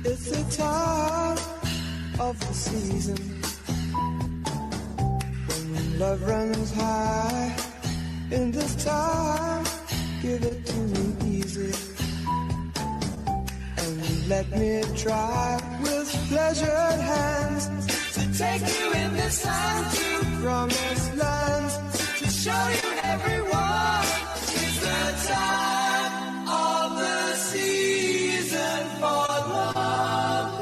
It's the time of the season when love runs high. In this time, give it to me easy and let me try with pleasured hands to take you in the sun to promised lands, to show you everyone. It's the time of the season for loving.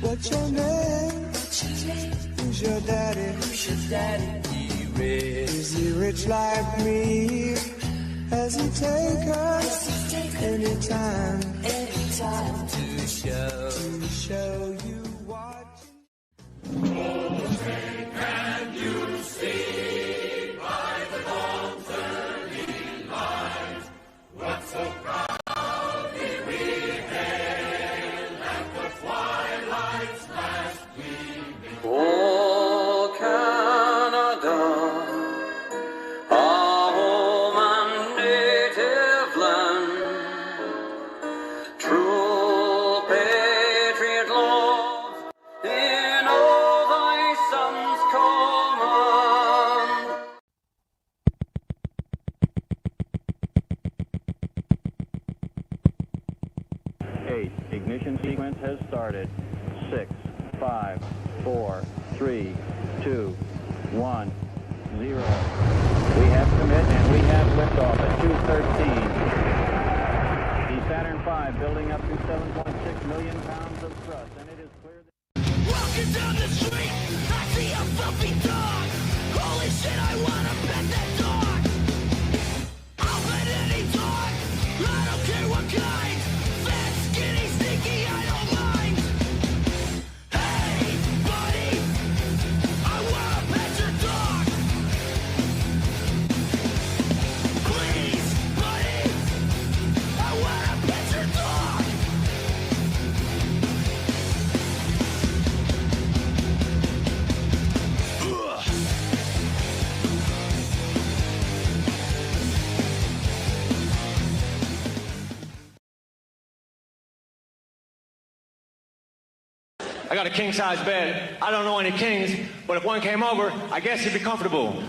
What's your name? Who's your daddy? He rich. Is he rich like me? Has he take us anytime to show you what Can you see by the dawn's early light what so proudly we hailed at the twilight's last gleaming? Oh, Canada, our home and native land, true patriot love in all thy sons command. Eight. Ignition sequence has started. 6, 5, 4, 3, 2, 1, 0. We have commit and we have liftoff at 2:13. The Saturn V building up to 7.6 million pounds of thrust, and it is clear that... Walking down the street, I see a fluffy dog. Holy shit, I wanna pet that dog. I'll pet any dog, I don't care what kind. Fat, skinny, sneaky, I don't mind. Hey, buddy, I wanna pet your dog. Please, buddy, I wanna pet your dog. Ugh. I got a king-size bed. I don't know any kings, but if one came over, I guess he'd be comfortable.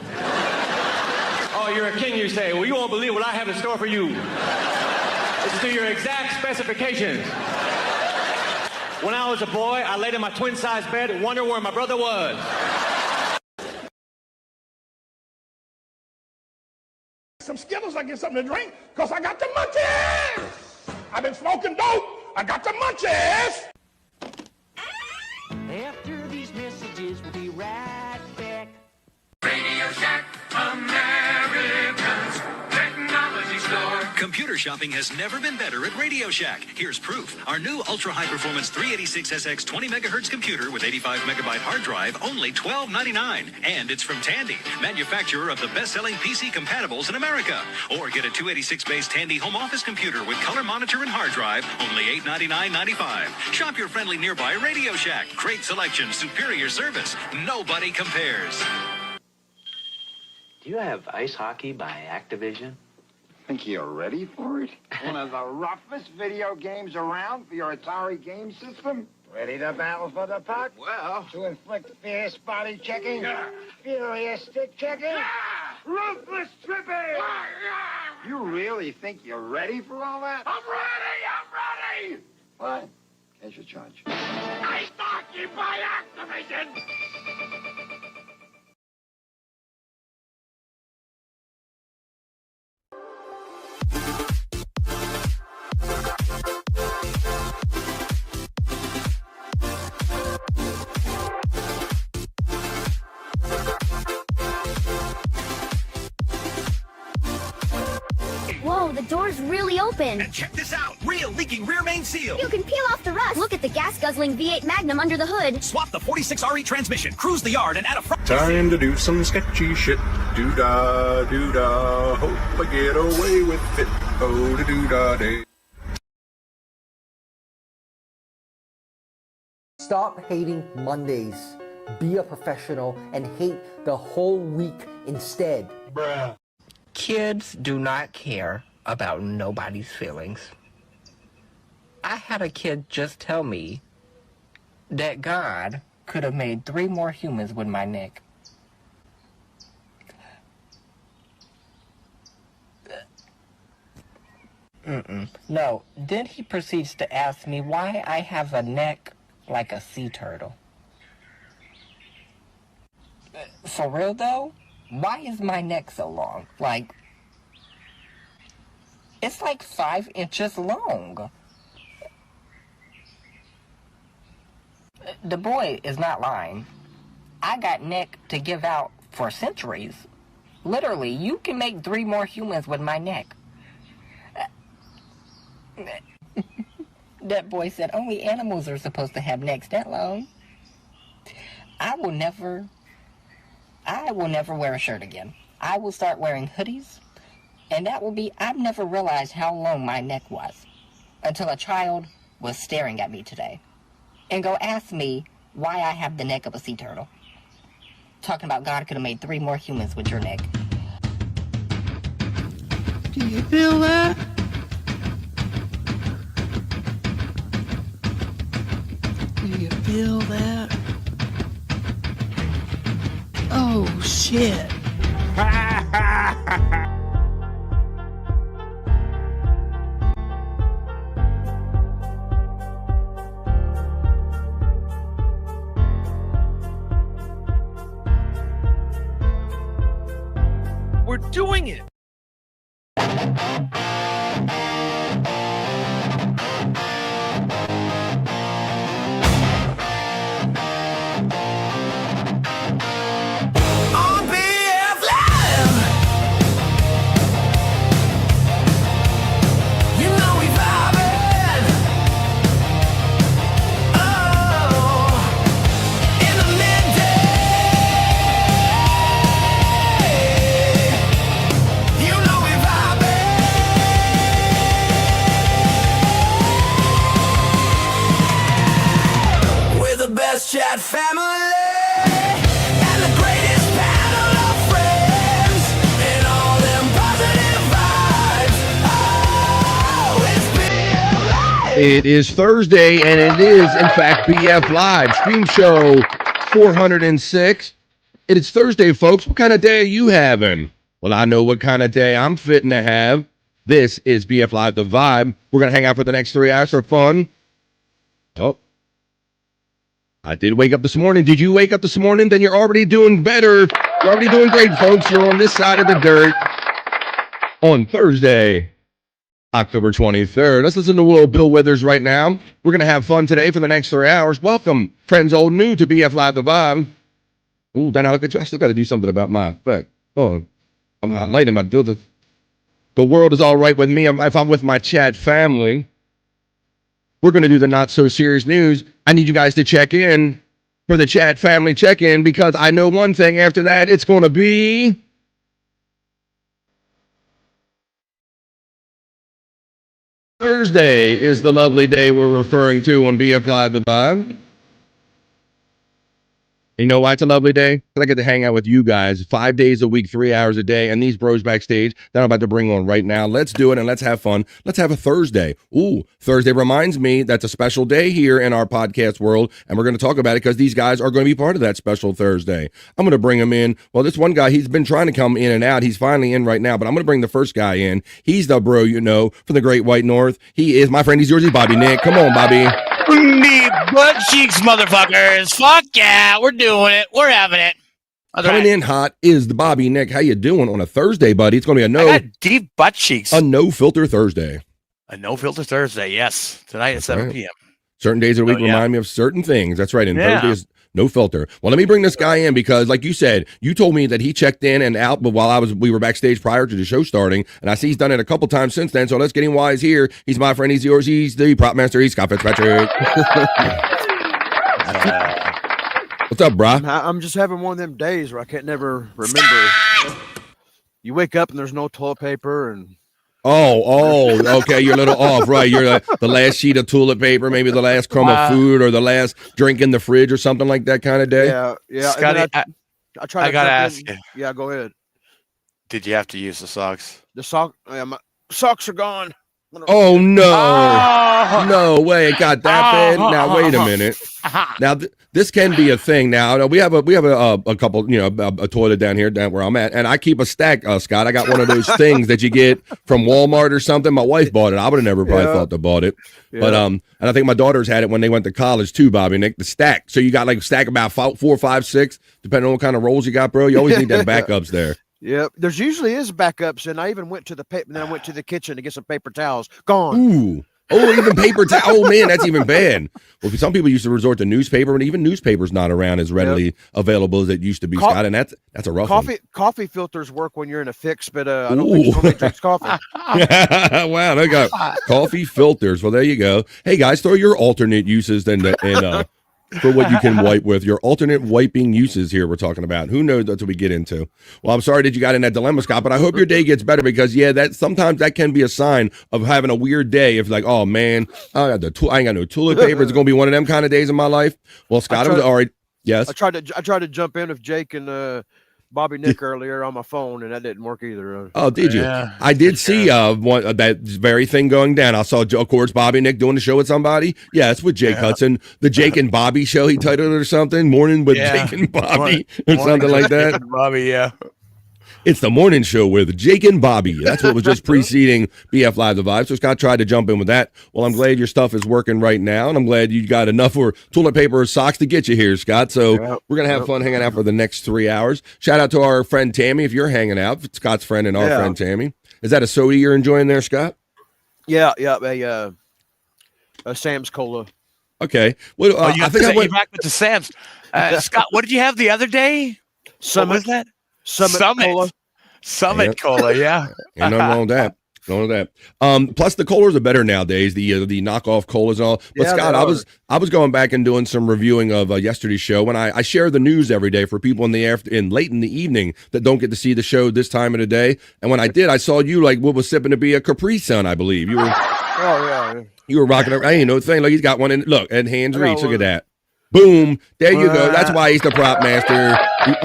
Oh, you're a king, you say? Well, you won't believe what I have in store for you. It's to your exact specifications. When I was a boy, I laid in my twin-size bed and wondered where my brother was. Some Skittles, I get something to drink, because I got the munchies! I've been smoking dope, I got the munchies! After these messages, we'll be right back. Radio Shack, America's technology store. Computer shopping has never been better at Radio Shack. Here's proof. Our new ultra-high-performance 386SX 20 megahertz computer with 85 megabyte hard drive, only $12.99. And it's from Tandy, manufacturer of the best-selling PC compatibles in America. Or get a 286-based Tandy home office computer with color monitor and hard drive, only $899.95. Shop your friendly nearby Radio Shack. Great selection, superior service. Nobody compares. Do you have ice hockey by Activision? Think you're ready for it? One of the roughest video games around for your Atari game system? Ready to battle for the puck? Well... To inflict fierce body checking? Furious stick checking? Ruthless tripping! You really think you're ready for all that? I'm ready! What? Here's your charge. Ice hockey by Activision! Whoa, the door's really open. And check this out. Real leaking rear main seal. You can peel off the rust. Look at the gas-guzzling V8 Magnum under the hood. Swap the 46RE transmission, cruise the yard, and add a front... Time to do some sketchy shit. Doo-dah, doo-dah. Hope I get away with it. Oh, doo-dah day. Stop hating Mondays. be a professional, and hate the whole week instead. Bruh. Kids do not care about nobody's feelings. I had a kid just tell me that God could have made 3 more humans with my neck. No, then he proceeds to ask me why I have a neck like a sea turtle. For real though, why is my neck so long? Like, it's like 5 inches long. The boy is not lying. I got neck to give out for centuries. Literally, you can make 3 more humans with my neck. That boy said only animals are supposed to have necks that long. I will never wear a shirt again. I will start wearing hoodies, and that will be, I've never realized how long my neck was until a child was staring at me today and go ask me why I have the neck of a sea turtle. Talking about God could have made 3 more humans with your neck. Do you feel that? Do you feel that? Oh, shit. We're doing it. Chat family and the greatest panel of friends and all them positive vibes. Oh, it's BF Live. It is Thursday, and it is, in fact, BF Live, stream show 406. It is Thursday, folks. What kind of day are you having? Well, I know what kind of day I'm fitting to have. This is BF Live, The Vibe. We're going to hang out for the next 3 hours for fun. Oh. I did wake up this morning. Did you wake up this morning? Then you're already doing better. You're already doing great, folks. You're on this side of the dirt on Thursday, October 23rd. Let's listen to little Bill Withers right now. We're going to have fun today for the next 3 hours. Welcome, friends old and new, to BF Live The Vibe. Ooh, then I still got to do something about my effect. Oh, I'm not lighting my building. The world is all right with me if I'm with my chat family. We're going to do the not so serious news. I need you guys to check in for the chat family check-in, because I know one thing after that, it's going to be Thursday is the lovely day we're referring to on BF Live The Vibe. You know why it's a lovely day? Because I get to hang out with you guys 5 days a week, 3 hours a day, and these bros backstage that I'm about to bring on right now. Let's do it and let's have fun. Let's have a Thursday. Ooh, Thursday reminds me that's a special day here in our podcast world, and we're going to talk about it because these guys are going to be part of that special Thursday. I'm going to bring them in. Well, this one guy, he's been trying to come in and out. He's finally in right now, but I'm going to bring the first guy in. He's the bro, you know, from the Great White North. He is my friend. He's yours. He's Bobby Nick. Come on, Bobby. Butt cheeks, motherfuckers. Fuck yeah, we're doing it. We're having it. Coming in hot is the Bobby Nick. How you doing on a Thursday, buddy? It's going to be I got deep butt cheeks. A no-filter Thursday. A no-filter Thursday, yes. Tonight at 7 p.m. Certain days of the week remind me of certain things. That's right. And Thursday is no filter. Well, let me bring this guy in because, like you said, you told me that he checked in and out, but while we were backstage prior to the show starting, and I see he's done it a couple times since then. So let's get him while he's here. He's my friend. He's yours. He's the prop master. He's Scott Fitzpatrick. What's up, brah? I'm just having one of them days where I can't never remember. You wake up and there's no toilet paper and. Oh, okay. You're a little off, right? You're the last sheet of toilet paper, maybe the last crumb of food, or the last drink in the fridge, or something like that kind of day. Yeah. Scotty, I try to gotta jump ask in. you. Yeah, go ahead. Did you have to use the socks? The my socks are gone. Oh no! No way! It got that bad. Now wait a minute. Now this can be a thing. Now we have a couple, a toilet down where I'm at, and I keep a stack. Scott, I got one of those things that you get from Walmart or something. My wife bought it. I would have never probably thought to bought it, but and I think my daughters had it when they went to college too, Bobby Nick. The stack. So you got like stack about 4, 5, 6, depending on what kind of rolls you got, bro. You always need them backups there. Yep, there's usually is backups, and I even went to the then I went to the kitchen to get some paper towels. Gone. Ooh. Oh, even paper towel. Oh man, that's even bad. Well, some people used to resort to newspaper, and even newspaper's not around as readily available as it used to be, Scott. And that's a rough one. Coffee filters work when you're in a fix, but I don't think somebody drinks coffee. Wow, they got coffee filters. Well, there you go. Hey guys, throw your alternate uses for what you can wipe with. Your alternate wiping uses here we're talking about. Who knows until we get into. Well, I'm sorry that you got in that dilemma, Scott, but I hope your day gets better because, sometimes that can be a sign of having a weird day. If like, oh, man, I ain't got no toilet paper. It's going to be one of them kind of days in my life. Well, Scott, all right. Yes? I tried to jump in with Jake and Bobby Nick earlier on my phone, and that didn't work either. Oh, did you? I did see that very thing going down. I saw, of course, Bobby Nick doing the show with somebody. Yeah, it's with Jake Hudson. The Jake and Bobby show, he titled it or something. Morning with Jake and Bobby or something like that. Jake and Bobby, yeah. It's the morning show with Jake and Bobby. That's what was just preceding BF Live The Vibe. So Scott tried to jump in with that. Well, I'm glad your stuff is working right now, and I'm glad you got enough for toilet paper or socks to get you here, Scott. So we're going to have fun hanging out for the next 3 hours. Shout out to our friend Tammy if you're hanging out. Scott's friend and our friend Tammy. Is that a soda you're enjoying there, Scott? Yeah, a Sam's Cola. Okay. Well, I think I went back with the Sam's. Scott, what did you have the other day? What was that? Summit Cola. Summit Cola, yeah. Ain't nothing wrong with that. Plus the colas are better nowadays, the knockoff colas and all. But Scott, I was going back and doing some reviewing of yesterday's show when I share the news every day for people in late in the evening that don't get to see the show this time of the day. And when I did, I saw you like what was sipping to be a Capri Sun, I believe. You were you were rocking it. Ain't no thing. Like he's got one in look at hands reach. Look at that. Boom. There you go. That's why he's the prop master.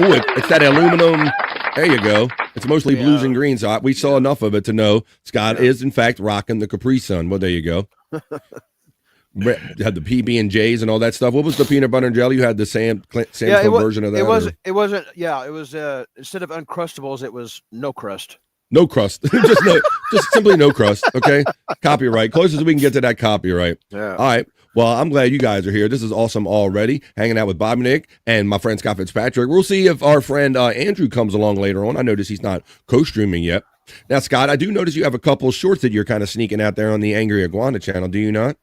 Ooh, it's that aluminum. There you go. It's mostly blues and greens. So we saw enough of it to know Scott is, in fact, rocking the Capri Sun. Well, there you go. You had the PB&Js and all that stuff. What was the peanut butter and jelly? You had the Samco version of that? It wasn't. Yeah, it was. Instead of Uncrustables, it was no crust. No crust. just simply no crust. Okay. Copyright. Closest we can get to that copyright. Yeah. All right. Well, I'm glad you guys are here. This is awesome already. Hanging out with Bob Nick and my friend Scott Fitzpatrick. We'll see if our friend Andrew comes along later on. I notice he's not co-streaming yet. Now, Scott, I do notice you have a couple shorts that you're kind of sneaking out there on the Angry Iguana channel. Do you not?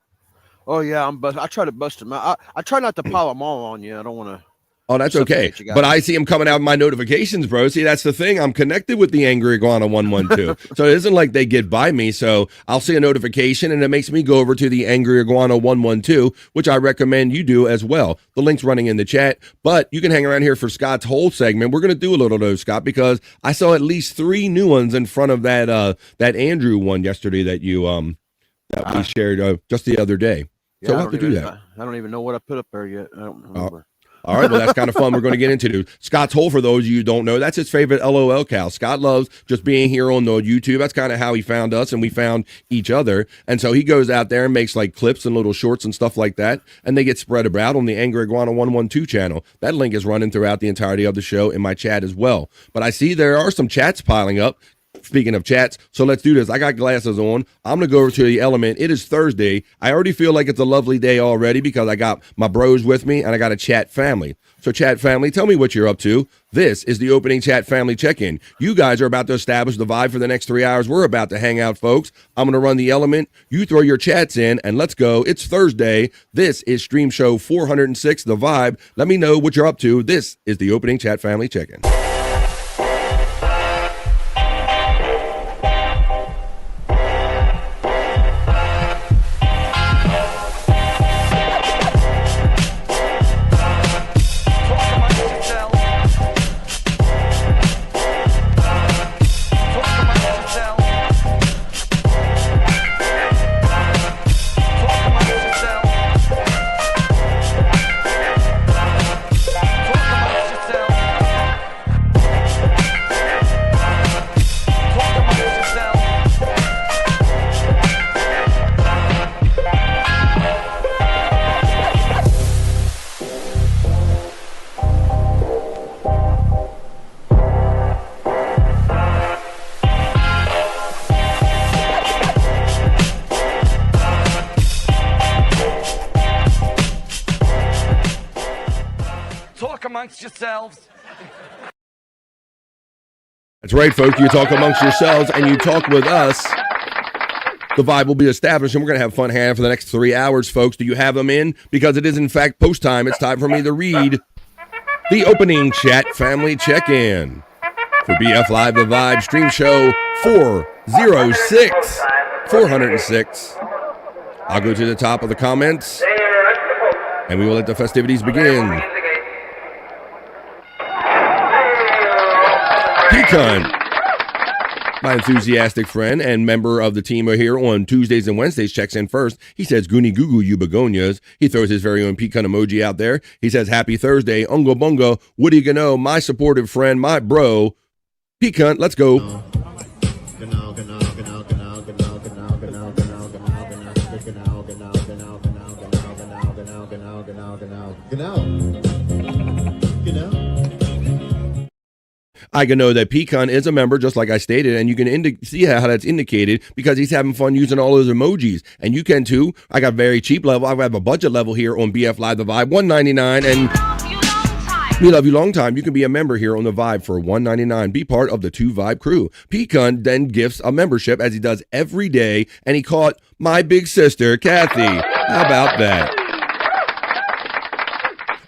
Oh yeah, I try to bust them out. I try not to pile them all on you. I don't want to. Oh, that's okay. But I see him coming out in my notifications, bro. See, that's the thing. I'm connected with the Angry Iguana 112. So it isn't like they get by me. So I'll see a notification and it makes me go over to the Angry Iguana 112, which I recommend you do as well. The link's running in the chat, but you can hang around here for Scott's whole segment. We're going to do a little of those, Scott, because I saw at least 3 new ones in front of that Andrew one yesterday that you that we shared just the other day. So we'll have to do that. I don't even know what I put up there yet. I don't remember. All right, well, that's kind of fun. We're going to get into Scott's hole. For those of you who don't know, that's his favorite LOL cow. Scott loves just being here on the YouTube. That's kind of how he found us, and we found each other. And so he goes out there and makes like clips and little shorts and stuff like that, and they get spread about on the Angry Iguana 112 channel. That link is running throughout the entirety of the show in my chat as well. But I see there are some chats piling up. Speaking of chats, so let's do this. I got glasses on. I'm going to go over to the Element. It is Thursday. I already feel like it's a lovely day already because I got my bros with me and I got a chat family. So chat family, tell me what you're up to. This is the opening chat family check-in. You guys are about to establish the vibe for the next 3 hours. We're about to hang out, folks. I'm going to run the Element. You throw your chats in and let's go. It's Thursday. This is Stream Show 406, The Vibe. Let me know what you're up to. This is the opening chat family check-in. amongst yourselves. That's right, folks. You talk amongst yourselves and you talk with us. The vibe will be established, and we're going to have fun hanging for the next 3 hours, folks. Do you have them in? Because it is, in fact, post time. It's time for me to read the opening chat family check-in for BF Live The Vibe Stream Show 406. I'll go to the top of the comments, and we will let the festivities begin. Pecan, my enthusiastic friend and member of the team here on Tuesdays and Wednesdays, checks in first. He says, Goonie Goo Goo, you begonias. He throws his very own pecan emoji out there. He says, happy Thursday, Ungo Bungo, what do you know? My supportive friend, my bro, Pecan, let's go. I can know that Pecan is a member, just like I stated, and you can see how that's indicated because he's having fun using all those emojis, and you can too. I got very cheap level. I have a budget level here on BF Live The Vibe, $1.99, and we love you long time. You can be a member here on The Vibe for $1.99. Be part of the 2 Vibe crew. Pecan then gifts a membership, as he does every day, and he caught my big sister, Kathy. How about that?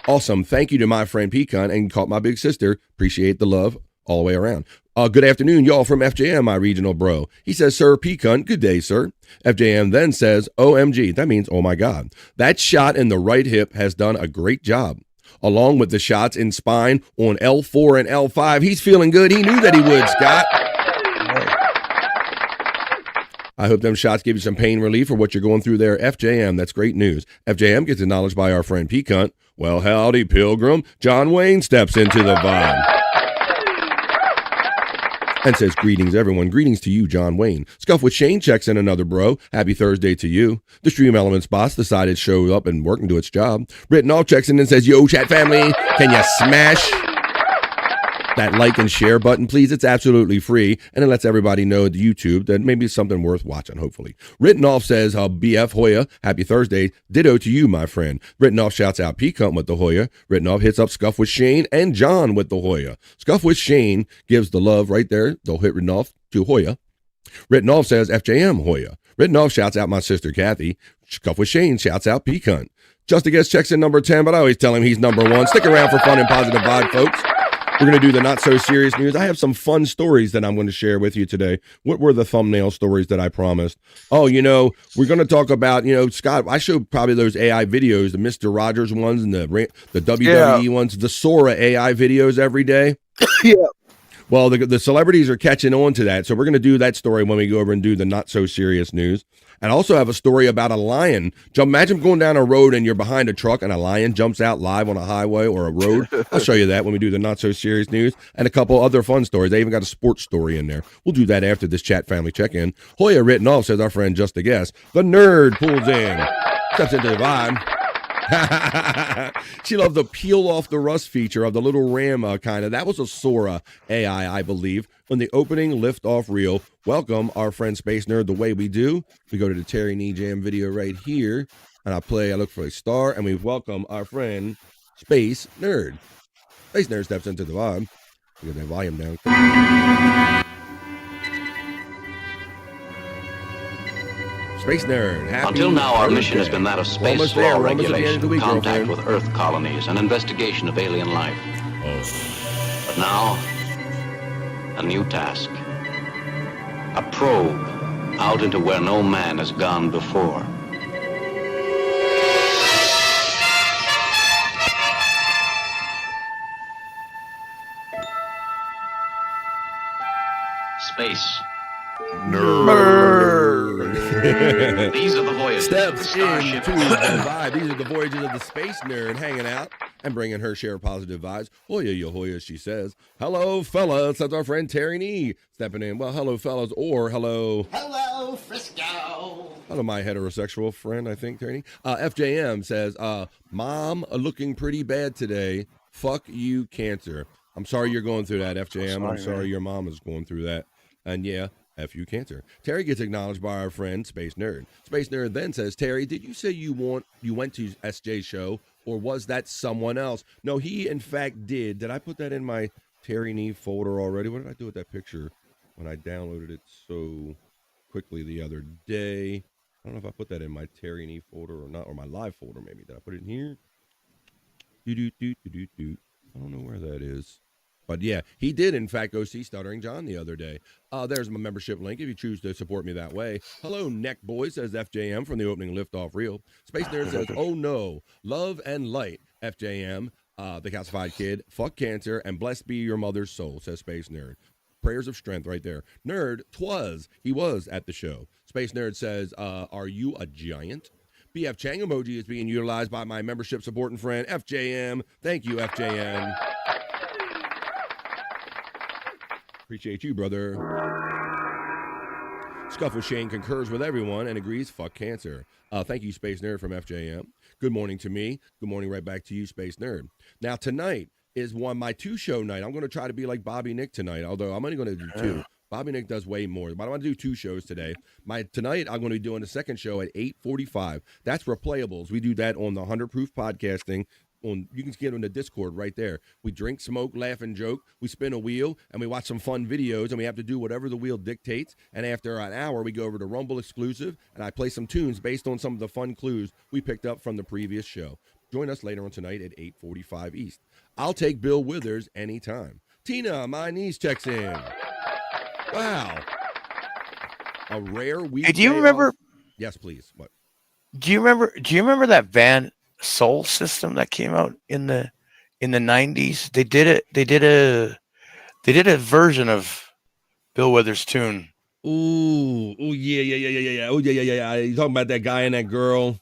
Awesome. Thank you to my friend Pecan, and caught my big sister. Appreciate the love all the way around. Good afternoon, y'all, from FJM, my regional bro. He says, Sir Pecan, good day, sir. FJM then says, OMG. That means, oh my God. That shot in the right hip has done a great job. Along with the shots in spine on L4 and L5. He's feeling good. He knew that he would, Scott. I hope them shots give you some pain relief for what you're going through there. FJM, that's great news. FJM gets acknowledged by our friend Pecan. Well, howdy, Pilgrim. John Wayne steps into the vibe and says, greetings, everyone. Greetings to you, John Wayne. Scuff with Shane checks in another bro. Happy Thursday to you. The Stream Elements boss decided to show up and working to its job. Written off checks in and says, yo, chat family, can you smash that like and share button, please? It's absolutely free, and it lets everybody know at YouTube that maybe it's something worth watching, hopefully. Written off says, BF Hoya, happy Thursday. Ditto to you, my friend. Written off shouts out Pecan with the Hoya. Written off hits up Scuff with Shane and John with the Hoya. Scuff with Shane gives the love right there. They'll hit written off to Hoya. Written off says FJM Hoya. Written off shouts out my sister Kathy. Scuff with Shane shouts out Pecan. Just a guest checks in number 10, but I always tell him he's number 1. Stick around for fun and positive vibe, folks. We're going to do the not so serious news. I have some fun stories that I'm going to share with you today. What were the thumbnail stories that I promised? Oh, we're going to talk about, Scott, I showed probably those AI videos, the Mr. Rogers ones and the WWE ones, the SORA AI videos every day. Yeah. Well, the celebrities are catching on to that. So we're going to do that story when we go over and do the not so serious news. And I also have a story about a lion. Imagine going down a road and you're behind a truck and a lion jumps out live on a highway or a road. I'll show you that when we do the not so serious news and a couple other fun stories. They even got a sports story in there. We'll do that after this chat family check-in. Hoya written off, says our friend Just a Guess. The nerd pulls in, steps into the vibe. She loved the peel off the rust feature of the little ram kind of. That was a SORA AI, I believe, on the opening lift-off reel. Welcome our friend Space Nerd the way we do. We go to the Terry Nee Jam video right here, and I look for a star, and we welcome our friend Space Nerd. Space Nerd steps into the vibe. Get that volume down. Space Nerd. Until now, our mission has been that of space law regulation, contact with Earth colonies, and investigation of alien life. But now, a new task. A probe out into where no man has gone before. Space. Nerd. These are the voyages of the Steps starship. into the vibe. These are the voyages of the Space Nerd hanging out and bringing her share of positive vibes. Hoya, yo, Hoya, she says. Hello, fellas. That's our friend Terry Nee stepping in. Well, hello, fellas, or hello. Hello, Frisco. Hello, my heterosexual friend, I think, Terry Nee. FJM says, Mom, looking pretty bad today. Fuck you, cancer. I'm sorry you're going through that, FJM. I'm sorry your mom is going through that. And yeah, F you, cancer. Terry gets acknowledged by our friend Space Nerd. Space Nerd then says, Terry, did you say you went to SJ's show Or was that someone else? No, he in fact did. Did I put that in my Terry Nee folder already? What did I do with that picture when I downloaded it so quickly the other day? I don't know if I put that in my Terry Nee folder or not, or my live folder maybe. Did I put it in here? I don't know where that is. But yeah, he did, in fact, go see Stuttering John the other day. There's my membership link if you choose to support me that way. Hello, Neck Boy, says FJM from the opening Liftoff Reel. Space Nerd says, oh no, love and light, FJM, the calcified kid, fuck cancer, and blessed be your mother's soul, says Space Nerd. Prayers of strength right there. Nerd, he was at the show. Space Nerd says, are you a giant? BF Chang emoji is being utilized by my membership supporting friend, FJM. Thank you, FJM. Appreciate you, brother. Scuffle Shane concurs with everyone and agrees, fuck cancer. Thank you, Space Nerd from FJM. Good morning to me. Good morning right back to you, Space Nerd. Now, tonight is my 2-show night. I'm going to try to be like Bobby Nick tonight, although I'm only going to do 2. Bobby Nick does way more, but I want to do 2 shows today. Tonight, I'm going to be doing the second show at 8:45. That's Replayables. We do that on the 100 Proof Podcasting. You can get on the Discord right there. We drink, smoke, laugh, and joke. We spin a wheel, and we watch some fun videos, and we have to do whatever the wheel dictates. And after an hour, we go over to Rumble exclusive, and I play some tunes based on some of the fun clues we picked up from the previous show. Join us later on tonight at 8:45 East. I'll take Bill Withers anytime. Tina, my niece, checks in. Wow. A rare week. Hey, do you remember? Off. Yes, please. What? Do you remember that band Soul System that came out in the 90s? They did a version of Bill Withers' tune. Yeah. Oh yeah. You talking about that guy and that girl?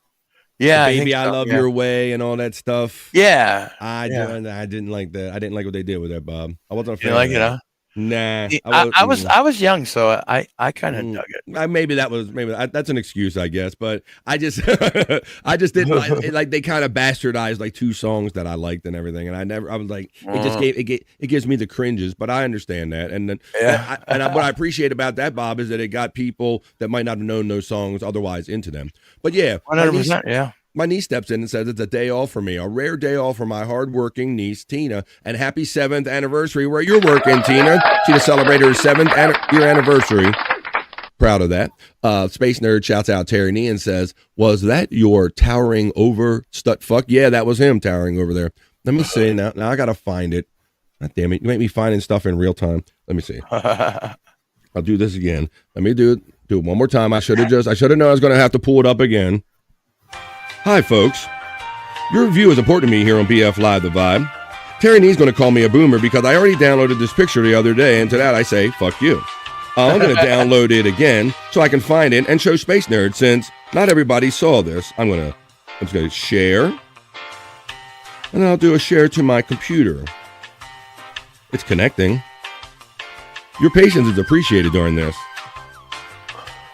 Yeah, Baby, I love your way and all that stuff. Yeah, I didn't like that. I didn't like what they did with that, Bob. I wasn't a fan. You like of it, that. huh? Nah, I was young, so I kind of dug it. Maybe that's an excuse, I guess. But I just didn't like they kind of bastardized like 2 songs that I liked and everything, and I was like it gives me the cringes. But I understand that, and then what I appreciate about that, Bob, is that it got people that might not have known those songs otherwise into them. But yeah, 100%, yeah. My niece steps in and says it's a day off for me, a rare day off for my hardworking niece, Tina, and happy 7th anniversary where you're working, Tina. She just celebrated her 7th year anniversary. Proud of that. Space Nerd shouts out Terry Nee and says, was that your towering over stut fuck? Yeah, that was him towering over there. Let me see now. Now I got to find it. God damn it. You make me finding stuff in real time. Let me see. I'll do this again. Let me do it one more time. I should have known I was going to have to pull it up again. Hi, folks. Your review is important to me here on BF Live The Vibe. Terry Nee's going to call me a boomer because I already downloaded this picture the other day, and to that I say, fuck you. I'm going to download it again so I can find it and show Space Nerd, since not everybody saw this. I'm just going to share, and then I'll do a share to my computer. It's connecting. Your patience is appreciated during this.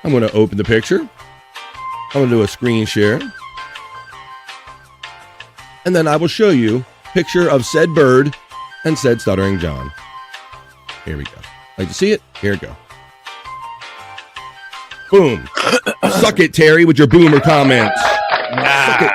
I'm going to open the picture. I'm going to do a screen share. And then I will show you picture of said bird and said Stuttering John. Here we go. Like to see it? Here we go. Boom. Suck it, Terry, with your boomer comments. Suck it.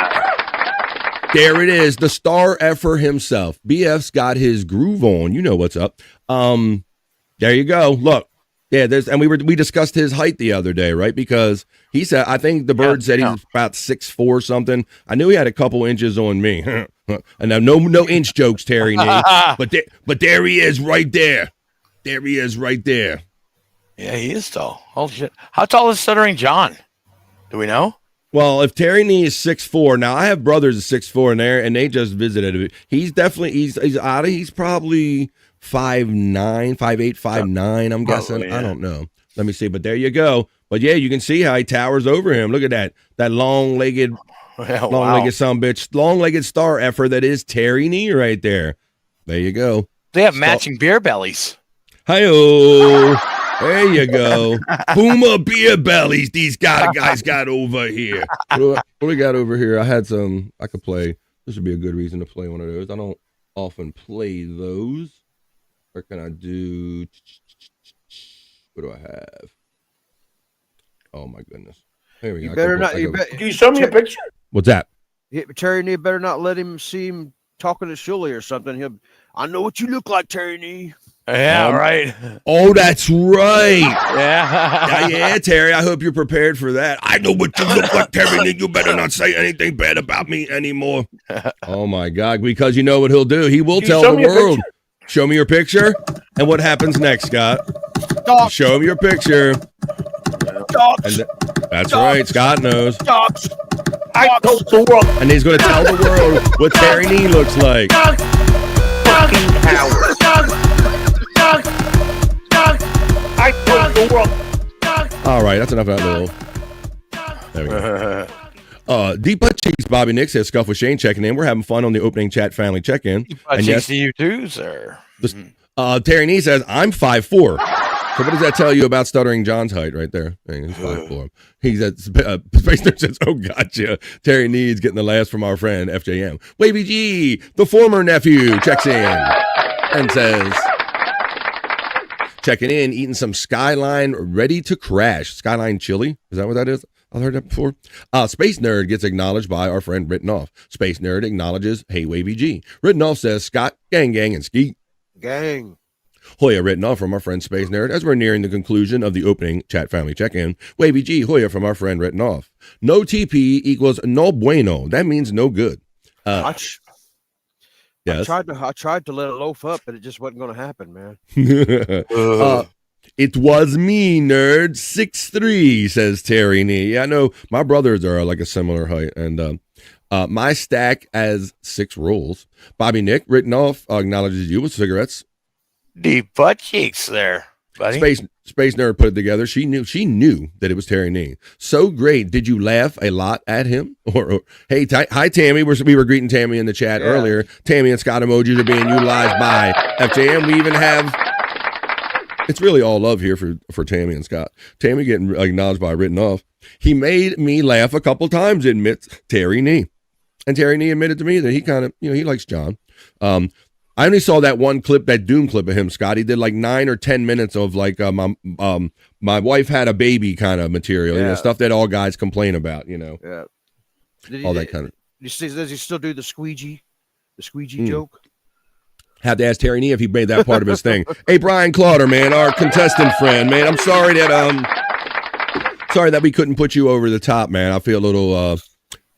There it is. The star effer himself. BF's got his groove on. You know what's up. There you go. Look. Yeah, and we discussed his height the other day, right? Because he said, I think the bird said he's about 6'4" something. I knew he had a couple inches on me. And now no inch jokes, Terry Nee. But there he is right there. There he is right there. Yeah, he is tall. Holy shit. How tall is Stuttering John? Do we know? Well, if Terry Nee is 6'4", now I have brothers of 6'4" in there, and they just visited. He's definitely he's probably 5'9", 5'8", 5'9", I'm guessing. Yeah. I don't know. Let me see. But there you go. But yeah, you can see how he towers over him. Look at that. That long-legged sumbitch, long-legged star effer that is Terry Nee right there. There you go. They have matching beer bellies. Hi-oh. There you go. Boomer beer bellies these guys got over here. What do we got over here? I had some I could play. This would be a good reason to play one of those. I don't often play those. What can I do? What do I have? Oh my goodness. There we go. You better not. Can you show me a picture? What's that? Terry Nee better not let him see him talking to Shuley or something. I know what you look like, Terry Nee. Yeah, right. Oh, that's right. Yeah. Yeah, Terry, I hope you're prepared for that. I know what you look like, Terry, and you better not say anything bad about me anymore. Oh, my God, because you know what he'll do. He will tell the world. Show me your picture. And what happens next, Scott? Dogs. Show him your picture. Dogs. That's right, Scott knows. Dogs. I told the world. And he's going to tell the world what Terry Nee looks like. Dogs. Fucking cowards. Dogs. Dogs. Dogs. I told the world. All right, that's enough of that little. There we go. Deep Butt Cheeks, Bobby Nick says, Scuff with Shane checking in. We're having fun on the opening chat family check-in. And yes, to you too, sir. Terry Nee says, I'm 5'4". So what does that tell you about Stuttering John's height right there? He's 5'4". He's at Space Nerd says, oh, gotcha. Terry Need's getting the last from our friend FJM. Wavy G, the former nephew, checks in and says, checking in, eating some Skyline ready to crash. Skyline chili. Is that what that is? I've heard that before. Space Nerd gets acknowledged by our friend Written Off. Space Nerd acknowledges, hey, Wavy G. Written Off says, Scott, gang, and skeet. Gang. Hoya written off from our friend Space Nerd as we're nearing the conclusion of the opening chat family check-in. Wavy G, Hoya from our friend written off. No TP equals no bueno. That means no good. Yes. I tried to let it loaf up, but it just wasn't going to happen, man. It was me, nerd. 6'3", says Terry Nee. Yeah, I know my brothers are like a similar height, and my stack has 6 rolls. Bobby Nick, written off, acknowledges you with cigarettes. Deep butt cheeks there, buddy. Space Nerd put it together. She knew that it was Terry Nee. So great. Did you laugh a lot at him? Or hey, hi Tammy. We were greeting Tammy in the chat earlier. Tammy and Scott emojis are being utilized by FJM. We even have. It's really all love here for Tammy and Scott. Tammy getting acknowledged by written off. He made me laugh a couple times. Admits Terry Nee, and Terry Nee admitted to me that he kind of he likes John. I only saw that one clip, that Doom clip of him, Scott. He did like 9 or 10 minutes of like my wife had a baby kind of material, stuff that all guys complain about, Yeah. That kind of. Does he still do the squeegee joke? Had to ask Terry Nee if he made that part of his thing. Hey, Brian Clauder, man, our contestant friend, man. I'm sorry that we couldn't put you over the top, man. I feel a little.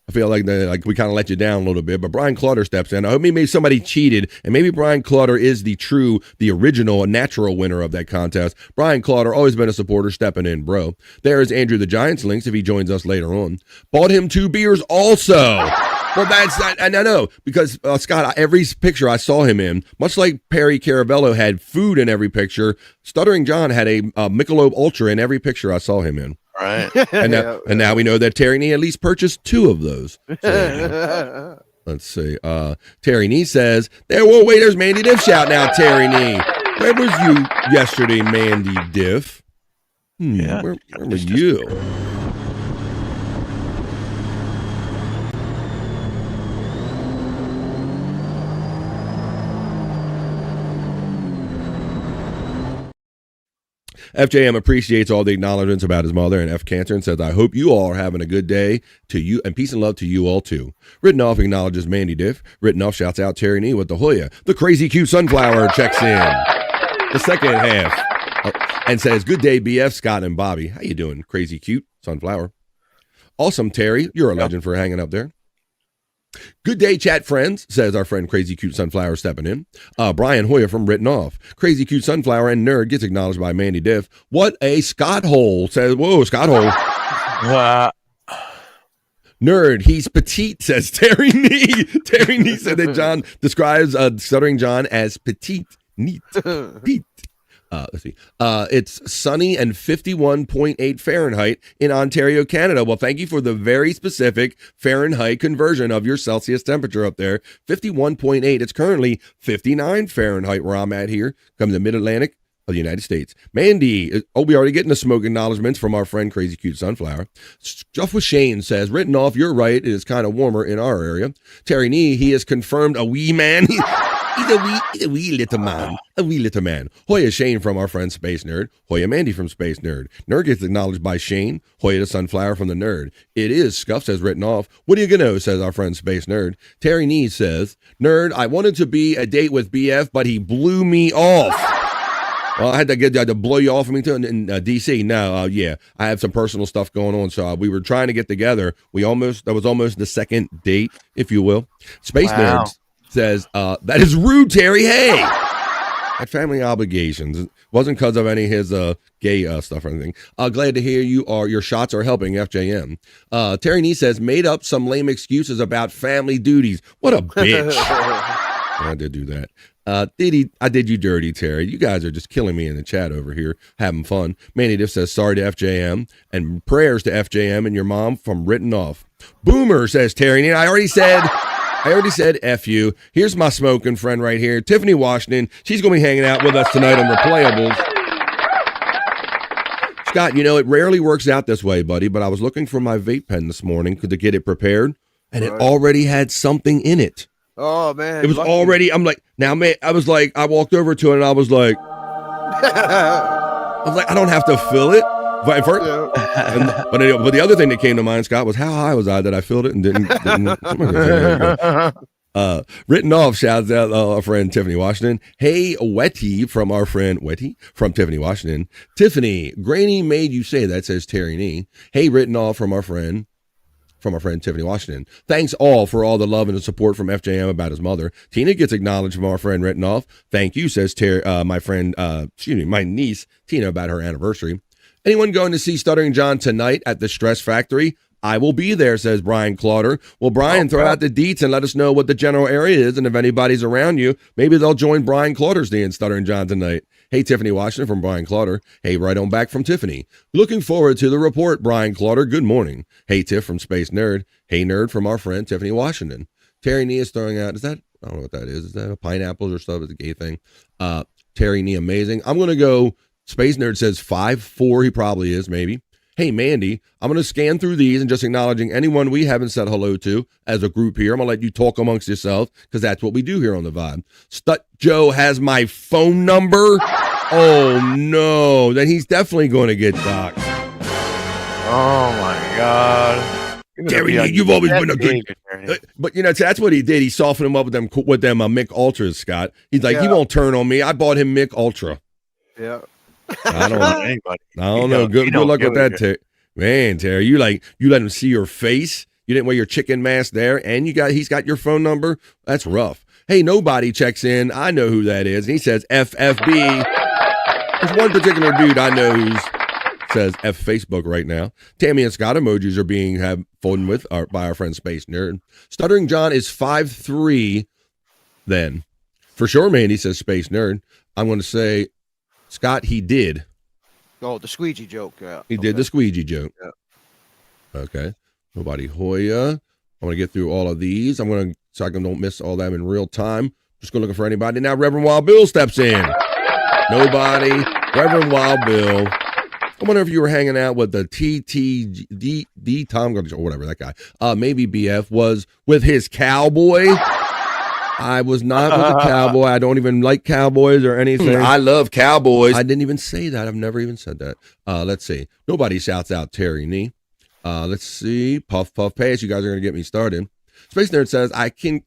I feel like we kind of let you down a little bit, but Brian Clutter steps in. I hope maybe somebody cheated, and maybe Brian Clutter is the original, natural winner of that contest. Brian Clutter, always been a supporter, stepping in, bro. There is Andrew the Giants links if he joins us later on. Bought him 2 beers also. Well, that's not, and I know, because, Scott, every picture I saw him in, much like Perry Caravello had food in every picture, Stuttering John had a Michelob Ultra in every picture I saw him in. Right. And now we know that Terry Nee at least purchased 2 of those. So, let's see. Terry Nee says, there's Mandy Diff shout now, Terry Nee. Where was you yesterday, Mandy Diff? Where were you? FJM appreciates all the acknowledgments about his mother and F Cancer and says, I hope you all are having a good day to you, and peace and love to you all too. Written off acknowledges Mandy Diff. Written off shouts out Terry Nee with the Hoya. The crazy cute sunflower checks in the second half and says, good day, BF, Scott and Bobby. How you doing, crazy cute sunflower? Awesome, Terry. You're a legend for hanging up there. Good day, chat friends, says our friend Crazy Cute Sunflower stepping in. Brian Hoyer from Written Off. Crazy Cute Sunflower and Nerd gets acknowledged by Mandy Diff. What a Scott hole, says, whoa, Scott hole. Nerd, he's petite, says Terry Nee. Terry Nee said that John describes Stuttering John as petite. Neat. Pete. Let's see. It's sunny and 51.8 Fahrenheit in Ontario, Canada. Well, thank you for the very specific Fahrenheit conversion of your Celsius temperature up there. 51.8. It's currently 59 Fahrenheit where I'm at here. Come to Mid-Atlantic of the United States. Mandy, we already getting the smoke acknowledgments from our friend Crazy Cute Sunflower. Stuff with Shane says, written off, you're right. It is kind of warmer in our area. Terry Nee, he has confirmed a wee man. He's a wee little man. A wee little man. Hoya Shane from our friend Space Nerd. Hoya Mandy from Space Nerd. Nerd gets acknowledged by Shane. Hoya the Sunflower from the Nerd. It is, Scuff says written off. What are you gonna know, says our friend Space Nerd. Terry Nee says, Nerd, I wanted to be a date with BF, but he blew me off. Well, I had to blow you off of me too in DC. No, yeah, I have some personal stuff going on. So we were trying to get together. That was almost the second date, if you will. Space Nerd says, that is rude, Terry. Hey, had family obligations. It wasn't because of any of his gay stuff or anything. Glad to hear your shots are helping FJM. Terry Nee says, made up some lame excuses about family duties. What a bitch. I did do that. I did you dirty, Terry. You guys are just killing me in the chat over here, having fun. Manny Diff says, sorry to FJM, and prayers to FJM and your mom from written off. Boomer, says Terry. I already said F you. Here's my smoking friend right here, Tiffany Washington. She's going to be hanging out with us tonight on Replayables. Scott, it rarely works out this way, buddy, but I was looking for my vape pen this morning to get it prepared, and it already had something in it. Oh, man. It was already, I'm like, now, man, I walked over to it and I was like, I don't have to fill it. But the other thing that came to mind, Scott, was how high was I that I filled it and didn't written off, shouts out our friend Tiffany Washington. Hey, Wetty from our friend Wetty from Tiffany Washington. Tiffany, Granny made you say that, says Terry Nee. Hey, written off from our friend Tiffany Washington. Thanks all for all the love and the support from FJM about his mother. Tina gets acknowledged from our friend written off. Thank you, says my niece Tina, about her anniversary. Anyone going to see Stuttering John tonight at the Stress Factory? I will be there, says Brian Clauder. Well, Brian, throw out the deets and let us know what the general area is, and if anybody's around you, maybe they'll join Brian Clauder's day in Stuttering John tonight. Hey, Tiffany Washington from Brian Clauder. Hey, right on back from Tiffany. Looking forward to the report, Brian Clauder. Good morning. Hey, Tiff from Space Nerd. Hey, Nerd from our friend Tiffany Washington. Terry Nee is throwing out, I don't know what that is. Is that a pineapples or stuff? It's a gay thing. Terry Nee, amazing. I'm going to go, Space Nerd says 5'4", he probably is, maybe. Hey, Mandy, I'm going to scan through these and just acknowledging anyone we haven't said hello to as a group here. I'm going to let you talk amongst yourselves because that's what we do here on The Vibe. Stut Joe has my phone number. Oh, no. Then he's definitely going to get doxxed. Oh, my God. Terry, you've always been a good... but, that's what he did. He softened him up with them Mick Ultras, Scott. He's like, he won't turn on me. I bought him Mick Ultra. Yeah. I don't know. Good luck with that, Terry. Man, Terry, you let him see your face. You didn't wear your chicken mask there, and he's got your phone number. That's rough. Hey, nobody checks in. I know who that is. And he says FFB. There's one particular dude I know who says F Facebook right now. Tammy and Scott emojis are being fun with by our friend Space Nerd. Stuttering John is 5'3". Then, for sure, man. He says Space Nerd. I'm going to say. Scott, he did. Oh, the squeegee joke. Yeah. He did the squeegee joke. Yeah. Okay. Nobody Hoya. I'm going to get through all of these. So I don't miss all them in real time. Just going looking for anybody. Now Reverend Wild Bill steps in. Nobody. Reverend Wild Bill. I wonder if you were hanging out with the TTD Tom or whatever that guy. Maybe BF was with his cowboy. I was not with a cowboy. I don't even like cowboys or anything. I love cowboys. I didn't even say that. I've never even said that. Let's see. Nobody shouts out Terry Nee. Let's see. Puff, puff, pass. You guys are going to get me started. Space Nerd says, I can't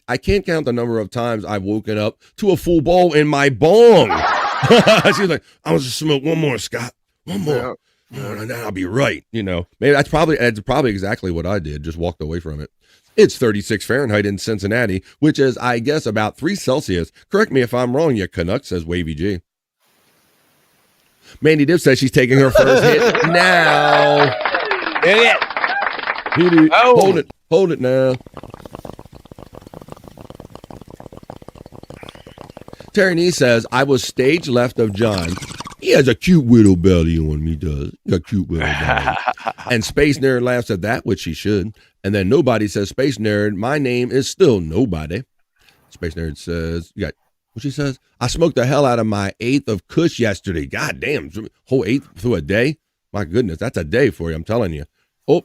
count the number of times I've woken up to a full bowl in my bong. She's like, I was just smoke one more, Scott. One more. And then I'll be right. Maybe that's probably exactly what I did. Just walked away from it. It's 36 Fahrenheit in Cincinnati, which is, I guess, about 3 Celsius. Correct me if I'm wrong, you Canuck, says Wavy G. Mandy Diff says she's taking her first hit now. Hit it. Oh. Hold it now. Terry Nee says, I was stage left of John. He has a cute little belly on me, does. A cute little belly. And Space Nerd laughs at that, which she should. And then Nobody says, Space Nerd, my name is still Nobody. Space Nerd says, what she says? I smoked the hell out of my 8th of Kush yesterday. God damn, whole 8th through a day? My goodness, that's a day for you, I'm telling you. Oh,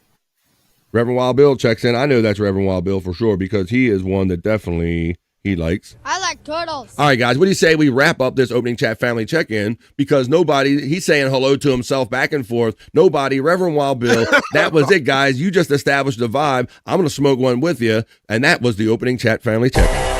Reverend Wild Bill checks in. I know that's Reverend Wild Bill for sure because he is one that definitely he likes. I like turtles. All right, guys, what do you say we wrap up this opening chat family check-in? Because nobody, he's saying hello to himself back and forth. Nobody, Reverend Wild Bill. That was it, guys. You just established the vibe. I'm going to smoke one with you. And that was the opening chat family check-in.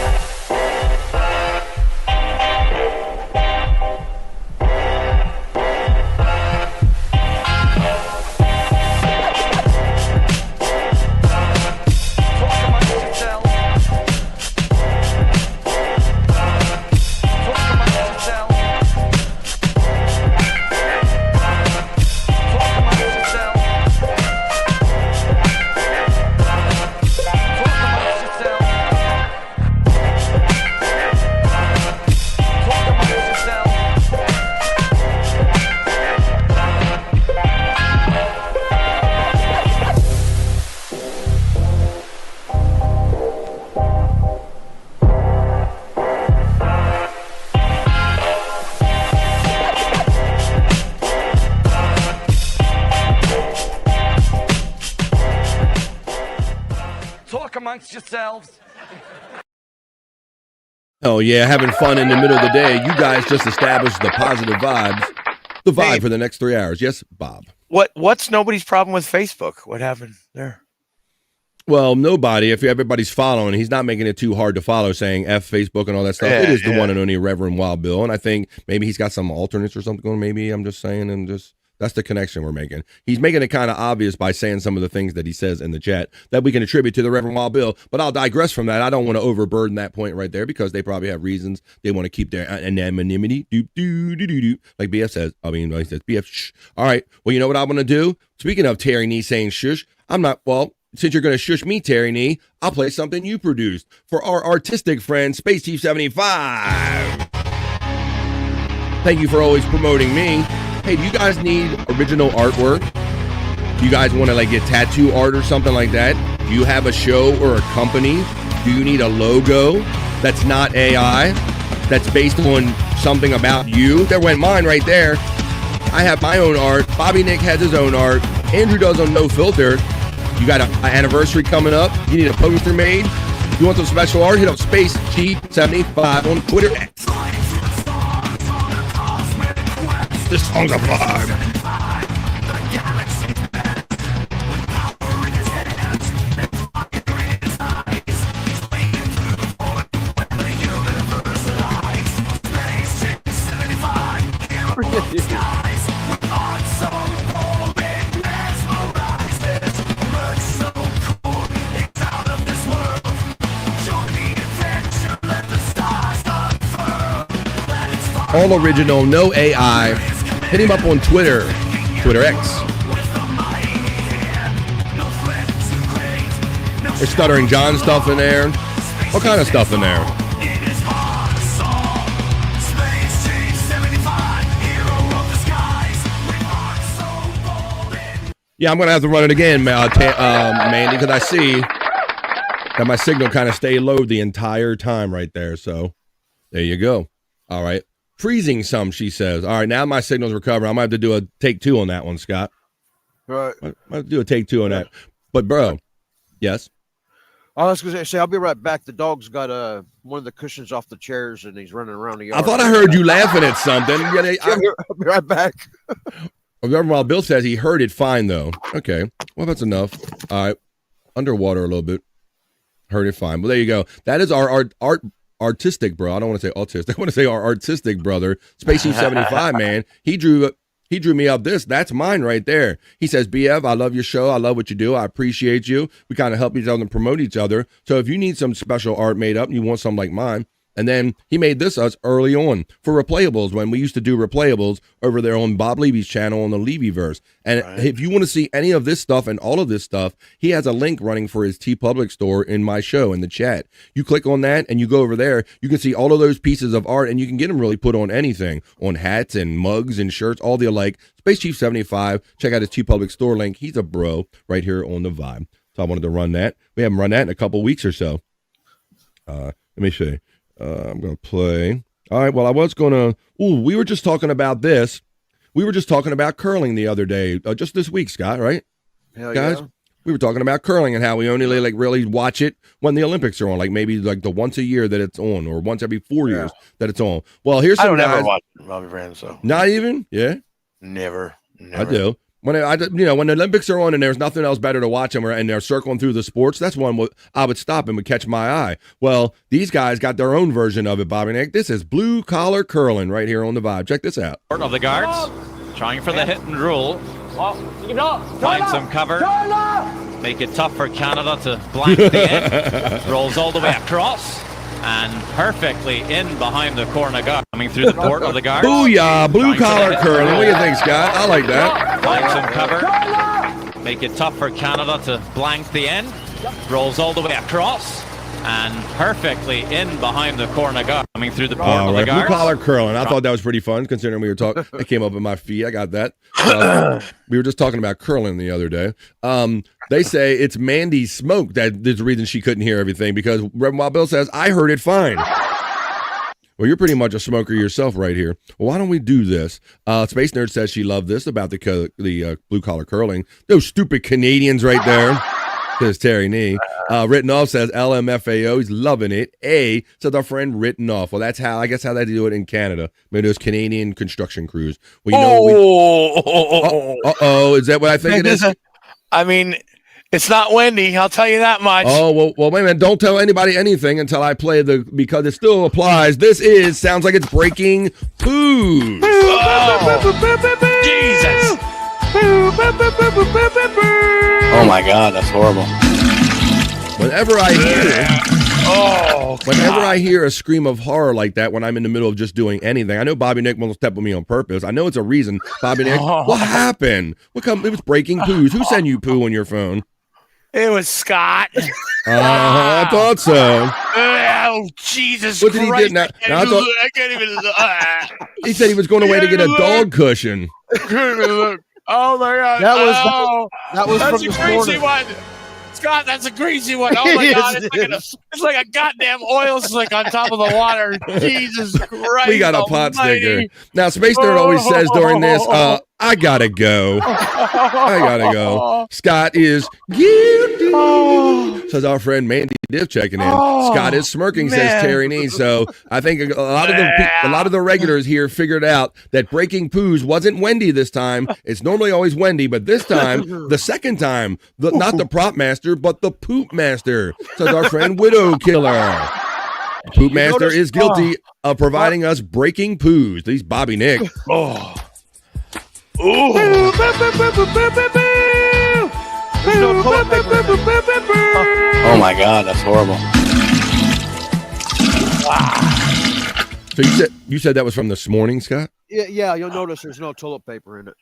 Amongst yourselves. Oh, yeah, having fun in the middle of the day. You guys just established the positive vibes. The vibe for the next 3 hours. Yes, Bob. What's nobody's problem with Facebook? What happened there? Well, nobody. If everybody's following, he's not making it too hard to follow, saying F Facebook and all that stuff. Yeah, it is the one and only Reverend Wild Bill. And I think maybe he's got some alternates or something going. Maybe I'm just saying, and just that's the connection we're making. He's making it kind of obvious by saying some of the things that he says in the chat that we can attribute to the Reverend Wild Bill. But I'll digress from that. I don't want to overburden that point right there because they probably have reasons they want to keep their anonymity. Like BF says. I mean, he says BF. Shh. All right. Well, you know what I'm going to do? Speaking of Terry Nee saying shush, I'm not. Well, since you're going to shush me, Terry Nee, I'll play something you produced for our artistic friend, Space Chief 75. Thank you for always promoting me. Hey, do you guys need original artwork? Do you guys want to like get tattoo art or something like that? Do you have a show or a company? Do you need a logo that's not AI? That's based on something about you? There went mine right there. I have my own art. Bobby Nick has his own art. Andrew does on No Filter. You got an anniversary coming up. You need a poster made. You want some special art? Hit up Space Chief 75 on Twitter. This song's a vibe. All original, no AI. Hit him up on Twitter, Twitter X. There's Stuttering John stuff in there. What kind of stuff in there? Yeah, I'm going to have to run it again, Mandy, because I see that my signal kind of stayed low the entire time right there. So there you go. All right. Freezing some, she says. All right, now my signal's recovering. I might have to do a take two on that one, Scott. Right. I might have to do a take two on that. But, bro, yes? I was going to say, I'll be right back. The dog's got one of the cushions off the chairs, and he's running around the yard. I thought I heard you laughing at something. I'll be right back. While Bill says he heard it fine, though. Okay. Well, that's enough. All right. Underwater a little bit. Heard it fine. Well, there you go. That is our artistic bro. I don't want to say autistic. I want to say our artistic brother, Spacey 75, man. He drew me up this. That's mine right there. He says, BF, I love your show. I love what you do. I appreciate you. We kind of help each other and promote each other. So if you need some special art made up and you want something like mine, and then he made this us early on for replayables when we used to do replayables over there on Bob Levy's channel on the Levyverse. And if you want to see any of this stuff and all of this stuff, he has a link running for his TeePublic store in my show in the chat. You click on that and you go over there. You can see all of those pieces of art and you can get them really put on anything, on hats and mugs and shirts, all the alike. Space Chief 75. Check out his TeePublic store link. He's a bro right here on the vibe. So I wanted to run that. We haven't run that in a couple weeks or so. Let me see. I'm going to play. All right. Well, I was going to. We were just talking about this. We were just talking about curling the other day, just this week, Scott, right? Hell guys? Yeah. We were talking about curling and how we only like really watch it when the Olympics are on, like maybe like the once a year that it's on, or once every 4 years that it's on. Well, here's some I don't guys. ever watch Bobby Brown, so Not even, yeah. never. I do. When when the Olympics are on and there's nothing else better to watch them, and they're circling through the sports, that's one I would stop and would catch my eye. Well, these guys got their own version of it, Bobby Nick. This is blue collar curling right here on the Vibe. Check this out. Of the guards, trying for the hit and rule. Find some cover. Make it tough for Canada to blank the end. Rolls all the way across. And perfectly in behind the corner guard. Coming through the port of the guards. Booyah, blue collar curling. What do you think, Scott? I like that. Find some cover. Make it tough for Canada to blank the end. Rolls all the way across. And perfectly in behind the corner guard. Coming through the port of the guards. Blue collar curling. I thought that was pretty fun considering we were talking. It came up in my feed. I got that. We were just talking about curling the other day. They say it's Mandy's smoke that is the reason she couldn't hear everything, because Reverend Wild Bill says, I heard it fine. Well, you're pretty much a smoker yourself right here. Well, why don't we do this? Space Nerd says she loved this about the blue collar curling. Those stupid Canadians right there. Says Terry Nee. Written Off says LMFAO. He's loving it. A says our friend Written Off. Well, that's how I guess how they do it in Canada. Maybe those Canadian construction crews. Well, you know. Is that what I think it is? I mean, it's not Wendy. I'll tell you that much. Oh, well, wait a minute. Don't tell anybody anything until I play because it still applies. Sounds like it's breaking poos. Oh, Jesus. Oh my God, that's horrible. Whenever I hear a scream of horror like that when I'm in the middle of just doing anything, I know Bobby Nick won't step with me on purpose. I know it's a reason. Bobby Nick, what happened? It was breaking poos. Who sent you poo on your phone? It was Scott. I thought so. Oh, Jesus What did Christ. he do now? I can't even look. He said he was going away to get a dog cushion. I can't even look. Oh my God! That was that's from a this crazy morning. one, Scott. That's a crazy one. Oh my God! It's like a goddamn oil slick on top of the water. Jesus Christ! We got a pot sticker. Now, Space Nerd always says during this, I gotta go. I gotta go. Scott is guilty. Says our friend Mandy Div checking in. Scott is smirking, says Terry Nee. So I think a lot of the regulars here figured out that breaking poos wasn't Wendy this time. It's normally always Wendy, but this time, the second time, not the prop master, but the poop master. Says our friend Widow Killer. Poop master is guilty of providing us breaking poos. These Bobby Nick. Oh my God, that's horrible. So you said that was from this morning, Scott? Yeah, you'll notice there's no toilet paper in it.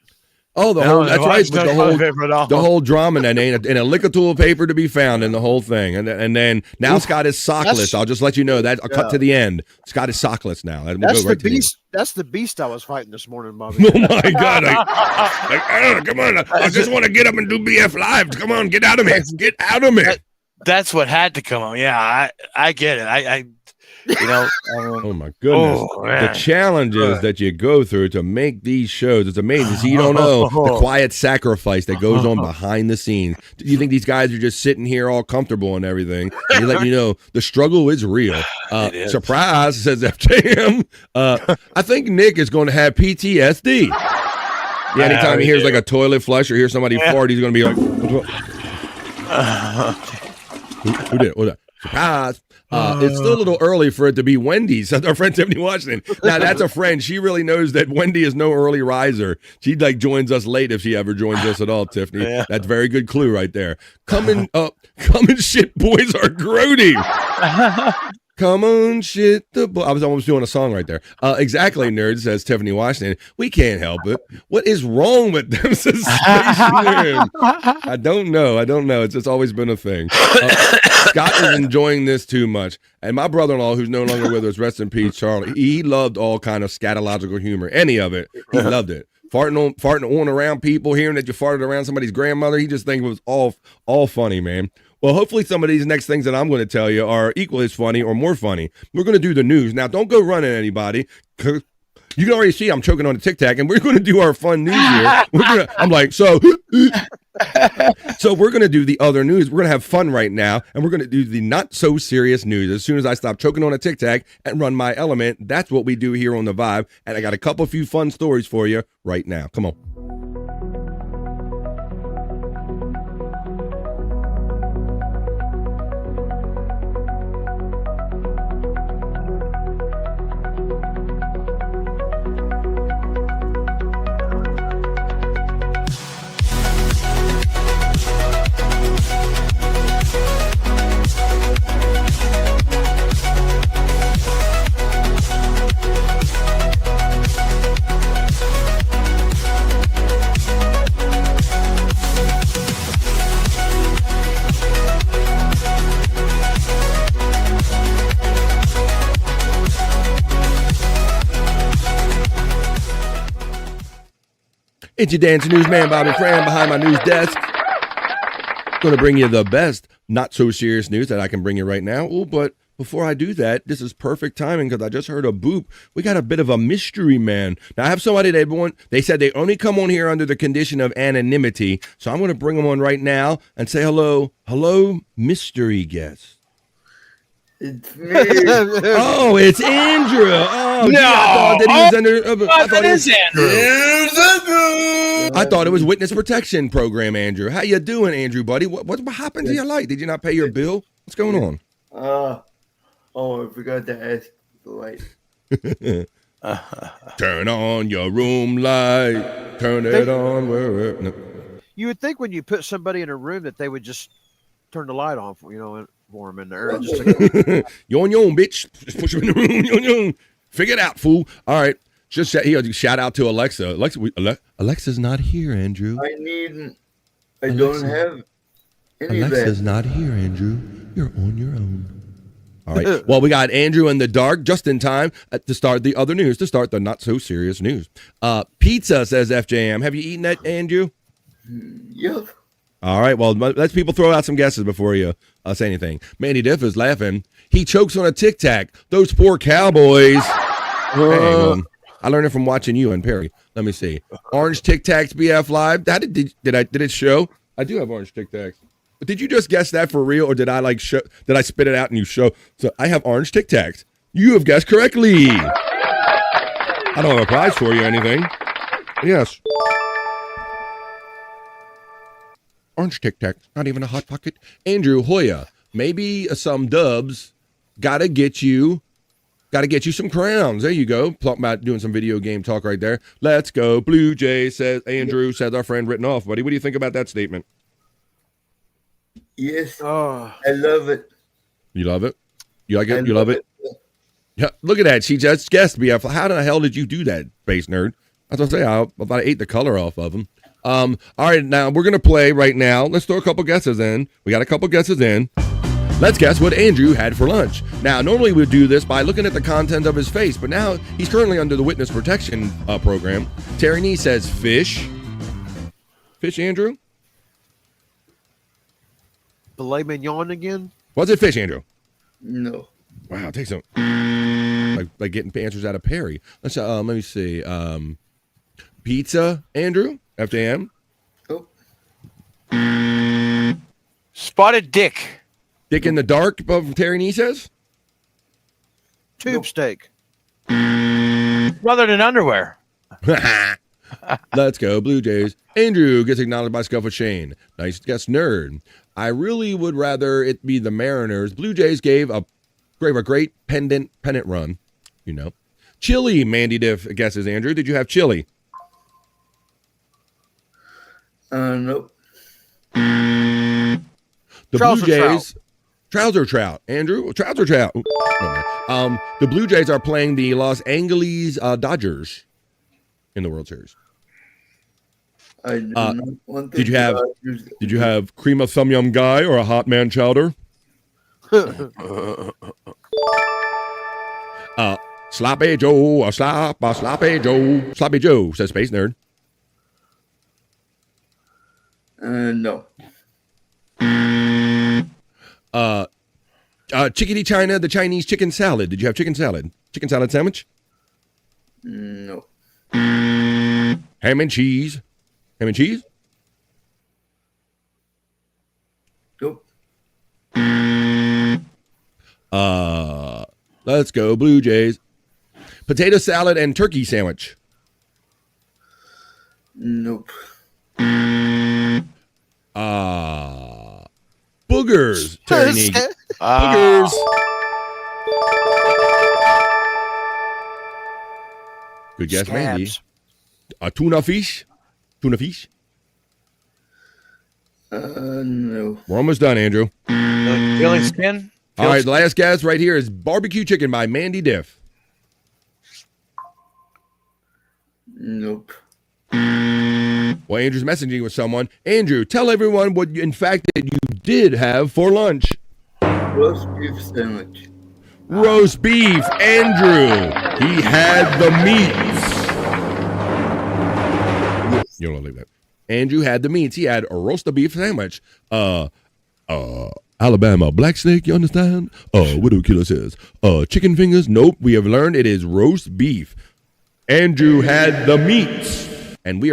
Oh, that's right. But the whole drama, and ain't a lick of toilet paper to be found in the whole thing. And then now Scott is sockless. I'll just let you know that. I'll cut to the end. Scott is sockless now. That's the beast. That's the beast I was fighting this morning, Bobby. Oh my God! Come on! I just want to get up and do BF Live. Come on, get out of me! Get out of me! That's what had to come on. Yeah, I get it. Oh my goodness, the challenges that you go through to make these shows, it's amazing. So you don't know the quiet sacrifice that goes on behind the scenes. Do you think these guys are just sitting here all comfortable and everything? They let you know the struggle is real. Surprise, says FJM. I think Nick is going to have PTSD. Yeah, anytime he hears like a toilet flush or hears somebody fart, he's going to be like, who did it? What that? Surprise. It's still a little early for it to be Wendy, said our friend Tiffany Washington. Now, that's a friend. She really knows that Wendy is no early riser. She joins us late if she ever joins us at all, Tiffany. Yeah. That's a very good clue right there. Coming shit boys are grody. Come on, shit the boy. I was almost doing a song right there. Exactly, nerd, says Tiffany Washington. We can't help it. What is wrong with them, says Space Nerd? I don't know. It's just always been a thing. Scott is enjoying this too much. And my brother-in-law, who's no longer with us, rest in peace, Charlie, he loved all kind of scatological humor. Any of it. He loved it. Farting on around people, hearing that you farted around somebody's grandmother, he just thinks it was all funny, man. Well, hopefully some of these next things that I'm going to tell you are equally as funny or more funny. We're going to do the news. Now, don't go running anybody. You You can already see I'm choking on a Tic Tac, and we're going to do our fun news here. I'm like, so we're going to do the other news. We're going to have fun right now, and we're going to do the not so serious news. As soon as I stop choking on a Tic Tac and run my element, that's what we do here on The Vibe. And I got a few fun stories for you right now. Come on. It's your dancing newsman, Bobby Fran, behind my news desk. Going to bring you the best, not so serious news that I can bring you right now. Oh, but before I do that, this is perfect timing because I just heard a boop. We got a bit of a mystery man. Now, I have somebody they said they only come on here under the condition of anonymity. So I'm going to bring them on right now and say hello. Hello, mystery guest. It's me. Oh, it's Andrew. Oh, No. gee, I thought that he was under. That is Andrew. I thought it was witness protection program, Andrew. How you doing, Andrew, buddy? What happened to your light? Did you not pay your bill? What's going on? I forgot to ask the light. Turn on your room light. Turn it on. No. You would think when you put somebody in a room that they would just turn the light on, for them in there. Just like, yon, bitch. Just push him in the room. Yon. Figure it out, fool. All right. Just shout out to Alexa. Alexa's not here, Andrew. I don't have any Alexa's not here, Andrew. You're on your own. All right. Well, we got Andrew in the dark just in time to start the other news, to start the not so serious news. Pizza, says FJM. Have you eaten that, Andrew? Yep. All right. Well, let's people throw out some guesses before you say anything. Mandy Diff is laughing. He chokes on a Tic Tac. Those poor cowboys. Hey, I learned it from watching you and Perry. Let me see. Orange Tic Tacs BF Live. Did it show? I do have orange Tic Tacs. But did you just guess that for real, or did I did I spit it out and you show? So I have orange Tic Tacs. You have guessed correctly. I don't have a prize for you or anything. Yes. Orange Tic Tacs. Not even a Hot Pocket. Andrew Hoya. Maybe some dubs. Gotta get you some crowns. There you go. Talking about doing some video game talk right there. Let's go. Blue Jay, says Andrew, says our friend written off. Buddy, what do you think about that statement? Yes. I love it. You love it? You like it? You love it? Yeah. Look at that. She just guessed BF. How the hell did you do that, space nerd? I was going to say, I thought I ate the color off of them. All right, now we're going to play right now. Let's throw a couple guesses in. We got a couple guesses in. Let's guess what Andrew had for lunch. Now, normally we would do this by looking at the content of his face, but now he's currently under the witness protection program. Terry Nee says fish. Fish, Andrew? Filet mignon again? Was it fish, Andrew? No. Wow, take some. Like getting answers out of Perry. Let me see. Pizza, Andrew? FJM? Oh. Spotted dick. Dick in the dark, Terry Nee says? Tube steak. Smothered in underwear. Let's go, Blue Jays. Andrew gets acknowledged by Scuffle Shane. Nice guess, nerd. I really would rather it be the Mariners. Blue Jays gave a great pennant run. Chili, Mandy Diff guesses, Andrew. Did you have chili? Nope. The Trouser Blue Jays. Trouser trout, Andrew. Trouser trout. The Blue Jays are playing the Los Angeles Dodgers in the World Series. I do not want Did you have cream of some yum guy or a hot man chowder? Sloppy Joe, sloppy Joe. Sloppy Joe, says Space Nerd. No. Chickadee China, the Chinese chicken salad. Did you have chicken salad? Chicken salad sandwich? No. Ham and cheese. Ham and cheese? Nope. Let's go Blue Jays. Potato salad and turkey sandwich. Nope. Boogers, Terry. Boogers. Good guess, Mandy. A tuna fish. Tuna fish. No. We're almost done, Andrew. Peeling skin? All right, the last guess right here is barbecue chicken by Mandy Diff. Nope. Well, Andrew's messaging with someone. Andrew, tell everyone what, in fact, that you did have for lunch. Roast beef sandwich. Roast beef. Andrew, he had the meats. You don't leave that. Andrew had the meats. He had a roast beef sandwich. Alabama black snake, you understand? Widow killer says. Chicken fingers. Nope. We have learned it is roast beef. Andrew had the meats. And we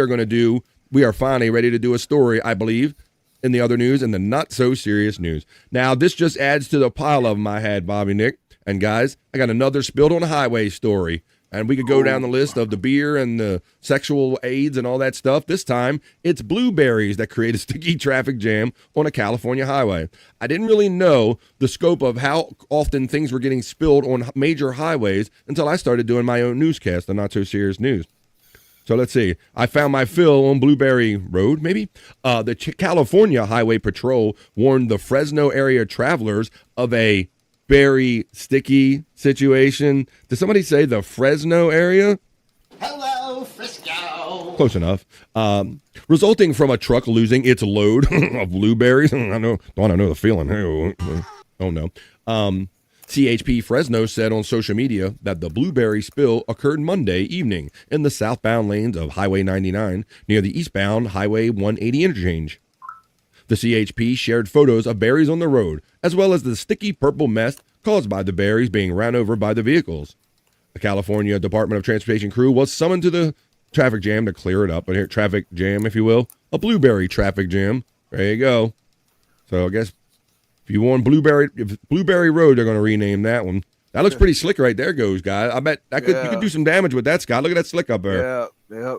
are finally ready to do a story, I believe, in the other news and the not so serious news. Now, this just adds to the pile of them I had, Bobby Nick. And guys, I got another spilled on a highway story. And we could go down the list of the beer and the sexual aids and all that stuff. This time, it's blueberries that create a sticky traffic jam on a California highway. I didn't really know the scope of how often things were getting spilled on major highways until I started doing my own newscast, the Not So Serious News. So let's see. I found my fill on Blueberry Road, maybe. The California Highway Patrol warned the Fresno area travelers of a berry sticky situation. Did somebody say the Fresno area? Hello, Frisco. Close enough. Resulting from a truck losing its load of blueberries. I know the feeling. Oh no. CHP Fresno said on social media that the blueberry spill occurred Monday evening in the southbound lanes of Highway 99 near the eastbound Highway 180 interchange. The CHP shared photos of berries on the road, as well as the sticky purple mess caused by the berries being ran over by the vehicles. The California Department of Transportation crew was summoned to the traffic jam to clear it up. Traffic jam, if you will. A blueberry traffic jam. There you go. So I guess if you want Blueberry Road, they're going to rename that one. That looks pretty slick right there, goes, guys. I bet you could do some damage with that, Scott. Look at that slick up there. Yeah.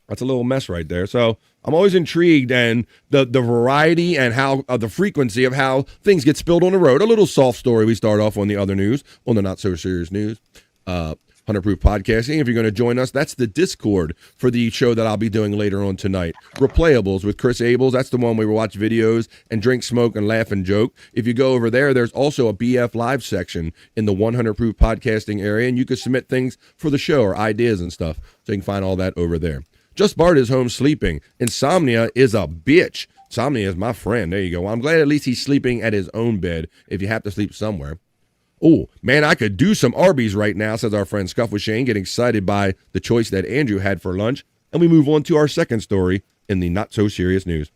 That's a little mess right there. So I'm always intrigued and the variety and how the frequency of how things get spilled on the road. A little soft story we start off on the other news, on the Not So Serious News. 100 Proof Podcasting. If you're going to join us, that's the Discord for the show that I'll be doing later on tonight. Replayables with Chris Abels. That's the one where we watch videos and drink, smoke, and laugh and joke. If you go over there, there's also a BF Live section in the 100 Proof Podcasting area, and you can submit things for the show or ideas and stuff. So you can find all that over there. Just Bart is home sleeping. Insomnia is a bitch. Insomnia is my friend. There you go. Well, I'm glad at least he's sleeping at his own bed if you have to sleep somewhere. Oh, man, I could do some Arby's right now, says our friend Scuff with Shane, getting excited by the choice that Andrew had for lunch. And we move on to our second story in the Not So Serious News.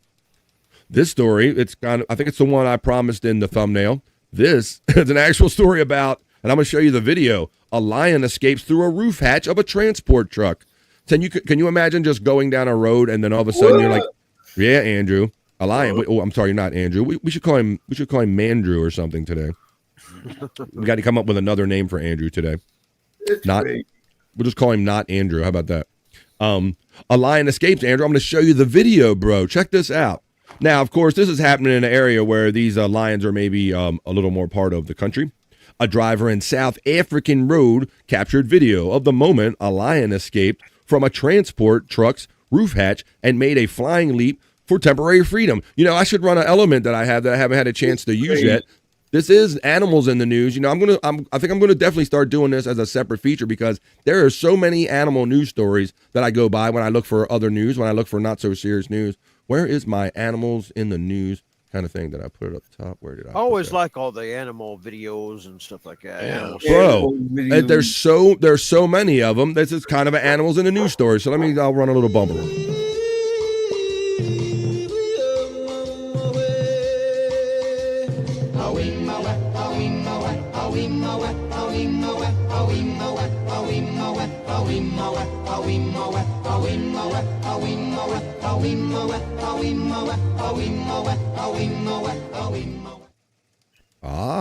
This story, I think it's the one I promised in the thumbnail. This is an actual story about, and I'm going to show you the video, a lion escapes through a roof hatch of a transport truck. Can you imagine just going down a road and then all of a sudden you're like, yeah, Andrew, a lion. Oh, I'm sorry, not Andrew. We should call him Mandrew or something today. We got to come up with another name for Andrew today. We'll just call him Not Andrew. How about that? A lion escapes, Andrew. I'm going to show you the video, bro. Check this out. Now, of course, this is happening in an area where these lions are maybe a little more part of the country. A driver in South African Road captured video of the moment a lion escaped from a transport truck's roof hatch and made a flying leap for temporary freedom. You know, I should run an element that I haven't had a chance to use yet. This is animals in the news. You know, I think I'm gonna definitely start doing this as a separate feature because there are so many animal news stories that I go by when I look for other news, when I look for Not So Serious News. Where is my animals in the news kind of thing that I put it up top? Where did I always like all the animal videos and stuff like that. Yeah. Bro, there's so many of them. This is kind of an animals in the news story. So I'll run a little bumper.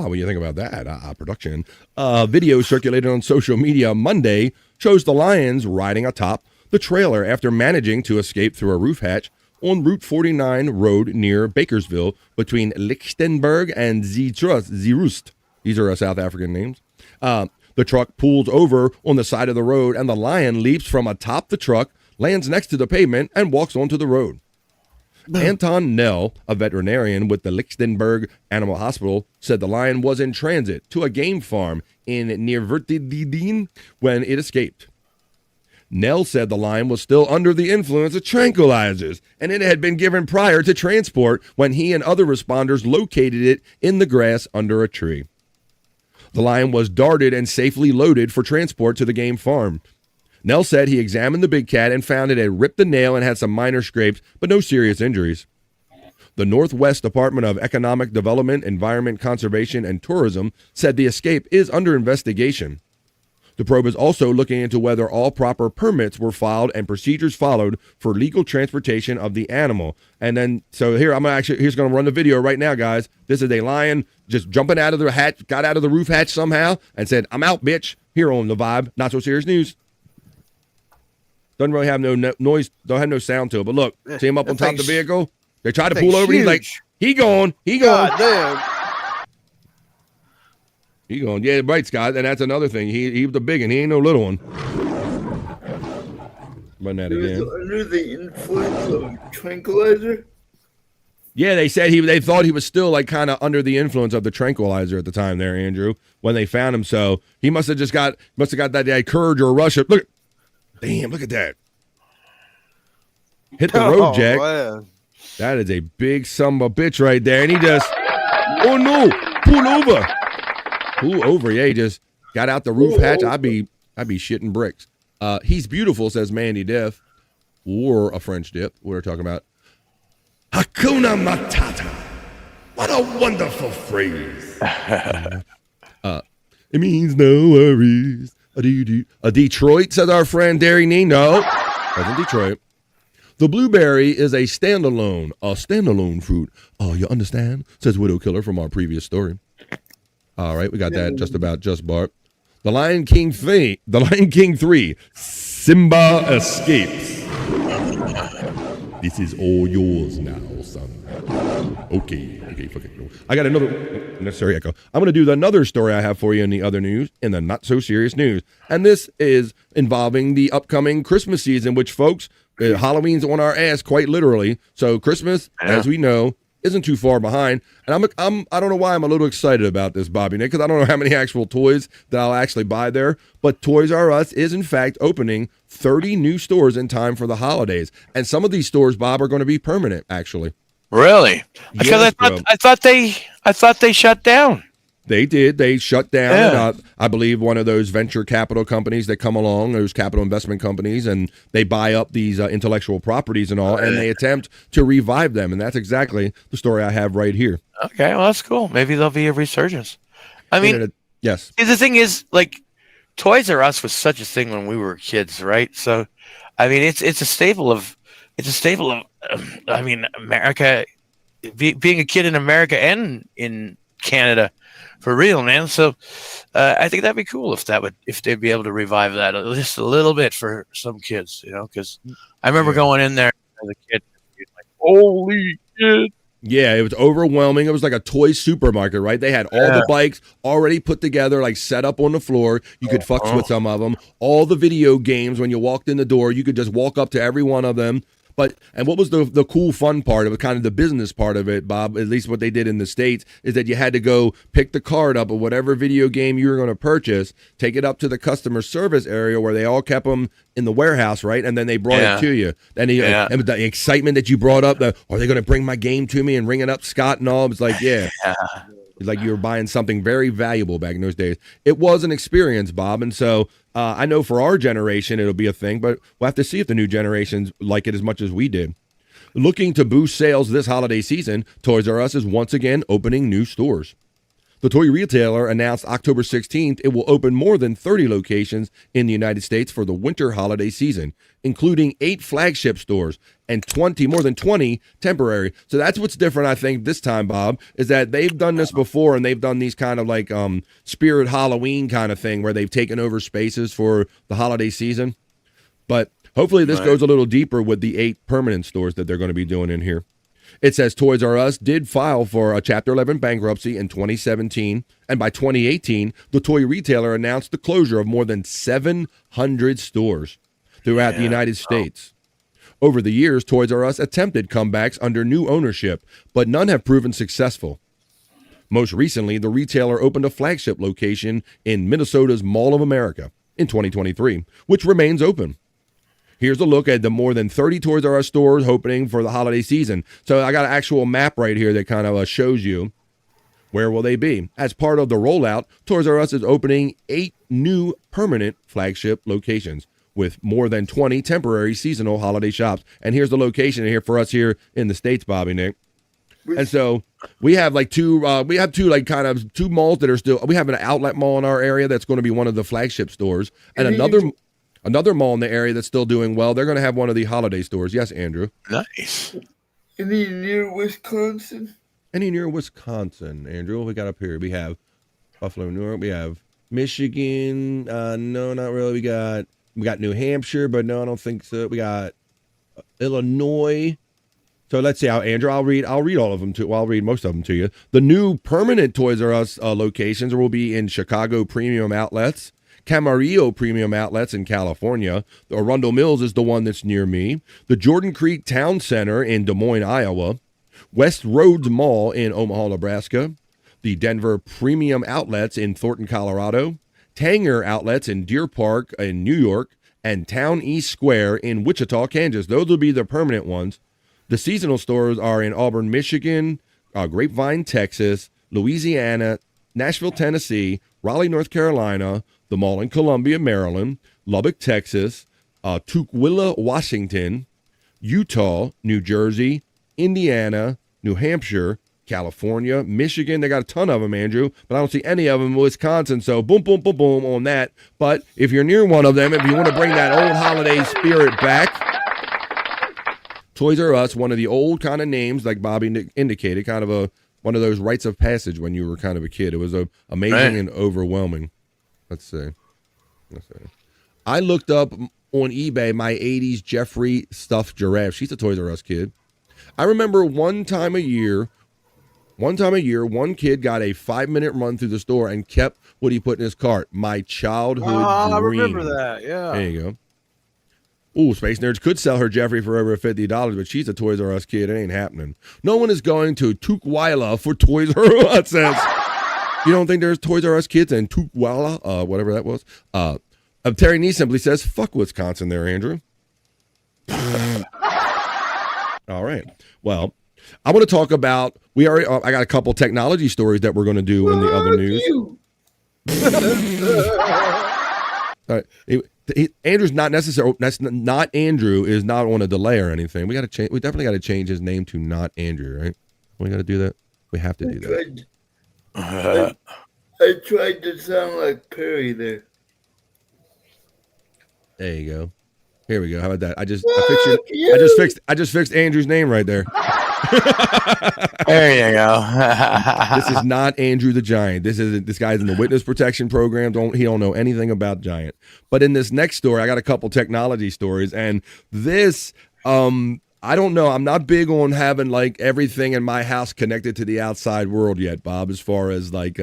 What do you think about that? Production. Video circulated on social media Monday shows the lions riding atop the trailer after managing to escape through a roof hatch on Route 49 road near Bakersville between Lichtenberg and Zeerust. These are South African names. The truck pulls over on the side of the road, and the lion leaps from atop the truck, lands next to the pavement, and walks onto the road. Anton Nell, a veterinarian with the Lichtenberg Animal Hospital, said the lion was in transit to a game farm in Neervertidien when it escaped. Nell said the lion was still under the influence of tranquilizers, and it had been given prior to transport when he and other responders located it in the grass under a tree. The lion was darted and safely loaded for transport to the game farm. Nell said he examined the big cat and found it had ripped a nail and had some minor scrapes, but no serious injuries. The Northwest Department of Economic Development, Environment Conservation, and Tourism said the escape is under investigation. The probe is also looking into whether all proper permits were filed and procedures followed for legal transportation of the animal. And then, so here, here's going to run the video right now, guys. This is a lion just jumping out of the hatch, got out of the roof hatch somehow and said, "I'm out, bitch," here on The Vibe. Not so serious news. Doesn't really have no noise, don't have no sound to it. But look, see him up on top of the vehicle? They tried to pull over, and he's like, he gone. God damn. He going, yeah, right, Scott. And that's another thing. He was the big one. He ain't no little one. Run that He was again. under the influence of tranquilizer? Yeah, they said they thought he was still like kind of under the influence of the tranquilizer at the time there, Andrew, when they found him. So he must have got that courage or rush. Look, damn, look at that. Hit the road, Jack. Man. That is a big son of a bitch right there. And he just, oh no, pull over. Pull over, yeah, he just got out the roof hatch. I'd be shitting bricks. He's beautiful, says Mandy Def, or a French dip. We're talking about Hakuna Matata. What a wonderful phrase. It means no worries. A Detroit, says our friend Derry Nee. No, wasn't Detroit. The blueberry is a standalone fruit. Oh, you understand? Says Widow Killer from our previous story. All right, we got that just Bart. The Lion King 3, Simba escapes. This is all yours now, son. Okay, fuck it. I got another necessary echo. I'm going to do another story I have for you in the other news, in the not so serious news. And this is involving the upcoming Christmas season, which, folks, Halloween's on our ass quite literally. So Christmas, as we know, isn't too far behind. And I don't know why I'm a little excited about this, Bobby Nick, because I don't know how many actual toys that I'll actually buy there. But Toys R Us is, in fact, opening 30 new stores in time for the holidays. And some of these stores, Bob, are going to be permanent, actually. Really? Because Yes, I thought they shut down. They did. They shut down, I believe, one of those venture capital companies that come along, those capital investment companies, and they buy up these intellectual properties and all, and they attempt to revive them. And that's exactly the story I have right here. Okay, well, that's cool. Maybe there'll be a resurgence. I mean, yes. The thing is, like, Toys R Us was such a thing when we were kids, right? So, I mean, it's a staple of, I mean, America, being a kid in America and in Canada. For real, man. So I think that'd be cool if they'd be able to revive that at least a little bit for some kids, you know, because I remember going in there as a kid, like, holy shit. Yeah, it was overwhelming. It was like a toy supermarket, right? They had all the bikes already put together, like set up on the floor. You could fuck with some of them. All the video games, when you walked in the door, you could just walk up to every one of them. And what was the cool, fun part of it, kind of the business part of it, Bob, at least what they did in the States, is that you had to go pick the card up of whatever video game you were going to purchase, take it up to the customer service area where they all kept them in the warehouse, right? And then they brought it to you. And the excitement that you brought up, are they going to bring my game to me and ring it up, Scott, and all? It was like, yeah. It's like you were buying something very valuable back in those days. It was an experience, Bob. And so I know for our generation, it'll be a thing, but we'll have to see if the new generations like it as much as we did. Looking to boost sales this holiday season, Toys R Us is once again opening new stores. The toy retailer announced October 16th it will open more than 30 locations in the United States for the winter holiday season, including 8 flagship stores and more than 20 temporary. So that's what's different, I think, this time, Bob, is that they've done this before, and they've done these kind of like Spirit Halloween kind of thing where they've taken over spaces for the holiday season. But hopefully this goes a little deeper with the 8 permanent stores that they're going to be doing in here. It says Toys R Us did file for a Chapter 11 bankruptcy in 2017, and by 2018, the toy retailer announced the closure of more than 700 stores throughout the United States. Over the years, Toys R Us attempted comebacks under new ownership, but none have proven successful. Most recently, the retailer opened a flagship location in Minnesota's Mall of America in 2023, which remains open. Here's a look at the more than 30 Toys R Us stores opening for the holiday season. So I got an actual map right here that kind of shows you where will they be. As part of the rollout, Toys R Us is opening 8 new permanent flagship locations with more than 20 temporary seasonal holiday shops. And here's the location here for us here in the States, Bobby, Nick. And so we have like two malls that are still, we have an outlet mall in our area that's going to be one of the flagship stores, and another mall in the area that's still doing well. They're going to have one of the holiday stores. Yes, Andrew. Nice. Any near Wisconsin? Andrew? What we got up here? We have Buffalo, New York. We have Michigan. No, not really. We got New Hampshire, but no, I don't think so. We got Illinois. So let's see how, Andrew, I'll read all of them too. Well, I'll read most of them to you. The new permanent Toys R Us locations will be in Chicago Premium Outlets, Camarillo Premium Outlets in California. The Arundel Mills is the one that's near me. The Jordan Creek Town Center in Des Moines, Iowa. West Roads Mall in Omaha, Nebraska. The Denver Premium Outlets in Thornton, Colorado. Tanger Outlets in Deer Park in New York. And Town East Square in Wichita, Kansas. Those will be the permanent ones. The seasonal stores are in Auburn, Michigan, Grapevine, Texas, Louisiana, Nashville, Tennessee, Raleigh, North Carolina, the mall in Columbia, Maryland, Lubbock, Texas, Tukwila, Washington, Utah, New Jersey, Indiana, New Hampshire, California, Michigan. They got a ton of them, Andrew, but I don't see any of them in Wisconsin. So boom, boom, boom, boom on that. But if you're near one of them, if you want to bring that old holiday spirit back, Toys R Us, one of the old kind of names, like Bobby indicated, kind of one of those rites of passage when you were kind of a kid. It was amazing and overwhelming. Let's see. I looked up on eBay my 80s Jeffrey stuffed giraffe. She's a Toys R Us kid. I remember one time a year, one kid got a 5-minute run through the store and kept what he put in his cart. My childhood dream. I remember that, yeah. There you go. Ooh, Space Nerds could sell her Jeffrey for over $50, but she's a Toys R Us kid. It ain't happening. No one is going to Tukwila for Toys R Us. You don't think there's Toys R Us kids in Tukwila? Whatever that was. Terry Nee simply says, fuck Wisconsin there, Andrew. All right. Well, I want to talk about, I got a couple technology stories that we're going to do in the other news. All right. Andrew's not necessary. That's not Andrew is not on a delay or anything. We got to change. We definitely got to change his name to not Andrew, right? We got to do that. We have to do that. I tried to sound like Perry there. There you go. Here we go. How about that? I just fixed Andrew's name right there. There you go. This is not Andrew the Giant. This guy's in the witness protection program. He don't know anything about Giant. But in this next story, I got a couple technology stories, and this I don't know. I'm not big on having like everything in my house connected to the outside world yet, Bob. As far as like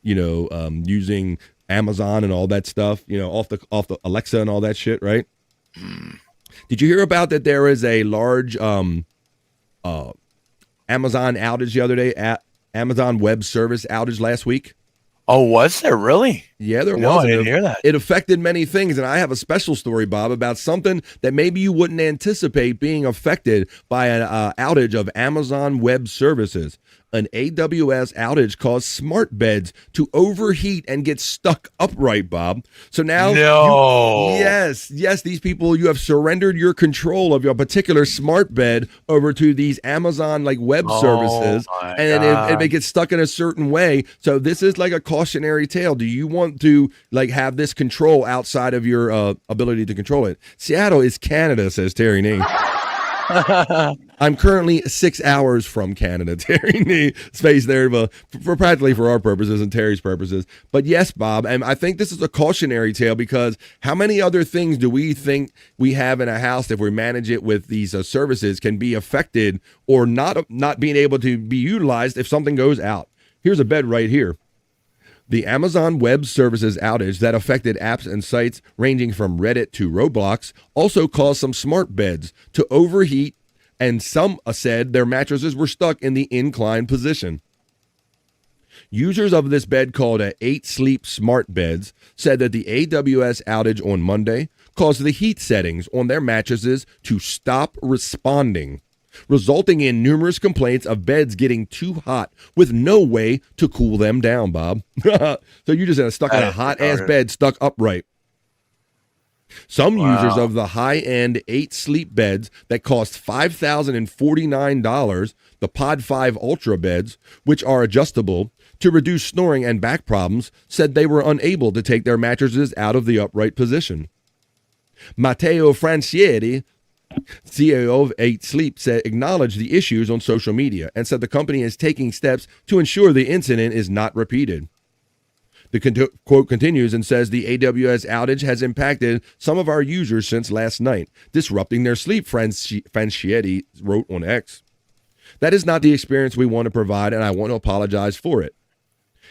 using Amazon and all that stuff, off the Alexa and all that shit, right? Did you hear about that? There is a large Amazon outage the other day, Amazon Web Service outage last week. Oh, was there really? Yeah, there was. No, I didn't hear that. It affected many things, and I have a special story, Bob, about something that maybe you wouldn't anticipate being affected by an outage of Amazon Web Services. An AWS outage caused smart beds to overheat and get stuck upright, Bob. So now, yes, these people, you have surrendered your control of your particular smart bed over to these Amazon like web services, and it gets stuck in a certain way. So this is like a cautionary tale. Do you want to like have this control outside of your ability to control it? Seattle is Canada, says Terry Nee. I'm currently 6 hours from Canada, Terry Nee. Space there, but for practically for our purposes and Terry's purposes. But yes, Bob, and I think this is a cautionary tale because how many other things do we think we have in a house if we manage it with these services can be affected or not being able to be utilized if something goes out? Here's a bed right here. The Amazon Web Services outage that affected apps and sites ranging from Reddit to Roblox also caused some smart beds to overheat, and some said their mattresses were stuck in the inclined position. Users of this bed called 8 Sleep Smart Beds said that the AWS outage on Monday caused the heat settings on their mattresses to stop responding, resulting in numerous complaints of beds getting too hot with no way to cool them down, Bob. So you just stuck in a hot-ass bed stuck upright. Some users of the high-end 8 Sleep beds that cost $5,049, the Pod 5 Ultra beds, which are adjustable to reduce snoring and back problems, said they were unable to take their mattresses out of the upright position. Matteo Francieri, CEO of 8 Sleep, acknowledged the issues on social media and said the company is taking steps to ensure the incident is not repeated. The quote continues and says the AWS outage has impacted some of our users since last night, disrupting their sleep, Francieri wrote on X. That is not the experience we want to provide, and I want to apologize for it.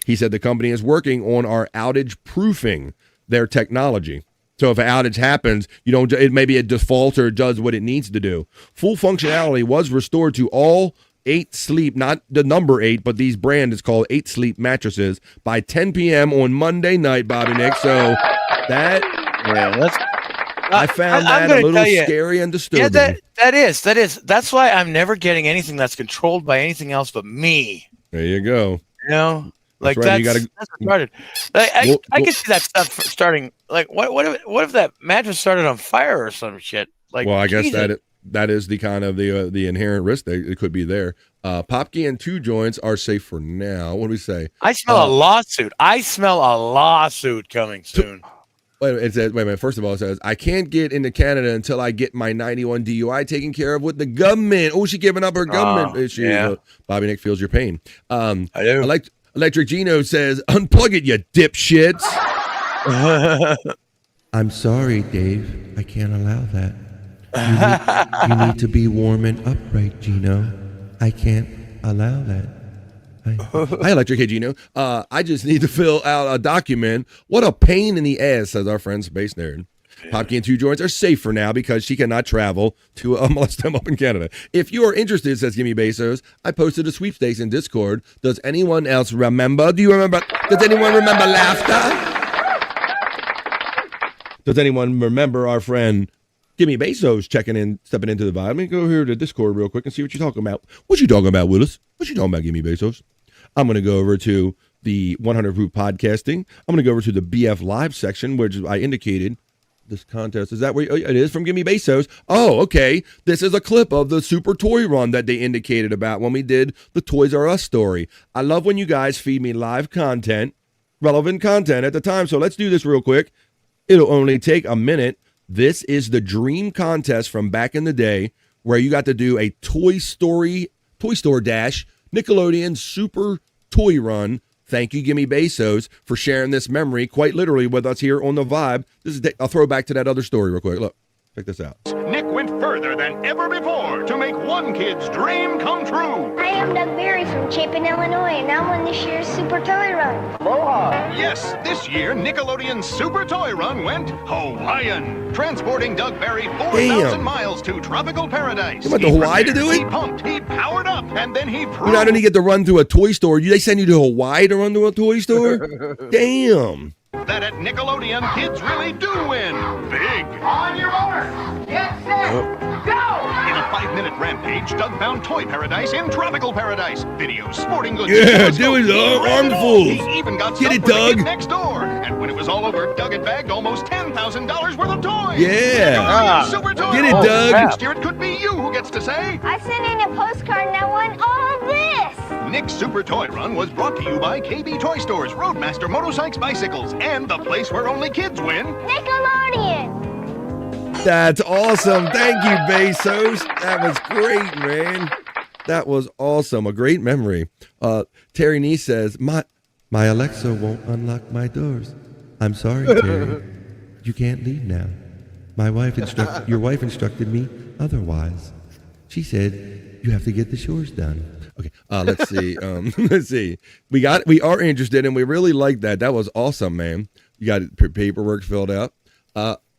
He said the company is working on our outage proofing their technology. So if an outage happens, maybe it defaults or does what it needs to do. Full functionality was restored to all 8 Sleep, not the number 8, but these brand is called 8 Sleep mattresses by 10 p.m. on Monday night, Bobby Nick. So I found that a little scary and disturbing. Yeah, that is. That's why I'm never getting anything that's controlled by anything else but me. There you go. Like right. that's started. I can see that stuff starting. Like what if that mattress started on fire or some shit? Like, well, I guess that is the kind of the inherent risk that it could be there. Popke and 2 joints are safe for now. What do we say? I smell a lawsuit. I smell a lawsuit coming soon. Wait a minute. First of all, it says, I can't get into Canada until I get my 91 DUI taken care of with the government. Oh, she's giving up her government issue. Yeah. Bobby Nick feels your pain. I do. Electric Gino says, unplug it, you dipshits. I'm sorry, Dave. I can't allow that. You need to be warm and upright, Gino. I can't allow that. Hi, Electric Hey, Gino. I just need to fill out a document. What a pain in the ass, says our friend Space Nerd. Popke and 2 joints are safe for now because she cannot travel to molest them up in Canada. If you are interested, says Gimme Bezos, I posted a sweepstakes in Discord. Does anyone else remember? Do you remember? Does anyone remember laughter? Does anyone remember our friend Gimme Bezos stepping into the vibe? Let me go here to Discord real quick and see what you're talking about. What you talking about, Willis? What you talking about, Gimme Bezos? I'm going to go over to the 100 Proof Podcasting. I'm going to go over to the BF Live section, which I indicated. This contest, is that where it is from Gimme Bezos? Oh, okay. This is a clip of the Super Toy Run that they indicated about when we did the Toys R Us story. I love when you guys feed me live content, relevant content at the time. So let's do this real quick. It'll only take a minute. This is the dream contest from back in the day where you got to do a Toy Store Dash Nickelodeon Super Toy Run. Thank you, Gimme Bezos, for sharing this memory quite literally with us here on The Vibe. This is I'll throw back to that other story real quick. Look, check this out. Nick went further than ever before to make one kid's dream come true. Hi, I'm Doug Berry from Chapin, Illinois, and I won this year's Super Toy Run. Aloha! Yes, this year Nickelodeon's Super Toy Run went Hawaiian, transporting Doug Berry 4,000 miles to tropical paradise. You went to Hawaii to do it? He pumped, he powered up, and then he proved. You not only get to run to a toy store, they send you to Hawaii to run to a toy store? Damn. that at Nickelodeon, kids really do win big. On your mark. Get set. Go. In a 5-minute rampage, Doug found Toy Paradise in Tropical Paradise. Videos, sporting goods. Yeah, do his armfuls. He even got Get stuff it, for the Doug. kid next door. And when it was all over, Doug had bagged almost $10,000 worth of toys. Yeah. Super toy. Get it, Doug. Next year, it could be you who gets to say, I sent in a postcard and I won all this. Nick's Super Toy Run was brought to you by KB Toy Stores, Roadmaster Motorcycles, Bicycles, and the place where only kids win. Nickelodeon. That's awesome. Thank you, Bezos. That was great, man. That was awesome. A great memory. Terry Nee says, my Alexa won't unlock my doors. I'm sorry, Terry. You can't leave now. Your wife instructed me otherwise. She said, you have to get the chores done. Okay, let's see. Let's see. We are interested, and we really like that. That was awesome, man. You got paperwork filled out.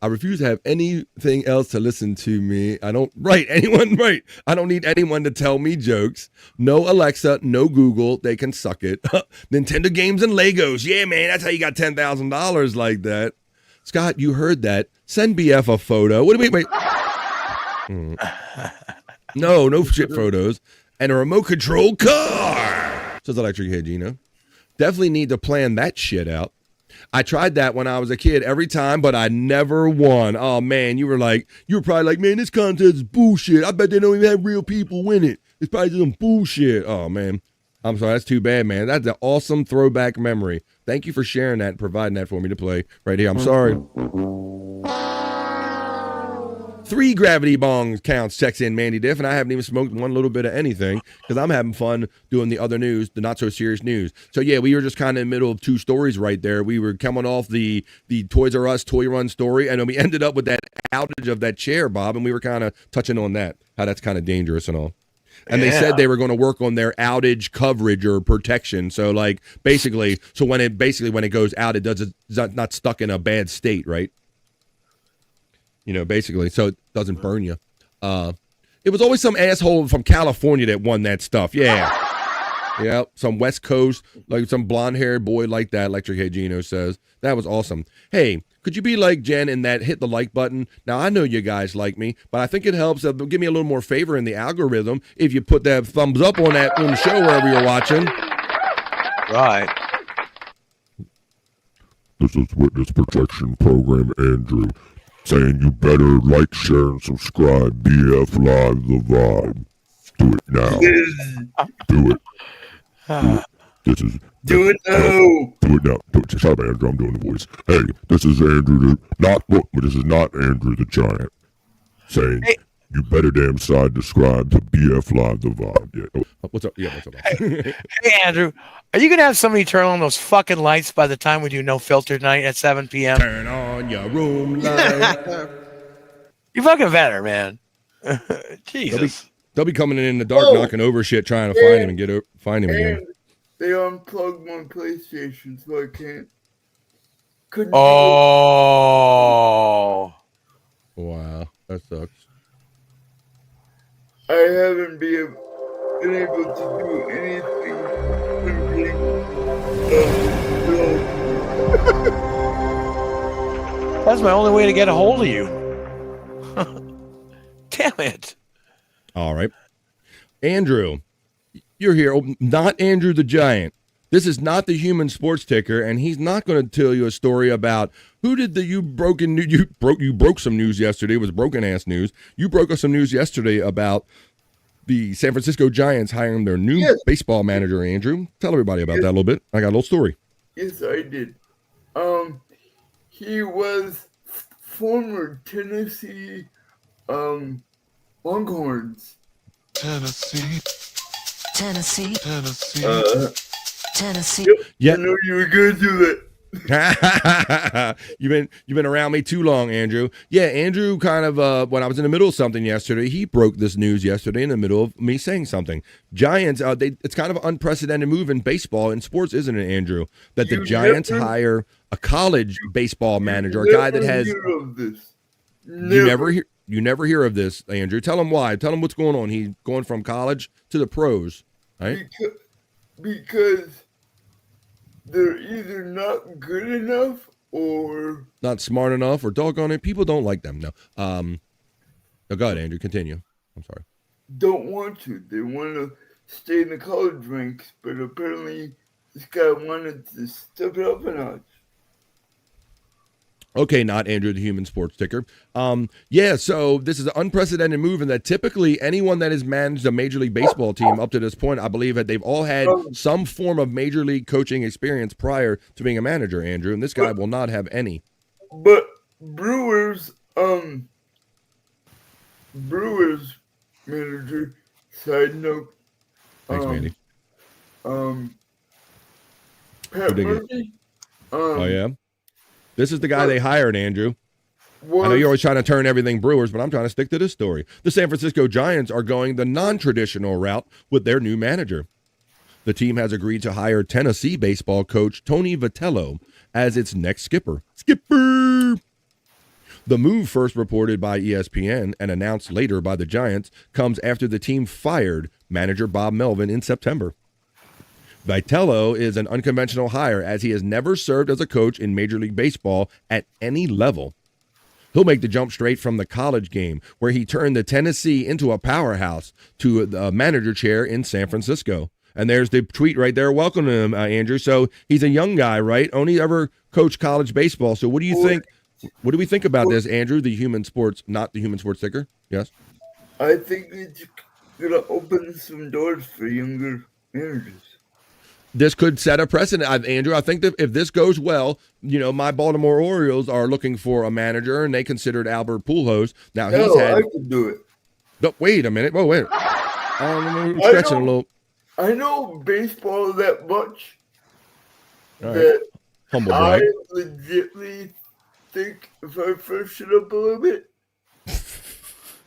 I refuse to have anything else to listen to me. I don't I don't need anyone to tell me jokes. No Alexa, no Google. They can suck it. Nintendo games and Legos. Yeah, man, that's how you got $10,000 like that. Scott, you heard that. Send BF a photo. What do you mean? Wait. No shit photos. And a remote control car. Says Electric Head, Definitely need to plan that shit out. I tried that when I was a kid every time, but I never won. Oh, man, you were probably like, man, this contest is bullshit. I bet they don't even have real people win it. It's probably some bullshit. Oh, man. I'm sorry. That's too bad, man. That's an awesome throwback memory. Thank you for sharing that and providing that for me to play right here. I'm sorry. 3 gravity bongs counts, checks in Mandy Diff, and I haven't even smoked one little bit of anything because I'm having fun doing the other news, the not so serious news. So yeah, we were just kind of in the middle of 2 stories right there. We were coming off the Toys R Us Toy Run story, and then we ended up with that outage of that chair, Bob, and we were kind of touching on that, how that's kind of dangerous and all. And they said they were going to work on their outage coverage or protection. So basically when it goes out, it's not stuck in a bad state, right? Basically, so it doesn't burn you. It was always some asshole from California that won that stuff. Yeah. Yeah, some West Coast, some blonde-haired boy like that, Electric Head Gino says. That was awesome. Hey, could you be like Jen in that hit the like button? Now, I know you guys like me, but I think it helps give me a little more favor in the algorithm if you put that thumbs up on the show wherever you're watching. Right. This is Witness Protection Program Andrew saying you better like, share, and subscribe. BF Live the Vibe. Do it now. Do it. This is do it now. Do it now. Shut up, Andrew. I'm doing the voice. Hey, this is Andrew. This is not Andrew the Giant saying you better damn side subscribe to BF Live the Vibe. Yeah. What's up? Yeah, what's up? Hey, Andrew, are you gonna have somebody turn on those fucking lights by the time we do No Filter Night at 7 p.m.? Turn on your room light. You fucking better, man. Jesus. They'll be coming in the dark, knocking over shit, trying to find him and find him again. They unplugged my PlayStation, so I can't. Oh. Wow, that sucks. I haven't been able to do anything. That's my only way to get a hold of you. Damn it. All right. Andrew, you're here. Not Andrew the Giant. This is not the human sports ticker, and he's not going to tell you a story about who did you broke some news yesterday. It was broken ass news. You broke us some news yesterday about the San Francisco Giants hiring their new baseball manager, Andrew. Tell everybody about that a little bit. I got a little story. Yes, I did. He was former Tennessee Longhorns. Tennessee. Yeah. I know you were going to do that. You've been around me too long, Andrew. Yeah, Andrew kind of when I was in the middle of something yesterday, he broke this news yesterday in the middle of me saying something. Giants, it's kind of an unprecedented move in baseball and sports, isn't it, Andrew? That the Giants hire a college baseball manager, a guy that has. You never hear of this, Andrew. Tell him why. Tell him what's going on. He's going from college to the pros, right? Because they're either not good enough or not smart enough or doggone it. People don't like them. No. Oh, go ahead, Andrew. Continue. I'm sorry. don't want to. They want to stay in the college ranks, but apparently this guy wanted to step it up a notch. Okay, not Andrew, the human sports ticker. Yeah, so this is an unprecedented move in that typically anyone that has managed a Major League Baseball team up to this point, I believe that they've all had some form of Major League coaching experience prior to being a manager, Andrew, and this guy will not have any. But Brewers manager, side note. Thanks, Mandy. Pat Murphy. Oh, yeah? This is the guy they hired, Andrew. I know you're always trying to turn everything Brewers, but I'm trying to stick to this story. The San Francisco Giants are going the non-traditional route with their new manager. The team has agreed to hire Tennessee baseball coach Tony Vitello as its next skipper. Skipper! The move, first reported by ESPN and announced later by the Giants, comes after the team fired manager Bob Melvin in September. Vitello is an unconventional hire as he has never served as a coach in Major League Baseball at any level. He'll make the jump straight from the college game, where he turned the Tennessee into a powerhouse, to the manager chair in San Francisco. And there's the tweet right there. Welcome to him, Andrew. So he's a young guy, right? Only ever coached college baseball. So what do you think? What do we think about this, Andrew, the human sports, not the human sports ticker? Yes? I think it's going to open some doors for younger managers. This could set a precedent, Andrew. I think that if this goes well, you know, my Baltimore Orioles are looking for a manager, and they considered Albert Pujols. Now he's had. I can do it. No, wait a minute. Oh, wait. I'm stretching a little. I know baseball that much. All right. That Humble I brag. legitimately think if I freshen up a little bit.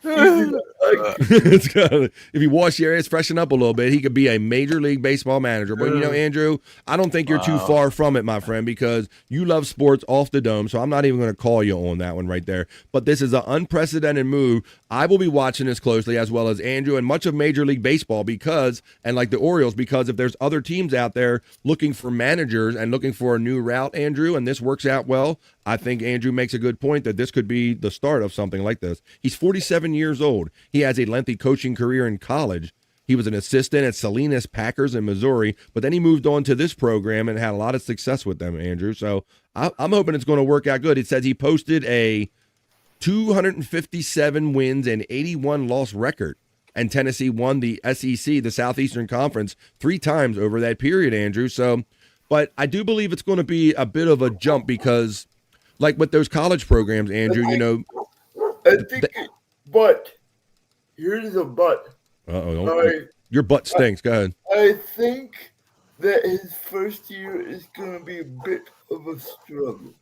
If he wash your ass, freshen up a little bit, he could be a Major League Baseball manager. But, you know, Andrew, I don't think you're too far from it, my friend, because you love sports off the dome, so I'm not even going to call you on that one right there. But this is an unprecedented move. I will be watching this closely, as well as Andrew and much of Major League Baseball, because, and like the Orioles, because if there's other teams out there looking for managers and looking for a new route, Andrew, and this works out well, I think Andrew makes a good point that this could be the start of something like this. He's 47 years old. He has a lengthy coaching career in college. He was an assistant at Salinas Packers in Missouri, but then he moved on to this program and had a lot of success with them, Andrew. So I'm hoping it's going to work out good. It says he posted a 257 wins and 81 loss record, and Tennessee won the SEC, the Southeastern Conference, 3 times over that period, Andrew. So, but I do believe it's going to be a bit of a jump because, like with those college programs, Andrew, you know. I think, but here's a but. Your butt stinks. Go ahead. I think that his first year is going to be a bit of a struggle.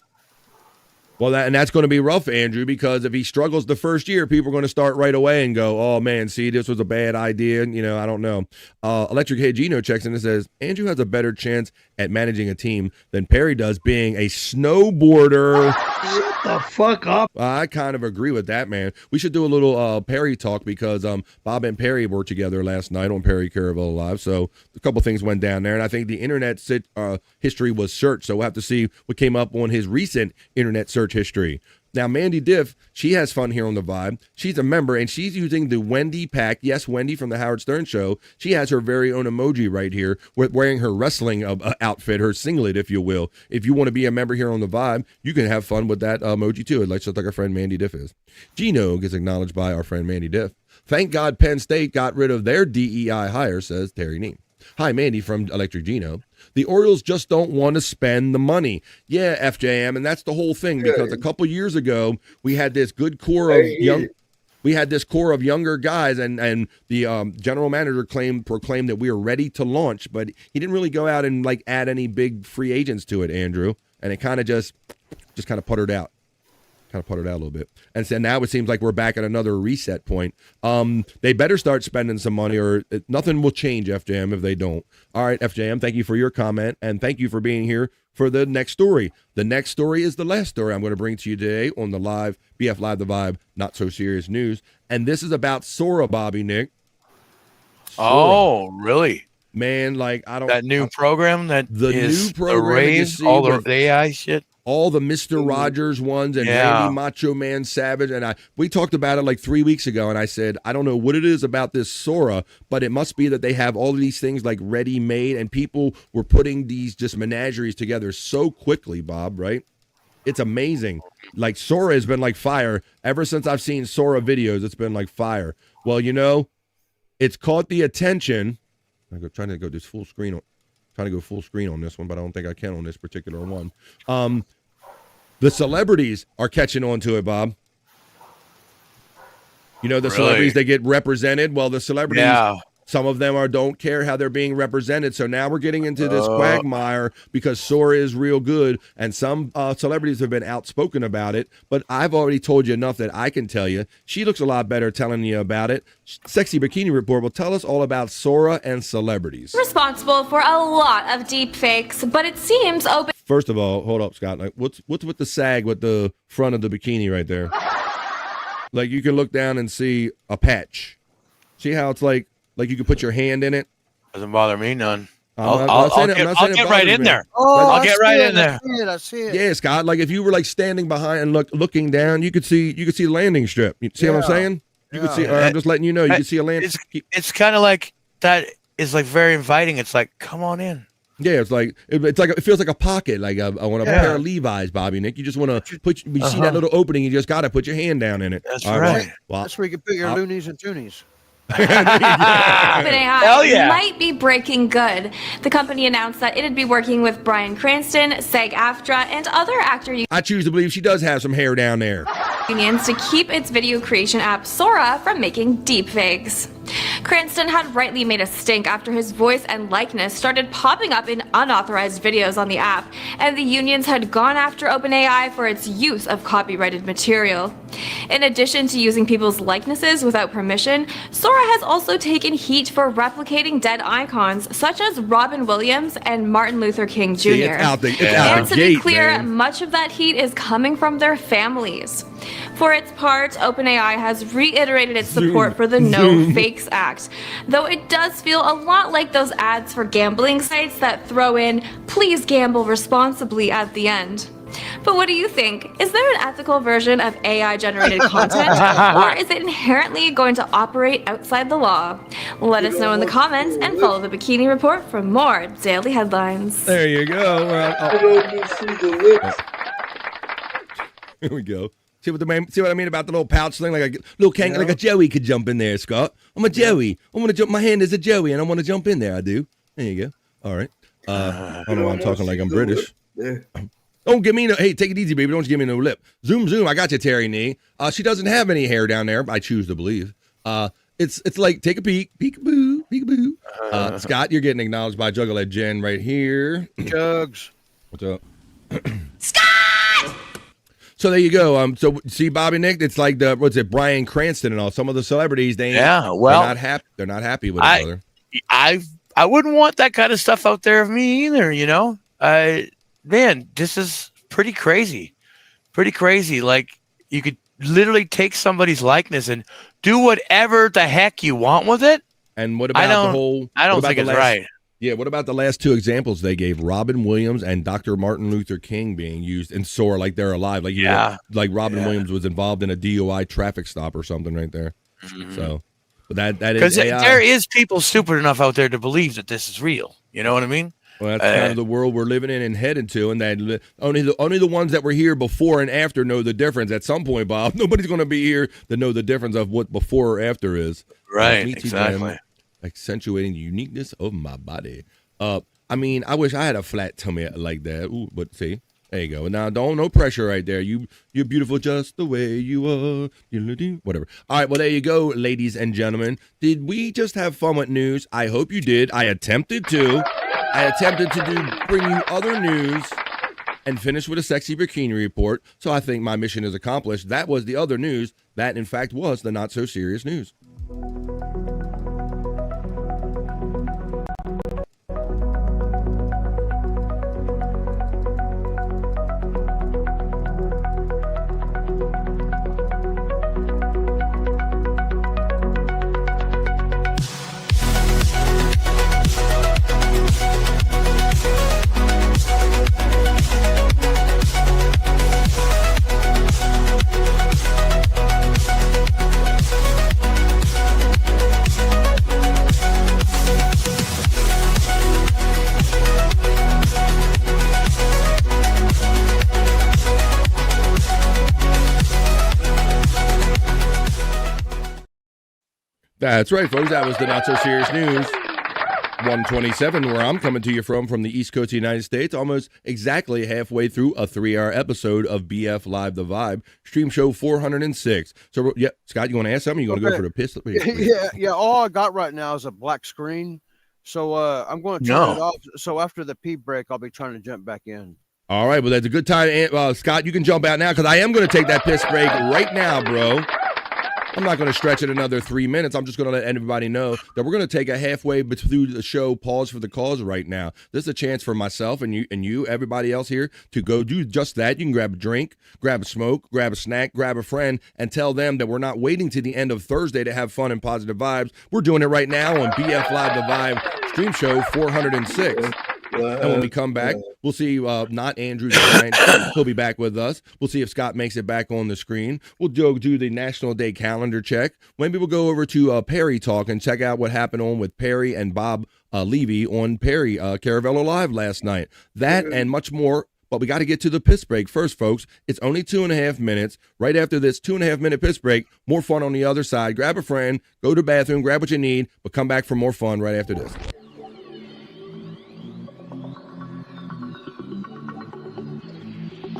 Well, that's going to be rough, Andrew, because if he struggles the first year, people are going to start right away and go, oh, man, see, this was a bad idea. You know, I don't know. Electric Head Gino checks in and says, Andrew has a better chance at managing a team than Perry does being a snowboarder. Shut the fuck up. I kind of agree with that, man. We should do a little Perry talk because Bob and Perry were together last night on Perry Caravel Live. So a couple things went down there, and I think the internet history was searched. So we'll have to see what came up on his recent internet search history. Now, Mandy Diff, she has fun here on The Vibe. She's a member, and she's using the Wendy pack. Yes, Wendy from the Howard Stern Show. She has her very own emoji right here with wearing her wrestling outfit, her singlet, if you will. If you want to be a member here on The Vibe, you can have fun with that emoji, too. Just like our friend Mandy Diff is. Gino gets acknowledged by our friend Mandy Diff. Thank God Penn State got rid of their DEI hire, says Terry Neem. Hi, Mandy from Electric Gino. The Orioles just don't want to spend the money. Yeah, FJM, and that's the whole thing, because a couple years ago we had this good core of younger guys, and the general manager proclaimed that we are ready to launch, but he didn't really go out and like add any big free agents to it, Andrew, and it kind of just kind of puttered out. Kind of put it out a little bit. And so now it seems like we're back at another reset point. They better start spending some money or nothing will change, FJM, if they don't. All right, FJM, thank you for your comment, and thank you for being here for the next story. The next story is the last story I'm going to bring to you today on the live, BF Live, The Vibe, Not So Serious News. And this is about SORA, Bobby Nick. SORA. Oh, really? Man, like I don't that new program that the is new program the raise, all the AI shit. All the Mr. Rogers ones and Randy Macho Man Savage. And we talked about it like 3 weeks ago. And I said, I don't know what it is about this Sora, but it must be that they have all of these things like ready made and people were putting these just menageries together so quickly, Bob, right? It's amazing. Like Sora has been like fire. Ever since I've seen Sora videos, it's been like fire. Well, you know, it's caught the attention. I'm trying to go this full screen on. Trying to go full screen on this one, but I don't think I can on this particular one. The celebrities are catching on to it, Bob. You know, the celebrities, they get represented. Well, the celebrities, some of them don't care how they're being represented. So now we're getting into this quagmire because Sora is real good. And some celebrities have been outspoken about it. But I've already told you enough that I can tell you. She looks a lot better telling you about it. Sexy Bikini Report will tell us all about Sora and celebrities. Responsible for a lot of deep fakes, but it seems open. First of all, hold up, Scott. Like, what's with the sag with the front of the bikini right there? Like you can look down and see a patch. See how it's like you can put your hand in it? Doesn't bother me none. I'll get right in there. I'll get right in there. I see it. Yeah, Scott. Like if you were like standing behind and looking down, you could see the landing strip. You see what I'm saying? You could see. I'm just letting you know. You can see a landing. It's kind of like that. Is like very inviting. It's like, come on in. Yeah, it's like it feels like a pocket. Like I want a pair of Levi's, Bobby Nick. You just want to put. You see that little opening. You just got to put your hand down in it. That's right. Well, that's where you can put your loonies and toonies. OpenAI might be breaking good. The company announced that it'd be working with Bryan Cranston, SAG-AFTRA, and other actor I choose to believe she does have some hair down there. unions to keep its video creation app Sora from making deepfakes. Cranston had rightly made a stink after his voice and likeness started popping up in unauthorized videos on the app, and the unions had gone after OpenAI for its use of copyrighted material. In addition to using people's likenesses without permission, Sora has also taken heat for replicating dead icons such as Robin Williams and Martin Luther King Jr. And to be clear, much of that heat is coming from their families. For its part, OpenAI has reiterated its support for the No Fakes Act, though it does feel a lot like those ads for gambling sites that throw in "please gamble responsibly" at the end. But what do you think? Is there an ethical version of AI-generated content, or is it inherently going to operate outside the law? Let us know in the comments and follow the Bikini Report for more daily headlines. There you go. Here we go. See what I mean about the little pouch thing? Like a little kangaroo, like a Joey could jump in there, Scott. I'm a Joey. I want to jump. My hand is a Joey, and I want to jump in there. I do. There you go. All right. I don't know why I'm talking like I'm British. Don't give me no. Hey, take it easy, baby. Don't give me no lip. Zoom. I got you, Terry Nee. She doesn't have any hair down there. I choose to believe. It's like take a peek, peekaboo. Scott, you're getting acknowledged by Juggalette Jen right here. Jugs. What's up? Scott. So there you go. So see, Bobby Nick, it's like Bryan Cranston and all. Some of the celebrities, they're not happy. They're not happy with each other. I wouldn't want that kind of stuff out there of me either. You know, man, this is pretty crazy. Pretty crazy. Like you could literally take somebody's likeness and do whatever the heck you want with it. And what about the whole? I don't think it's right. Yeah, what about the last two examples they gave? Robin Williams and Dr. Martin Luther King being used in Sora like they're alive. Like like Robin Williams was involved in a DUI traffic stop or something right there. Mm-hmm. So, but that is AI. There is people stupid enough out there to believe that this is real. You know what I mean? Well, that's kind of the world we're living in and headed to, and that only the ones that were here before and after know the difference. At some point, Bob, nobody's going to be here to know the difference of what before or after is. Right, exactly. Accentuating the uniqueness of my body. I mean, I wish I had a flat tummy like that. Ooh, but see, there you go. Now, no pressure right there. You're beautiful just the way you are. Whatever. All right, well, there you go, ladies and gentlemen. Did we just have fun with news? I hope you did. I attempted to bring you other news and finish with a sexy bikini report. So I think my mission is accomplished. That was the other news. That, in fact, was the not so serious news. That's right, folks. That was the Not So Serious News 127, where I'm coming to you from the East Coast of the United States, almost exactly halfway through a 3-hour episode of BF Live The Vibe, stream show 406. So, yeah, Scott, you want to ask something? You want to go for the pistol? Yeah. All I got right now is a black screen. So I'm going to turn it off. So after the pee break, I'll be trying to jump back in. All right, well, that's a good time. Scott, you can jump out now because I am going to take that piss break right now, bro. I'm not going to stretch it another 3 minutes. I'm just going to let everybody know that we're going to take a halfway through the show pause for the cause right now. This is a chance for myself and you, everybody else here, to go do just that. You can grab a drink, grab a smoke, grab a snack, grab a friend, and tell them that we're not waiting to the end of Thursday to have fun and positive vibes. We're doing it right now on BF Live The Vibe stream show 406. And when we come back, we'll see not Andrew the Giant. He'll be back with us. We'll see if Scott makes it back on the screen. We'll do the National Day calendar check. Maybe we'll go over to Perry Talk and check out what happened on with Perry and Bob Levy on Perry Caravello Live last night. That and much more. But we got to get to the piss break first, folks. It's only 2.5 minutes. Right after this 2.5-minute piss break, more fun on the other side. Grab a friend, go to the bathroom, grab what you need, but come back for more fun right after this.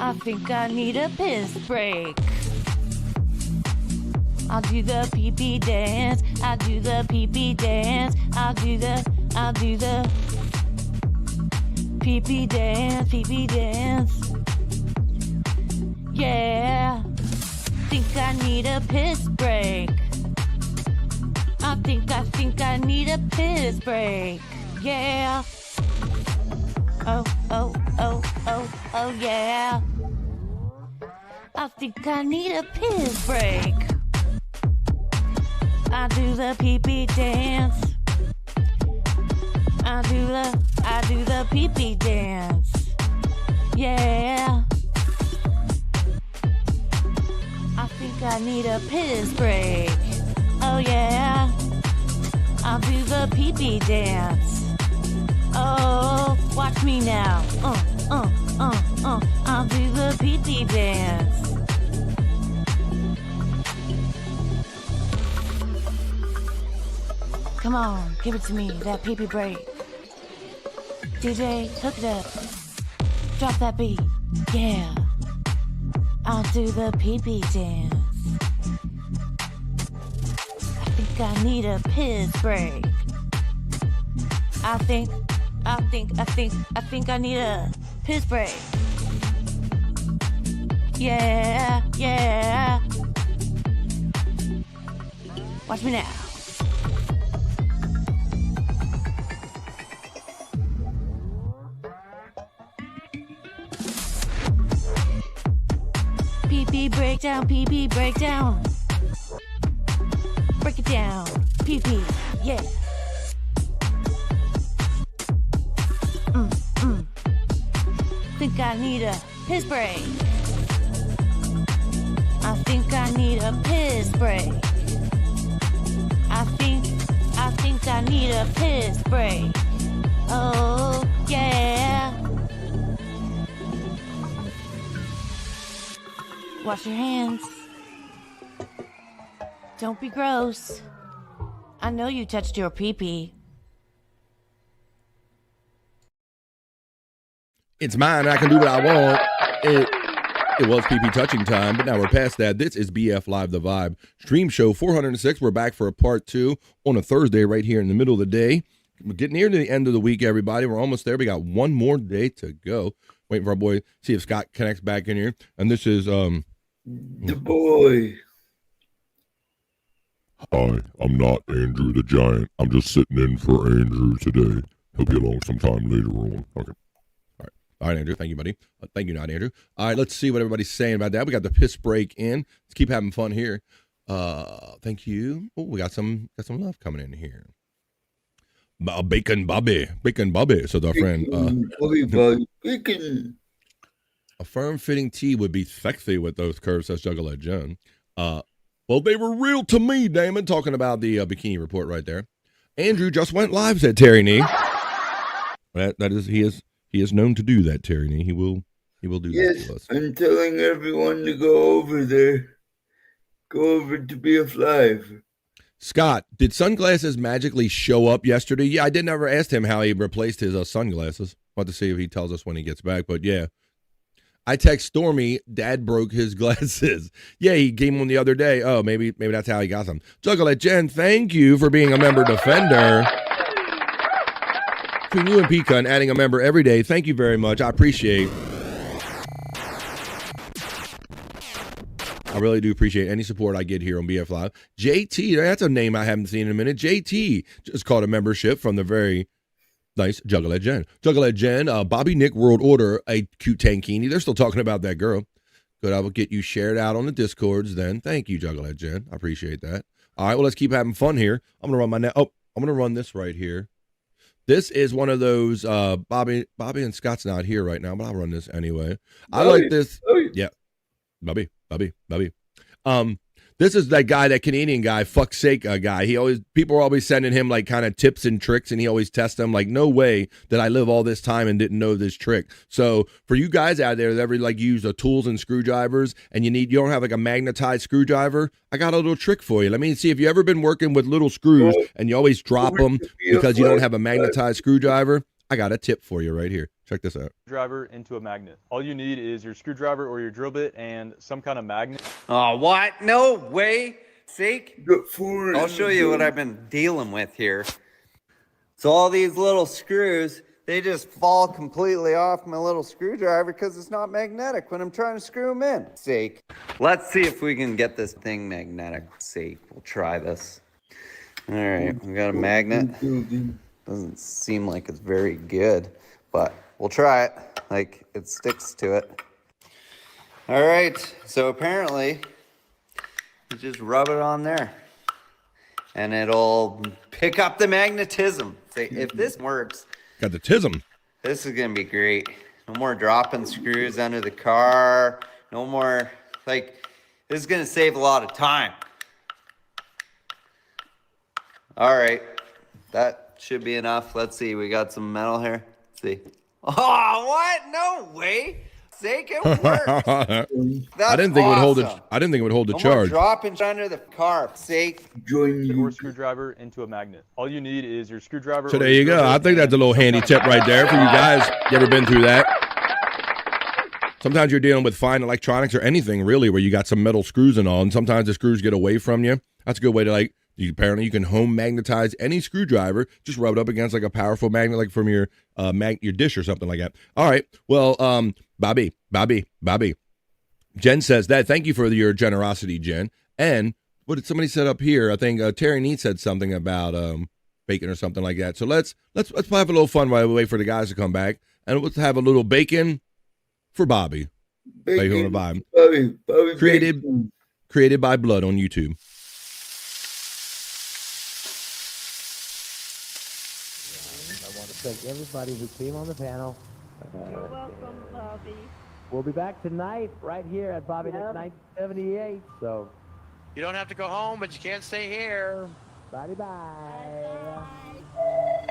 I think I need a piss break. I'll do the pee-pee dance. I'll do the pee-pee dance. I'll do the pee-pee dance, pee-pee dance. Yeah. Think I need a piss break. I think I need a piss break. Yeah. Oh, yeah. I think I need a piss break. I do the pee-pee dance. I do the pee-pee dance. Yeah. I think I need a piss break. Oh yeah. I'll do the pee-pee dance. Oh, watch me now. I'll do the pee-pee dance. Come on, give it to me, that pee-pee break. DJ, hook it up. Drop that beat. Yeah. I'll do the pee-pee dance. I think I need a piss break. I think I need a piss break. Yeah. Watch me now. Pee-pee breakdown, pee-pee breakdown. Break it down, pee-pee, yeah. Think I need a piss break. I think I need a piss break. I think I need a piss break. Oh yeah. Wash your hands. Don't be gross. I know you touched your pee-pee. It's mine. I can do what I want. It was PP touching time, but now we're past that. This is BF Live The Vibe stream show 406. We're back for a part 2 on a Thursday right here in the middle of the day. We're getting near to the end of the week, everybody. We're almost there. We got one more day to go. Waiting for our boy, see if Scott connects back in here. And this is the boy. Hi, I'm not Andrew the Giant. I'm just sitting in for Andrew today. He'll be along sometime later on. Okay. All right, Andrew. Thank you, buddy. Thank you, not Andrew. All right, let's see what everybody's saying about that. We got the piss break in. Let's keep having fun here. Thank you. Oh, we got some love coming in here. Bacon Bobby, says our friend. Bacon. A firm-fitting tee would be sexy with those curves, says Juggalo John. Well, they were real to me, Damon. Talking about the Bikini Report right there. Andrew just went live, said Terry Nee. He is known to do that, Terry Nee. He will do that to us. I'm telling everyone to go over there. Go over to BF Live. Scott, did sunglasses magically show up yesterday? Yeah, I did never ask him how he replaced his sunglasses. I'll have to see if he tells us when he gets back. But yeah, I text Stormy, Dad broke his glasses. Yeah, he gave them the other day. Oh, maybe that's how he got them. Juggalette Jen, thank you for being a member defender. Between you and Pika and adding a member every day, thank you very much. I appreciate. I really do appreciate any support I get here on BF Live. JT, that's a name I haven't seen in a minute. JT just caught a membership from the very nice Juggalette Jen. Juggalette Jen, Bobby Nick World Order, a cute tankini. They're still talking about that girl. Good, I will get you shared out on the Discords then. Thank you, Juggalette Jen. I appreciate that. All right, well, let's keep having fun here. I'm going to run I'm going to run this right here. This is one of those, Bobby and Scott's not here right now, but I'll run this anyway. I like this. Yeah. Bobby. This is that guy, that Canadian guy, fuck's sake guy. People are always sending him like kind of tips and tricks, and he always tests them. Like, no way that I live all this time and didn't know this trick. So for you guys out there that ever like use tools and screwdrivers, and you don't have like a magnetized screwdriver, I got a little trick for you. Let me see if you ever been working with little screws and you always drop them because you don't have a magnetized screwdriver. I got a tip for you right here. Check this out. Screwdriver into a magnet. All you need is your screwdriver or your drill bit and some kind of magnet. Oh, what? No way. Sake. I'll show you what I've been dealing with here. So all these little screws, they just fall completely off my little screwdriver because it's not magnetic when I'm trying to screw them in. Sake. Let's see if we can get this thing magnetic. Sake. We'll try this. All right. We got a magnet. Doesn't seem like it's very good, but we'll try it. Like, it sticks to it. All right, so apparently you just rub it on there and it'll pick up the magnetism. So if this works, got the tism. This is gonna be great. No more dropping screws under the car. No more, like, this is gonna save a lot of time. All right, that should be enough. Let's see. We got some metal here. Let's see. Oh, what? No way. Sake, it works. I didn't think it would hold it. I didn't think it would hold the charge. Dropping under the car. Sake. Or screwdriver into a magnet. All you need is your screwdriver. So there you go. I think that's a little handy tip right there for you guys. You ever been through that? Sometimes you're dealing with fine electronics or anything really where you got some metal screws and all, and sometimes the screws get away from you. That's a good way to apparently you can home magnetize any screwdriver. Just rub it up against like a powerful magnet, like from your your dish or something like that. All right. Well, Bobby. Jen says that. Thank you for your generosity, Jen. And what did somebody set up here? I think Terry Neat said something about bacon or something like that. So let's have a little fun while we wait for the guys to come back, and let's have a little bacon for Bobby. Bacon Bobby. Created by Blood on YouTube. Thank everybody who came on the panel. You're welcome, Bobby. We'll be back tonight right here at Bobby Nick 1978. So You don't have to go home, but you can't stay here. bye.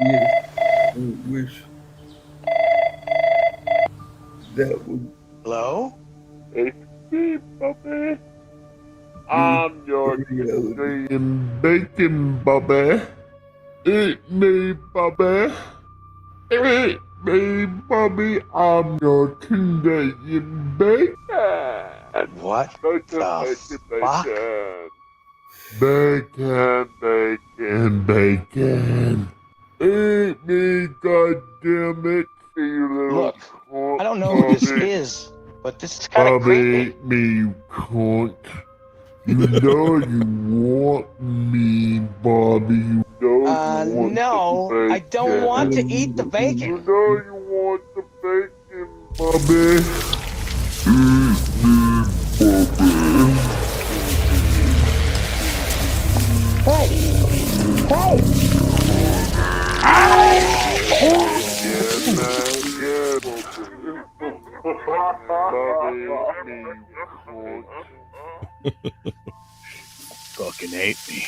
Yeah, I wish that would. Hello? It's me, Bobby. I'm your Canadian bacon, Bobby. Eat me, Bobby. Eat me, Bobby. I'm your Canadian bacon. What? Bacon. Bacon. Eat me, goddammit. Look, I don't know who this is, but this is kind of Bobby, creepy. eat me, you cunt. You know you want me, Bobby. You know you want No, the I don't want to eat the bacon. You know you want the bacon, Bobby. Eat me, Bobby. Fucking hate me.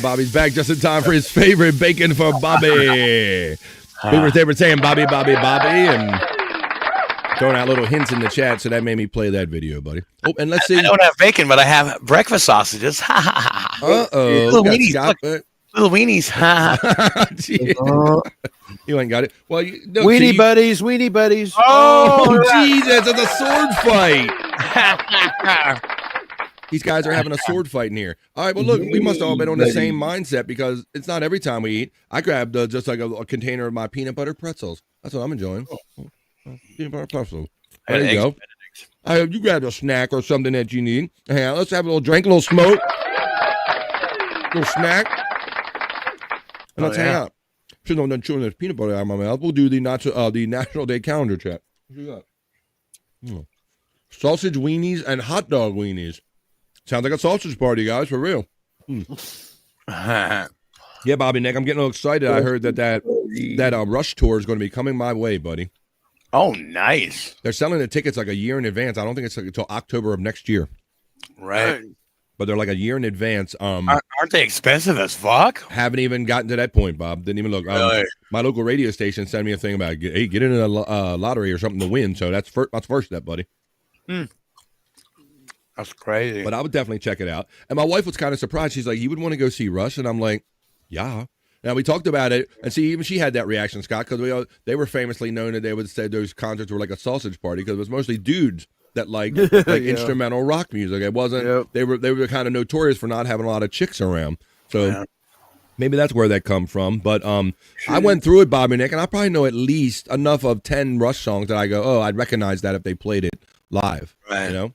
Bobby's back just in time for his favorite bacon for Bobby. Favorite saying Bobby, and throwing out little hints in the chat, so that made me play that video, buddy. Oh, and let's see. I don't have bacon, but I have breakfast sausages. Uh-oh. Little weenies. Look, little weenies. You ain't got it. Well, Weenie buddies, weenie buddies. Oh, Jesus, it's a sword fight. These guys are having a sword fight in here. All right, well, look, we must all have been on the same mindset because it's not every time we eat. I grabbed just like a container of my peanut butter pretzels. That's what I'm enjoying. Peanut butter pretzels. There you go. You grabbed a snack or something that you need. Hey, let's have a little drink, a little smoke, a little snack, and let's hang out. Since I'm done chewing this peanut butter out of my mouth, we'll do the National Day calendar check. Sausage weenies and hot dog weenies. Sounds like a sausage party, guys, for real. Yeah, Bobby Nick, I'm getting a little excited. I heard that Rush tour is going to be coming my way, buddy. Oh, nice. They're selling the tickets like a year in advance. I don't think it's like until October of next year. Right. But they're like a year in advance. Aren't they expensive as fuck? Haven't even gotten to that point, Bob. Didn't even look. Really? My local radio station sent me a thing about, hey, get in a lottery or something to win. So that's first step, buddy. That's crazy. But I would definitely check it out. And my wife was kind of surprised. She's like, you would want to go see Rush? And I'm like, yeah. Now, we talked about it, and see, even she had that reaction, Scott, because they were famously known that they would say those concerts were like a sausage party because it was mostly dudes that like instrumental rock music. It wasn't. They were kind of notorious for not having a lot of chicks around. So maybe that's where that come from. But I went through it, Bobby Nick, and I probably know at least enough of 10 Rush songs that I go, oh, I'd recognize that if they played it live. Right. You know.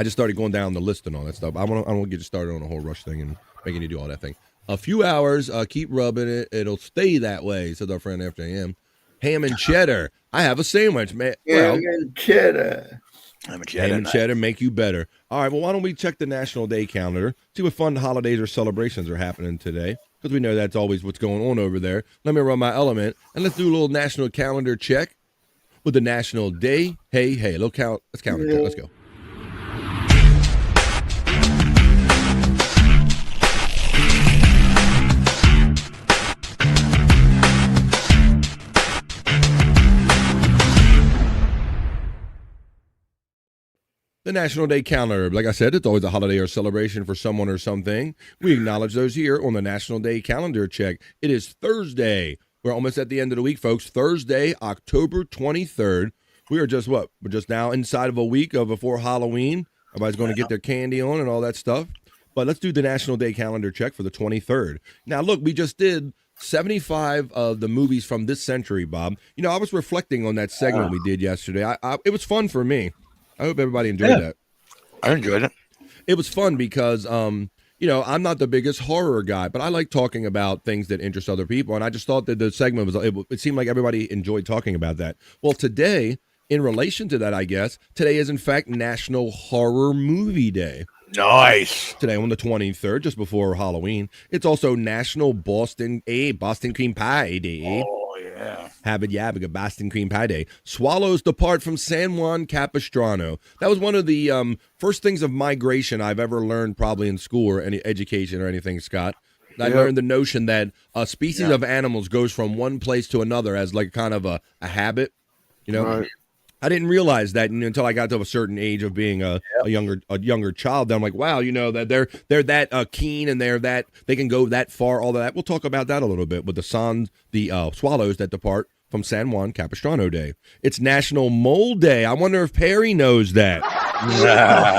I just started going down the list and all that stuff. I don't want to get you started on the whole Rush thing and making you do all that thing. A few hours, keep rubbing it. It'll stay that way, says our friend After AM. Ham and cheddar. I have a sandwich, man. Ham and cheddar. Ham and cheddar make you better. All right, well, why don't we check the National Day calendar, see what fun holidays or celebrations are happening today, because we know that's always what's going on over there. Let me run my element, and let's do a little national calendar check with the National Day. Hey, let's calendar check. Let's go. The National Day calendar, like I said, it's always a holiday or celebration for someone or something. We acknowledge those here on the National Day calendar check. It is Thursday. We're almost at the end of the week, folks. Thursday, October 23rd. We are just We're just now inside of a week before Halloween. Everybody's going to get their candy on and all that stuff. But let's do the National Day calendar check for the 23rd. Now, look, we just did 75 of the movies from this century, Bob. You know, I was reflecting on that segment we did yesterday. It was fun for me. I hope everybody enjoyed that. I enjoyed it. It was fun because, you know, I'm not the biggest horror guy, but I like talking about things that interest other people. And I just thought that the segment it seemed like everybody enjoyed talking about that. Well, today, in relation to that, I guess, today is in fact National Horror Movie Day. Nice. Today on the 23rd, just before Halloween. It's also National Boston Cream Pie Day. Oh, yeah. Habba Boston Cream Pie Day. Swallows depart from San Juan Capistrano. That was one of the first things of migration I've ever learned probably in school or any education or anything, Scott. I learned the notion that a species of animals goes from one place to another as like kind of a habit, you know? Right. I didn't realize that until I got to a certain age of being a younger child. Then I'm like, wow, you know, that they're that keen and they can go that far. All of that. We'll talk about that a little bit with the swallows that depart from San Juan Capistrano Day. It's National Mole Day. I wonder if Perry knows that.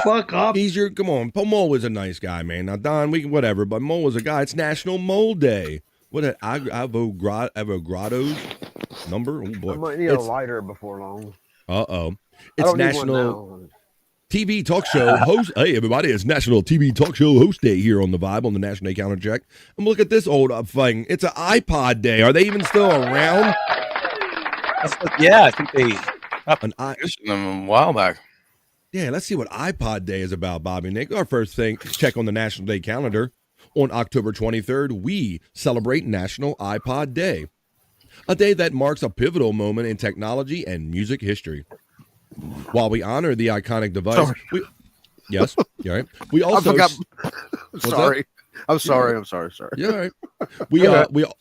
Fuck up. Come on. Mole was a nice guy, man. Now Don, we can whatever, but Mole was a guy. It's National Mole Day. What Avogadro's number? Oh boy, I might need a lighter before long. It's National TV Talk Show host. Hey, everybody, it's National TV Talk Show host day here on the Vibe on the National Day calendar check. And look at this old thing. It's an iPod day. Are they even still around? I think they used them a while back. Yeah, let's see what iPod Day is about, Bobby Nick. Our first thing, check on the National Day calendar. On October 23rd, we celebrate National iPod Day. A day that marks a pivotal moment in technology and music history. While we honor the iconic device, yes, you're right. We also I'm sorry. Yeah, right.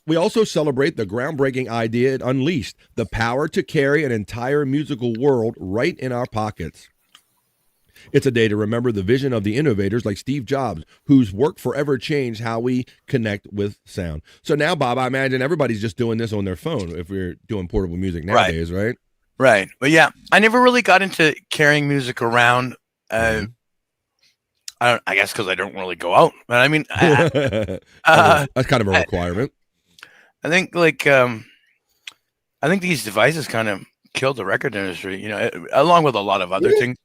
We also celebrate the groundbreaking idea it unleashed, the power to carry an entire musical world right in our pockets. It's a day to remember the vision of the innovators like Steve Jobs, whose work forever changed how we connect with sound. So now, Bob, I imagine everybody's just doing this on their phone if we're doing portable music nowadays, right? Right. But yeah, I never really got into carrying music around. I guess because I don't really go out. But I mean, that's kind of a requirement. I think these devices kind of killed the record industry, along with a lot of other things,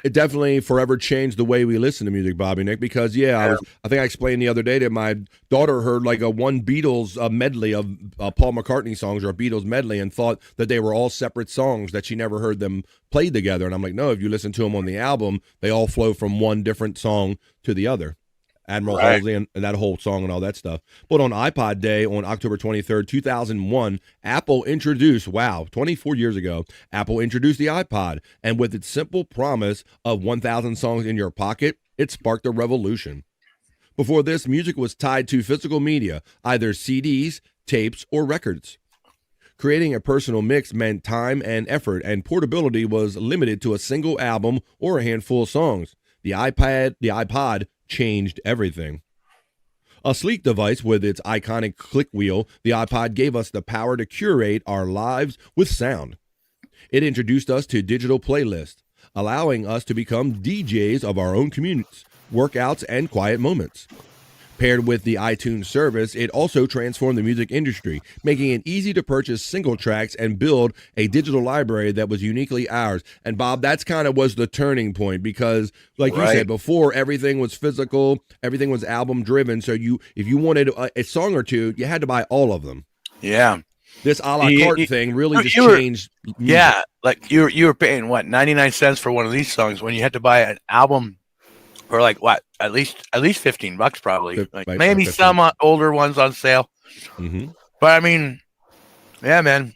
It definitely forever changed the way we listen to music, Bobby Nick, because I think I explained the other day that my daughter heard like one Beatles medley of Paul McCartney songs or a Beatles medley and thought that they were all separate songs, that she never heard them played together. And I'm like, no, if you listen to them on the album, they all flow from one different song to the other. Admiral Halsey and that whole song and all that stuff. But on iPod Day on October 23rd, 2001, Apple introduced, 24 years ago, Apple introduced the iPod. And with its simple promise of 1,000 songs in your pocket, it sparked a revolution. Before this, music was tied to physical media, either CDs, tapes, or records. Creating a personal mix meant time and effort, and portability was limited to a single album or a handful of songs. The iPod changed everything. A sleek device with its iconic click wheel, the iPod gave us the power to curate our lives with sound. It introduced us to digital playlists, allowing us to become DJs of our own communities, workouts, and quiet moments. Paired with the iTunes service, it also transformed the music industry, making it easy to purchase single tracks and build a digital library that was uniquely ours. And Bob, that's kind of was the turning point because, like you said before, everything was physical, everything was album driven. So if you wanted a song or two, you had to buy all of them. Yeah. This a la carte thing really just changed. Music. Yeah, like you were paying 99 cents for one of these songs when you had to buy an album. Or like what? At least $15 probably. Like maybe 15. Some older ones on sale. Mm-hmm. But I mean, yeah, man.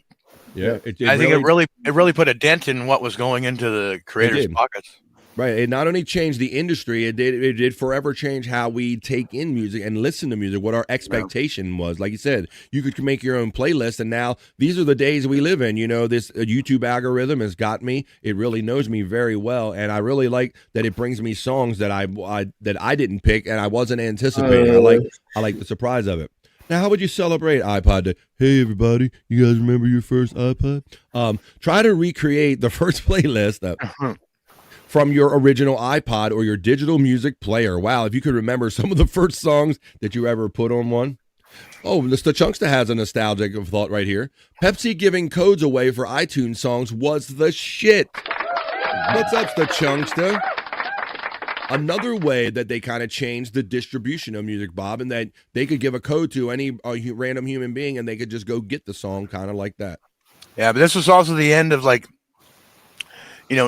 Yeah, I think it really put a dent in what was going into the creators' pockets. Right. It not only changed the industry, it did forever change how we take in music and listen to music, what our expectation was. Like you said, you could make your own playlist, and now these are the days we live in. This YouTube algorithm has got me. It really knows me very well, and I really like that it brings me songs that I didn't pick and I wasn't anticipating. I like the surprise of it. Now, how would you celebrate iPod Day? Hey, everybody, you guys remember your first iPod? Try to recreate the first playlist from your original iPod or your digital music player. Wow, if you could remember some of the first songs that you ever put on one. Oh, Mr. Chunkster has a nostalgic thought right here. Pepsi giving codes away for iTunes songs was the shit. What's up, Mr. Chunkster? Another way that they kind of changed the distribution of music, Bob, and that they could give a code to any random human being and they could just go get the song kind of like that. Yeah, but this was also the end of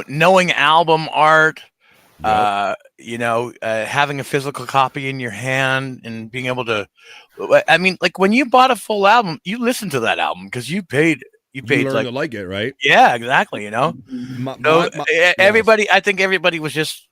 knowing album art, having a physical copy in your hand and being able to, like when you bought a full album, you listened to that album because you paid learned to like it, right? Yeah, exactly. Everybody, I think everybody was just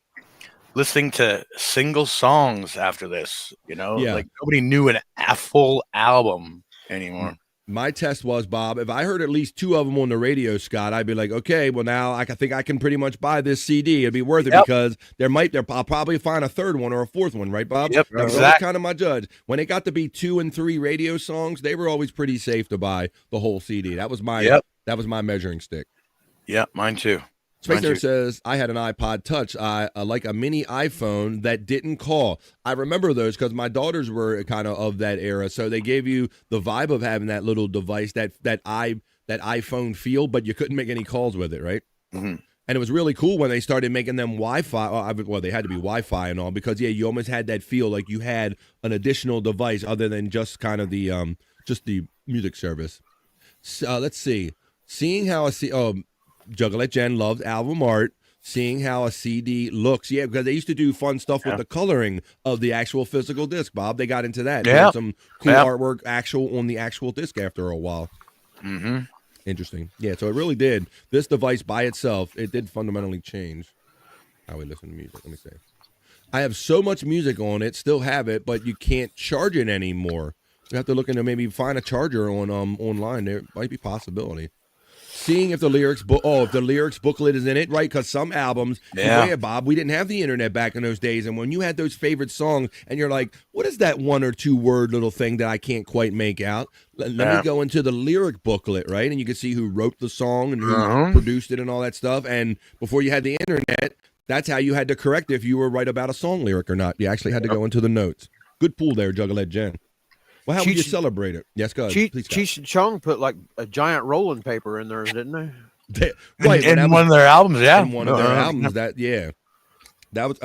listening to single songs after this, like nobody knew a full album anymore. My test was, Bob, if I heard at least two of them on the radio, Scott, I'd be like, okay, well, now I think I can pretty much buy this CD. It'd be worth it because I'll probably find a third one or a fourth one, right, Bob? Yep, exactly. That was kind of my judge. When it got to be 2 and 3 radio songs, they were always pretty safe to buy the whole CD. That was my measuring stick. Yeah, mine too. Spacer says, I had an iPod Touch, like a mini iPhone that didn't call. I remember those because my daughters were kind of that era. So they gave you the vibe of having that little device, that iPhone feel, but you couldn't make any calls with it, right? Mm-hmm. And it was really cool when they started making them Wi-Fi. Well, they had to be Wi-Fi and all because, you almost had that feel like you had an additional device other than just kind of the music service. So, let's see. Seeing how Juggalette Jen loved album art, seeing how a CD looks. Yeah, because they used to do fun stuff with the coloring of the actual physical disc, Bob. They got into that. Yeah. Some cool artwork on the actual disc after a while. Mm-hmm. Interesting. Yeah, so it really did. This device by itself, it did fundamentally change how we listen to music. Let me see. I have so much music on it, still have it, but you can't charge it anymore. You have to look into maybe find a charger on online. There might be a possibility. seeing if the lyrics booklet is in it, right? Because some albums, Bob, we didn't have the internet back in those days, and when you had those favorite songs, and you're like, what is that 1 or 2 word little thing that I can't quite make out? Let me go into the lyric booklet, right? And you can see who wrote the song and who produced it and all that stuff. And before you had the internet, that's how you had to correct if you were right about a song lyric or not. You actually had to go into the notes. Good pool there, Juggalette Jen. Well, how would you celebrate it? Yes, go ahead. Cheech and Chong put like a giant rolling paper in there, didn't they? Right, in one of their albums, yeah. In one of their albums, that was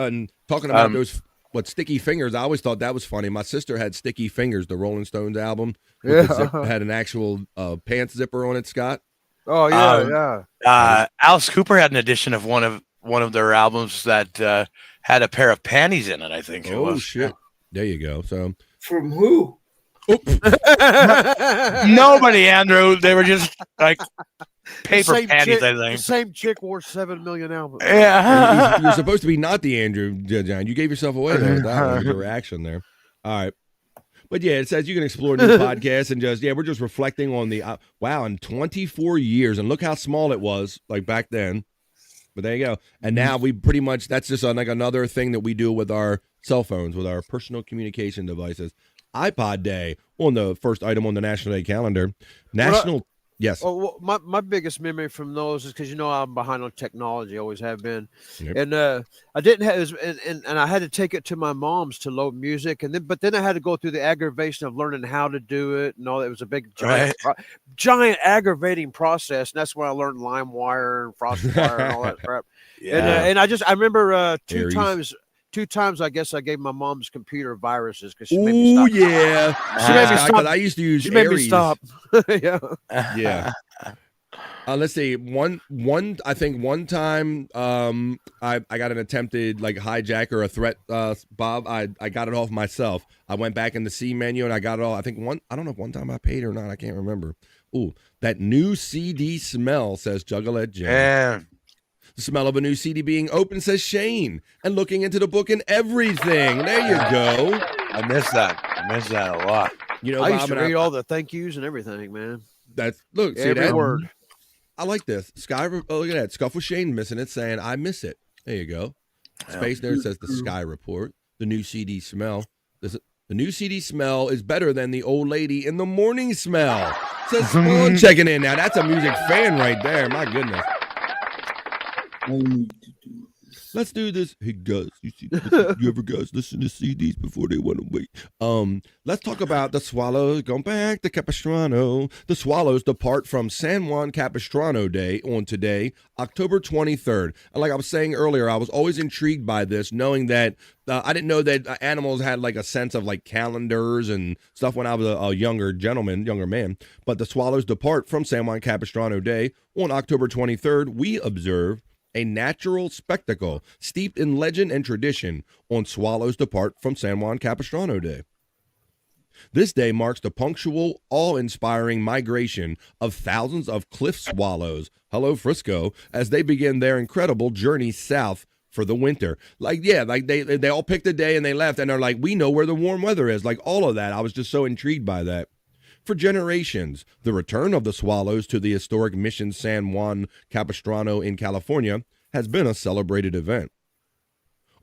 talking about those sticky fingers. I always thought that was funny. My sister had Sticky Fingers, the Rolling Stones album. Had an actual pants zipper on it, Scott. Oh yeah, Alice Cooper had an edition of one of their albums that had a pair of panties in it. I think. Oh shit! There you go. So from who? Nobody, Andrew. They were just like paper panties, chick, I think. The same chick wore 7 million albums. Yeah. You're supposed to be not the Andrew, John. You gave yourself away there with that one, with your reaction there. All right. But yeah, it says you can explore new podcasts and we're just reflecting on the, in 24 years. And look how small it was like back then. But there you go. And now we pretty much, that's just like another thing that we do with our cell phones, with our personal communication devices. iPod Day on the first item on the National Day calendar. Yes. Oh, well, my biggest memory from those is because I'm behind on technology, always have been, and I didn't have, and I had to take it to my mom's to load music, but then I had to go through the aggravation of learning how to do it, and all that. It was a big giant aggravating process, and that's when I learned LimeWire and FrostWire and all that crap. Yeah. And I remember two times, I guess I gave my mom's computer viruses because she made me stop. She made me stop. I used to use She made me stop. Yeah. Let's see. I think one time, I got an attempted like hijack or a threat, Bob. I got it off myself. I went back in the C menu and I got it all. I think I don't know if one time I paid or not. I can't remember. Ooh, that new CD smell, says Juggalette Jen. Yeah. The smell of a new CD being open, says Shane, and looking into the book and everything. There you go. I miss that a lot. I used to read all the thank yous and everything, man. Look, see every that word. I like this. Look at that. Scuff with Shane missing it, saying I miss it. There you go. Space Nerd says the Sky Report. The new CD smell. The new CD smell is better than the old lady in the morning smell. Says Spawn checking in now. That's a music fan right there. My goodness. Let's do this. Hey guys, you ever guys listen to CDs before they went away? Let's talk about the Swallows going back to Capistrano. The Swallows depart from San Juan Capistrano Day on today, October 23rd. And like I was saying earlier, I was always intrigued by this, knowing that I didn't know that animals had like a sense of like calendars and stuff when I was a younger man. But the Swallows depart from San Juan Capistrano Day on October 23rd. We observe a natural spectacle steeped in legend and tradition on Swallows depart from San Juan Capistrano Day. This day marks the punctual, awe-inspiring migration of thousands of cliff swallows, hello Frisco, as they begin their incredible journey south for the winter. They all picked a day and they left, and they're like, we know where the warm weather is. Like all of that. I was just so intrigued by that. For generations, the return of the swallows to the historic Mission San Juan Capistrano in California has been a celebrated event.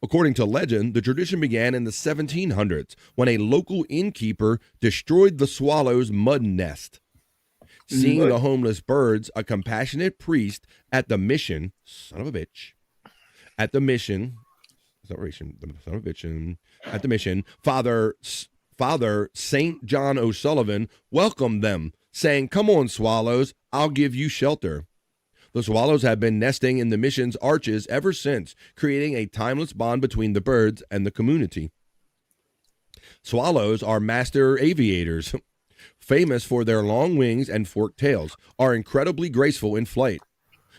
According to legend, the tradition began in the 1700s when a local innkeeper destroyed the swallow's mud nest. Seeing the homeless birds, a compassionate priest at the mission, Father St. John O'Sullivan welcomed them, saying, "Come on, swallows, I'll give you shelter." The swallows have been nesting in the mission's arches ever since, creating a timeless bond between the birds and the community. Swallows are master aviators, famous for their long wings and forked tails, are incredibly graceful in flight.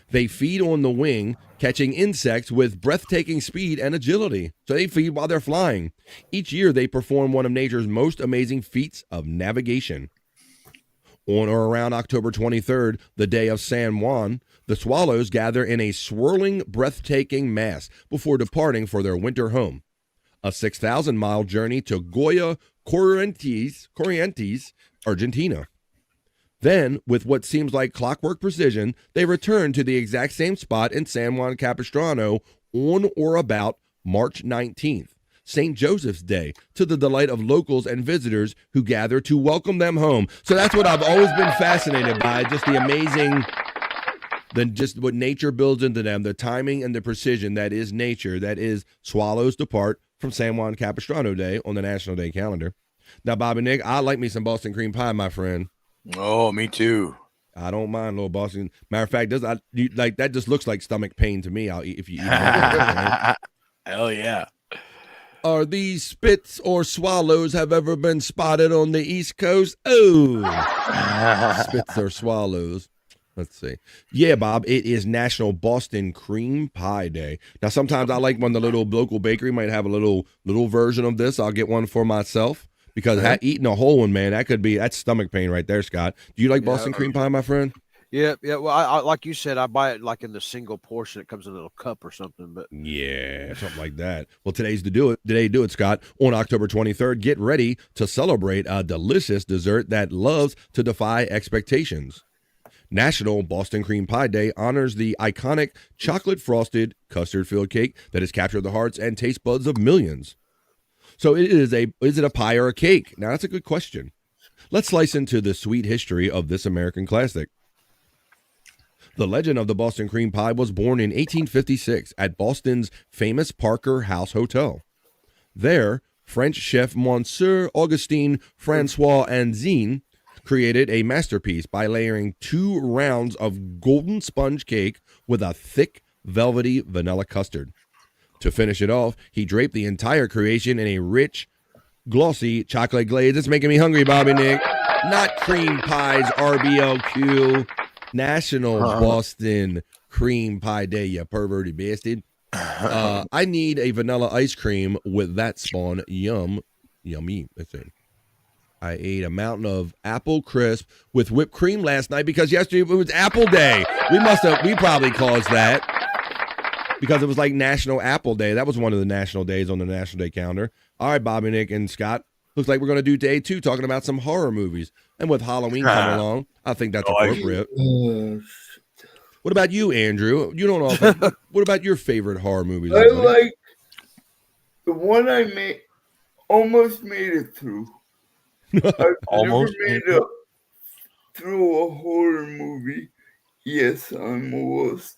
They feed on the wing, catching insects with breathtaking speed and agility. So they feed while they're flying. Each year, they perform one of nature's most amazing feats of navigation. On or around October 23rd, the day of San Juan, the swallows gather in a swirling, breathtaking mass before departing for their winter home. A 6,000-mile journey to Goya, Corrientes, Argentina. Then, with what seems like clockwork precision, they return to the exact same spot in San Juan Capistrano on or about March 19th, St. Joseph's Day, to the delight of locals and visitors who gather to welcome them home. So that's what I've always been fascinated by, just the amazing, just what nature builds into them, the timing and the precision that is nature, that is swallows depart from San Juan Capistrano Day on the National Day calendar. Now, Bobby Nick, I like me some Boston cream pie, my friend. Oh, me too. I don't mind a little Boston. Matter of fact, that just looks like stomach pain to me. I'll eat if you eat it. Hell yeah. Are these spits or swallows have ever been spotted on the East Coast? Oh, spits or swallows. Let's see. Yeah, Bob, it is National Boston Cream Pie Day. Now, sometimes I like when the little local bakery might have a little version of this. I'll get one for myself. Because eating a whole one, man, that's stomach pain right there, Scott. Do you like Boston cream pie, my friend? Yeah. Well, I like you said, I buy it like in the single portion. It comes in a little cup or something. But yeah, something like that. Well, today's Today, Scott. On October 23rd, get ready to celebrate a delicious dessert that loves to defy expectations. National Boston Cream Pie Day honors the iconic chocolate-frosted custard-filled cake that has captured the hearts and taste buds of millions. So is it a pie or a cake? Now, that's a good question. Let's slice into the sweet history of this American classic. The legend of the Boston cream pie was born in 1856 at Boston's famous Parker House Hotel. There, French chef Monsieur Augustin Francois Anzin created a masterpiece by layering 2 rounds of golden sponge cake with a thick, velvety vanilla custard. To finish it off, he draped the entire creation in a rich, glossy chocolate glaze. It's making me hungry, Bobby Nick. Not cream pies, RBLQ. National Boston Cream Pie Day, you perverted bastard. I need a vanilla ice cream with that spawn. Yummy. Let's see. I ate a mountain of apple crisp with whipped cream last night because yesterday it was Apple Day. We probably caused that. Because it was like National Apple Day. That was one of the national days on the National Day calendar. All right, Bobby, Nick, and Scott. Looks like we're going to do day 2 talking about some horror movies. And with Halloween coming along, I think that's appropriate. What about you, Andrew? You don't often. What about your favorite horror movies? I like the one I almost made it through. I've Almost never made it through a horror movie. Yes, I'm a wuss.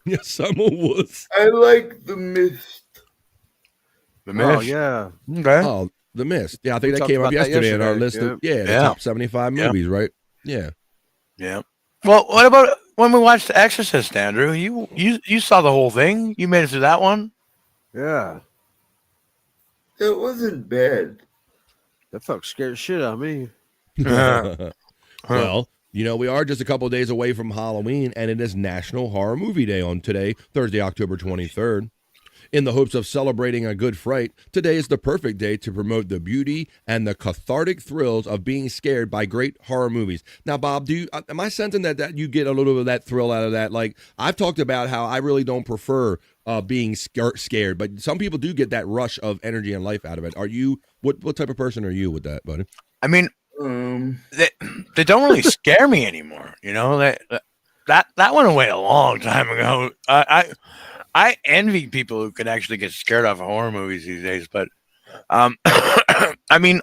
Yes, I'm a wuss. I like The Mist. The Mist? Oh, yeah. Okay. Oh, The Mist. Yeah, I think that came up yesterday in our list of the top 75 movies, right? Yeah. Yeah. Well, what about when we watched The Exorcist, Andrew? You saw the whole thing? You made it through that one? Yeah. It wasn't bad. That fuck scared the shit out of me. Well, we are just a couple of days away from Halloween, and it is National Horror Movie Day on today, Thursday, October 23rd. In the hopes of celebrating a good fright, today is the perfect day to promote the beauty and the cathartic thrills of being scared by great horror movies. Now, Bob, am I sensing that you get a little bit of that thrill out of that? Like, I've talked about how I really don't prefer being scared, but some people do get that rush of energy and life out of it. Are you, what type of person are you with that, buddy? I mean, they don't really scare me anymore. That went away a long time ago. I envy people who can actually get scared off of horror movies these days. But I mean,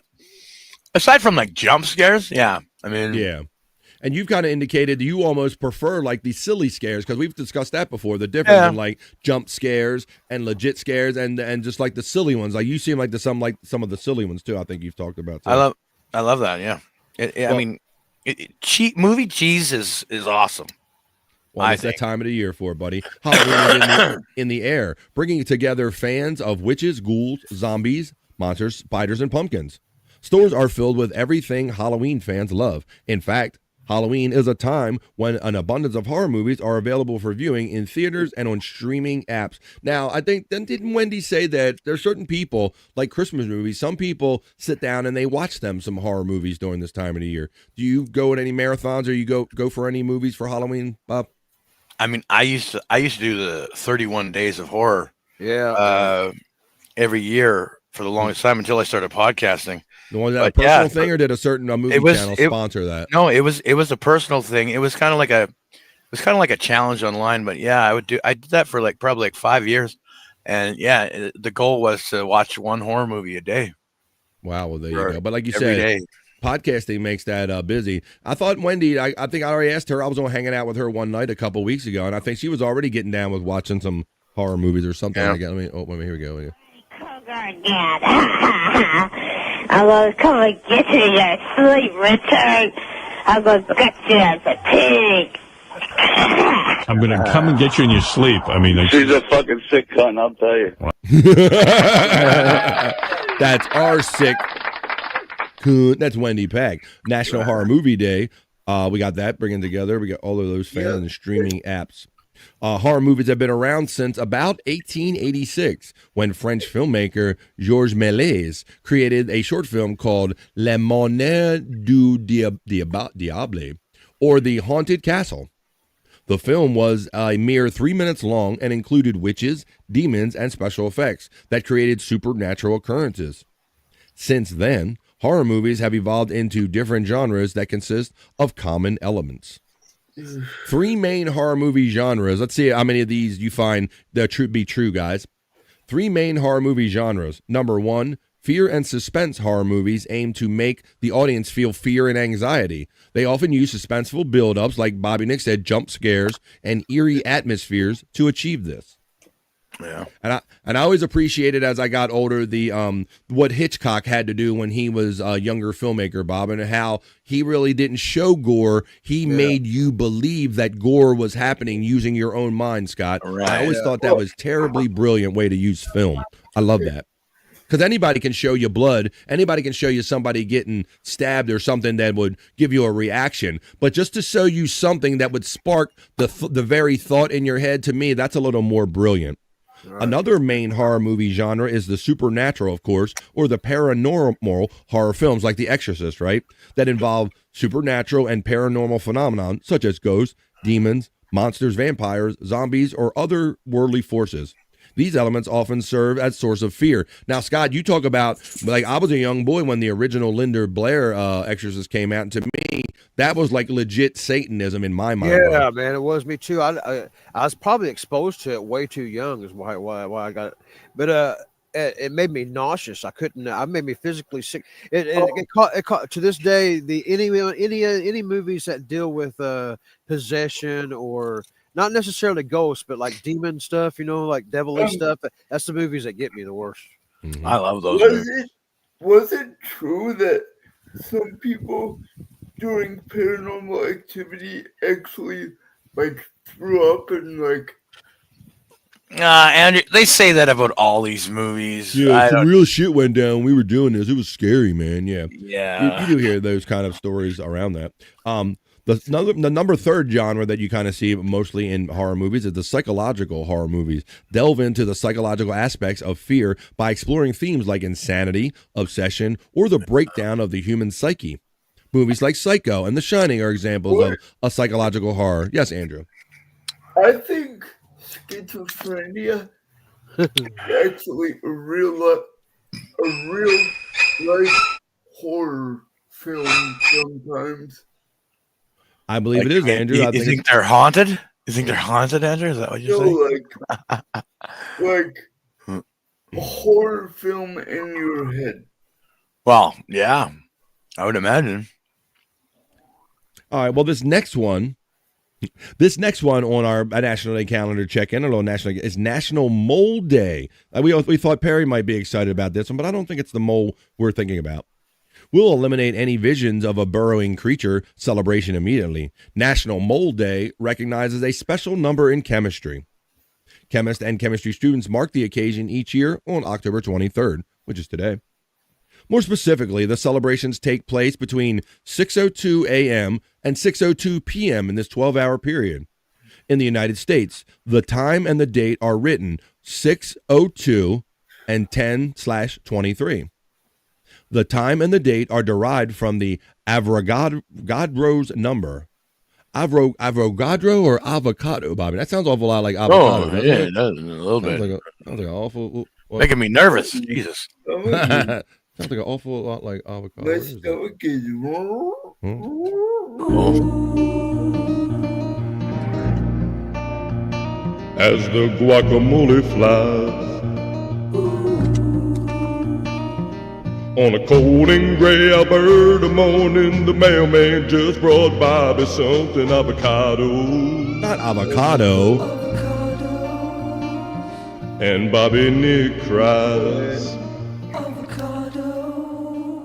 aside from like jump scares, yeah. And you've kind of indicated you almost prefer like the silly scares, because we've discussed that before. The difference in like jump scares and legit scares and just like the silly ones. Like you seem like some of the silly ones too. I think you've talked about. Too. I love that. Yeah. Movie cheese is awesome. Well, it's that time of the year for it, buddy. Halloween is in the air, bringing together fans of witches, ghouls, zombies, monsters, spiders, and pumpkins. Stores are filled with everything Halloween fans love. In fact, Halloween is a time when an abundance of horror movies are available for viewing in theaters and on streaming apps. Now, I think, didn't Wendy say that there's certain people, like Christmas movies, some people sit down and they watch some horror movies during this time of the year. Do you go at any marathons, or you go for any movies for Halloween, Bob? I mean, I used to do the 31 Days of Horror every year for the longest time until I started podcasting. Was that a personal thing, or did a certain movie channel sponsor that? No, it was a personal thing. It was kind of like a challenge online. But yeah, I did that for probably 5 years, and yeah, the goal was to watch one horror movie a day. Wow, well there you go. But like you said, podcasting makes that busy. I thought Wendy, I think I already asked her. I was on hanging out with her one night a couple weeks ago, and I think she was already getting down with watching some horror movies or something. Like that. Here we go. I'm gonna come and get you in your sleep, Richard. I'm gonna get you as a pig. I'm gonna come and get you in your sleep. I mean, she's a fucking sick cunt, I'll tell you. That's our sick cunt. That's Wendy Peck. National Horror Movie Day. We got that bringing together. We got all of those fans and streaming apps. Horror movies have been around since about 1886, when French filmmaker Georges Méliès created a short film called Le Monnaie du Diable, or The Haunted Castle. The film was a mere 3 minutes long and included witches, demons, and special effects that created supernatural occurrences. Since then, horror movies have evolved into different genres that consist of common elements. 3 main horror movie genres. Let's see how many of these you find that be true, guys. 3 main horror movie genres. Number 1, fear and suspense horror movies aim to make the audience feel fear and anxiety. They often use suspenseful build-ups, like Bobby Nick said, jump scares and eerie atmospheres to achieve this. Yeah. And I always appreciated, as I got older, the what Hitchcock had to do when he was a younger filmmaker, Bob, and how he really didn't show gore. He made you believe that gore was happening using your own mind, Scott. Right. I always thought that was terribly brilliant way to use film. I love that. Because anybody can show you blood. Anybody can show you somebody getting stabbed or something that would give you a reaction. But just to show you something that would spark the very thought in your head, to me, that's a little more brilliant. Right. Another main horror movie genre is the supernatural, of course, or the paranormal horror films like The Exorcist, right? That involve supernatural and paranormal phenomenon such as ghosts, demons, monsters, vampires, zombies, or other worldly forces. These elements often serve as source of fear. Now, Scott, you talk about, like, I was a young boy when the original Linda Blair Exorcist came out, and to me, that was like legit Satanism in my mind. Yeah, man, it was me too. I was probably exposed to it way too young, is why I got it. But it made me nauseous. It made me physically sick. It caught to this day, any movies that deal with possession or not necessarily ghosts, but like demon stuff, like devilish stuff. That's the movies that get me the worst. Mm-hmm. I love those movies. Was it true that some people during paranormal activity actually threw up and Andrew, they say that about all these movies. Yeah, some real shit went down. We were doing this. It was scary, man. Yeah. Yeah. You do hear those kind of stories around that. The number 3rd genre that you kind of see mostly in horror movies is the psychological horror movies. Delve into the psychological aspects of fear by exploring themes like insanity, obsession, or the breakdown of the human psyche. Movies like Psycho and The Shining are examples of a psychological horror. Yes, Andrew. I think schizophrenia is actually a real life horror film sometimes. I believe it is, Andrew. You think they're haunted? You think they're haunted, Andrew? Is that what you're saying? Like a horror film in your head. Well, yeah, I would imagine. All right. Well, this next one on our National Day calendar check-in, is National Mole Day. We thought Perry might be excited about this one, but I don't think it's the mole we're thinking about. We'll eliminate any visions of a burrowing creature celebration immediately. National Mole Day recognizes a special number in chemistry. Chemists and chemistry students mark the occasion each year on October 23rd, which is today. More specifically, the celebrations take place between 6:02 a.m. and 6:02 p.m. in this 12-hour period. In the United States, the time and the date are written 6:02 and 10/23. The time and the date are derived from the Avogadro's number. Avogadro or avocado, Bobby? That sounds awful lot like avocado. Oh, yeah, it does a little bit. Sounds like an awful. Making me nervous. Jesus. Sounds Sounds like an awful lot like avocado. My stomach is As the guacamole flies on a cold and gray Alberta morning, the mailman just brought Bobby something avocado. Not avocado. And Bobby Nick cries.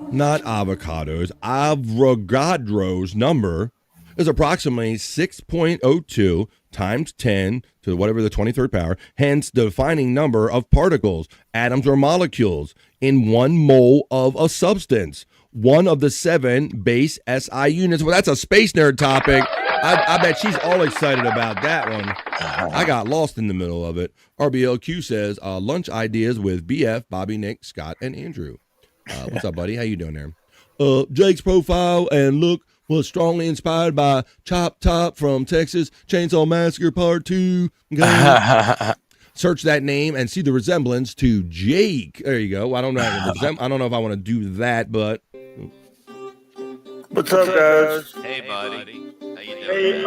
Not avocados. Avogadro's number is approximately 6.02 times 10 to whatever the 23rd power, hence the defining number of particles, atoms, or molecules in 1 mole of a substance. One of the 7 base SI units. Well, that's a space nerd topic. I bet she's all excited about that one. I got lost in the middle of it. RBLQ says, lunch ideas with BF, Bobby, Nick, Scott, and Andrew. What's up, buddy? How you doing there? Jake's profile and look was strongly inspired by Chop Top from Texas Chainsaw Massacre Part 2. Okay. Search that name and see the resemblance to Jake. There you go. I don't know if I want to do that, but What's up, guys? Hey, buddy. How you doing? Hey,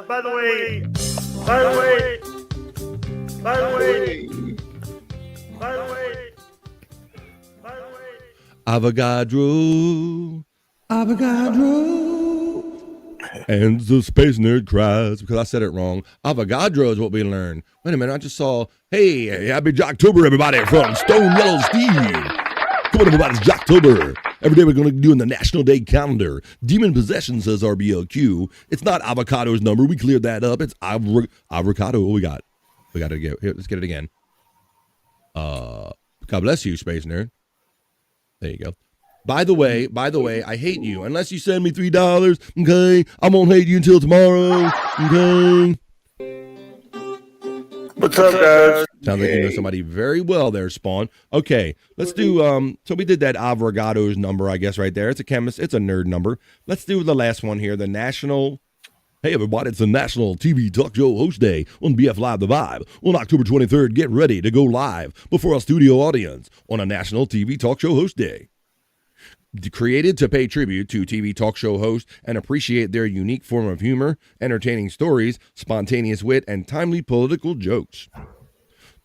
by the way, Avogadro. And the space nerd cries because I said it wrong. Avogadro is what we learned. Wait a minute, I just saw, hey, happy Jocktober, everybody, from Stone Yellow Steve. Come on, everybody, it's Jocktober. Every day we're going to do in the National Day calendar. Demon Possession, says RBLQ. It's not avocado's number. We cleared that up. It's avocado. What we got? We got to get here. Let's get it again. God bless you, space nerd. There you go. By the way, I hate you. Unless you send me $3, okay? I won't hate you until tomorrow, okay? What's up, guys? Sounds like you know somebody very well there, Spawn. Okay, let's do, so we did that Avogadro's number, I guess, right there. It's a chemist. It's a nerd number. Let's do the last one here, the national... Hey, everybody, it's the National TV Talk Show Host Day on BF Live The Vibe. On October 23rd, get ready to go live before a studio audience on a National TV Talk Show Host Day. Created to pay tribute to TV talk show hosts and appreciate their unique form of humor, entertaining stories, spontaneous wit, and timely political jokes.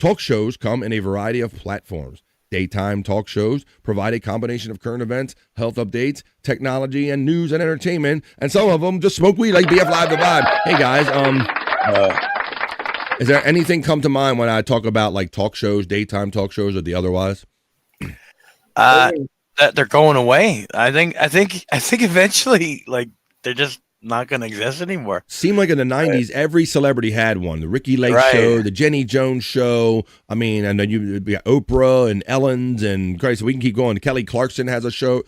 Talk shows come in a variety of platforms. Daytime talk shows provide a combination of current events, health updates, technology, and news and entertainment, and some of them just smoke weed like BF Live The Vibe. Hey, guys, is there anything come to mind when I talk about like talk shows, daytime talk shows, or the otherwise? That they're going away. I think eventually, like, they're just not going to exist anymore. Seemed like in the 90s, every celebrity had one. The Ricky Lake Show, the Jenny Jones Show. I mean, and then you got Oprah and Ellen's and Christ, we can keep going. Kelly Clarkson has a show.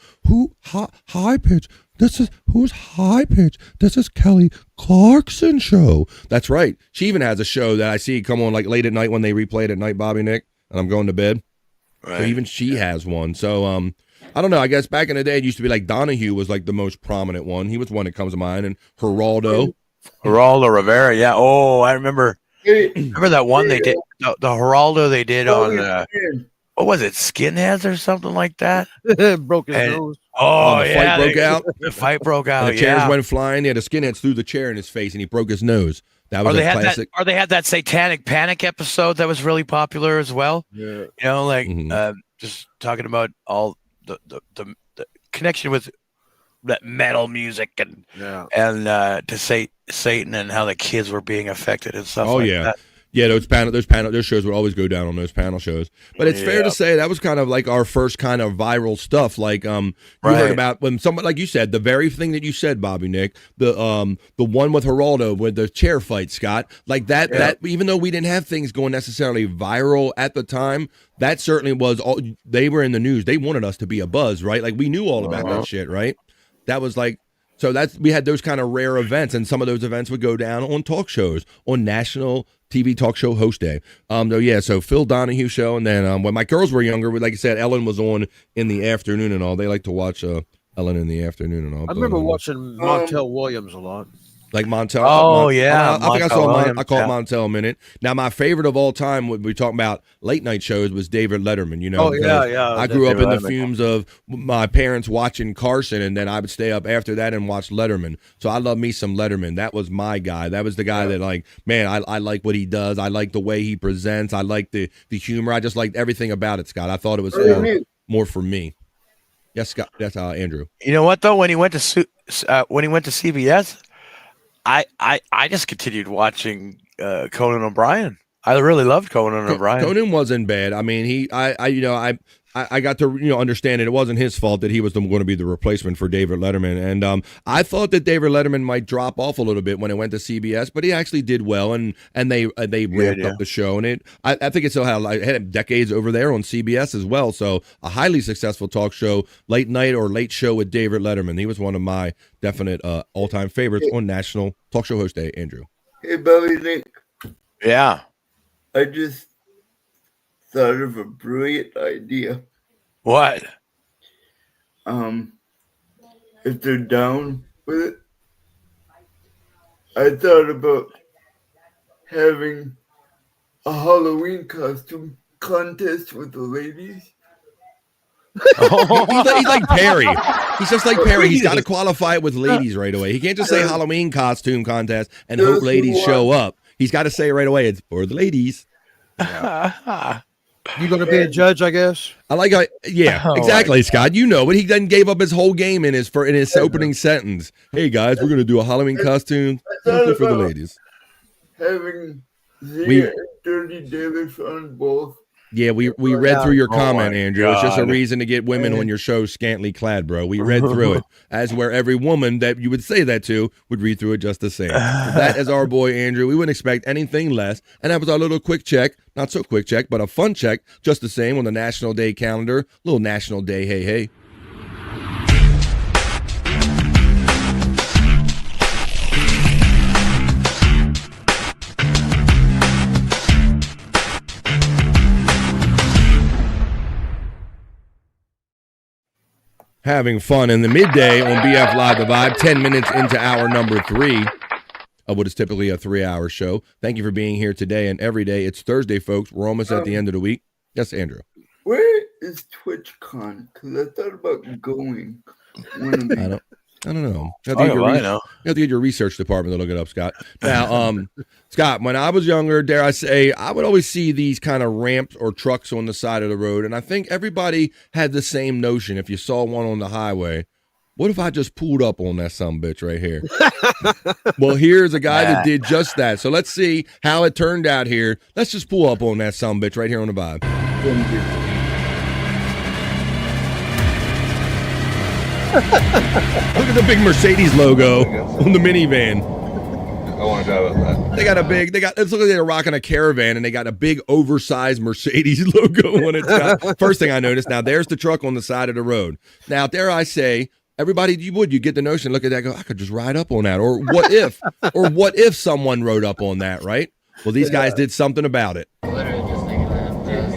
High pitch? Who's high pitch? This is Kelly Clarkson show. That's right. She even has a show that I see come on like late at night when they replay it at night, Bobby Nick, and I'm going to bed. Right. So even she has one. So I don't know. I guess back in the day, it used to be like Donahue was like the most prominent one. He was one that comes to mind, and Geraldo Rivera. Yeah. Oh, I remember. Remember that one they did, the Geraldo they did on. What was it? Skinheads or something like that. Broke his nose. Oh, the fight broke out. The fight broke out. And the chairs went flying. Yeah, the skinheads threw the chair in his face, and he broke his nose. That was a classic. They had that Satanic Panic episode that was really popular as well. Yeah. You know, like just talking about all the connection with that metal music and to Satan and how the kids were being affected and stuff. That. Yeah, those shows would always go down on those panel shows. But it's fair to say that was kind of like our first kind of viral stuff. Like you heard about when someone, like you said, the very thing that you said, Bobby Nick, the one with Geraldo with the chair fight, Scott, like that. That even though we didn't have things going necessarily viral at the time, that certainly was. They were in the news. They wanted us to be a buzz, right? Like we knew all about that shit, right? That was like. So we had those kind of rare events, and some of those events would go down on talk shows, on National TV Talk Show Host Day. So Phil Donahue show, and then when my girls were younger, like I said, Ellen was on in the afternoon and all. They like to watch Ellen in the afternoon and all. I remember watching Montel Williams a lot. Like Montel. Oh, yeah, I think I saw Montel Williams, I caught yeah. Montel a minute. Now, my favorite of all time when we talk about late night shows was David Letterman. You know, Oh, yeah, because yeah, I grew up David in the Letterman. fumes of my parents watching Carson, and then I would stay up after that and watch Letterman. So I love me some Letterman. That was my guy. That was the guy that, like, man, I like what he does. I like the way he presents. I like the humor. I just liked everything about it, Scott. I thought it was more for me. Yes, Scott. That's Andrew. You know what though? When he went to CBS, I just continued watching Conan O'Brien. I really loved Conan O'Brien. Conan wasn't bad. I mean, I got to understand it wasn't his fault that he was going to be the replacement for David Letterman, and I thought that David Letterman might drop off a little bit when it went to CBS, but he actually did well, and they ramped up the show, and I think it still had decades over there on CBS as well. So a highly successful talk show, late night or late show with David Letterman. He was one of my definite all time favorites on National Talk Show Host Day. Andrew. Hey, Bobby Nick. Yeah. I just thought of a brilliant idea. What? If they're down with it, I thought about having a Halloween costume contest with the ladies. He's like Perry. He's just like Perry. He's got to qualify it with ladies right away. He can't just say Halloween costume contest and hope ladies show up. He's got to say right away, it's for the ladies. Yeah. You going to be a judge, I guess? Exactly, Scott. You know, but he then gave up his whole game in his opening sentence. Hey guys, we're going to do a Halloween costume for the ladies. Having Zia and Dirty Davis on both. Yeah, we read through your comment, Andrew. It's just a reason to get women on your show scantily clad, bro. We read through it, as where every woman that you would say that to would read through it just the same. So that is our boy, Andrew. We wouldn't expect anything less. And that was our little quick check. Not so quick check, but a fun check, just the same on the National Day calendar. Little National Day, hey, hey. Having fun in the midday on BF Live The Vibe, 10 minutes into hour number 3 of what is typically a 3-hour show. Thank you for being here today and every day. It's Thursday, folks. We're almost at the end of the week. Yes, Andrew. Where is TwitchCon? Because I thought about going. I don't know. You I have to get your research department to look it up, Scott. Now, Scott, when I was younger, dare I say, I would always see these kind of ramps or trucks on the side of the road, and I think everybody had the same notion. If you saw one on the highway, what if I just pulled up on that sumbitch right here? Well, here's a guy that did just that. So let's see how it turned out here. Let's just pull up on that sumbitch right here on the vibe. Look at the big Mercedes logo on the minivan. I want to drive up that. It's looking like they're rocking a Caravan and they got a big oversized Mercedes logo on it. Scott. First thing I noticed, now there's the truck on the side of the road. Now, dare I say, everybody, you get the notion, look at that, go, I could just ride up on that. Or what if someone rode up on that, right? Well, these guys did something about it.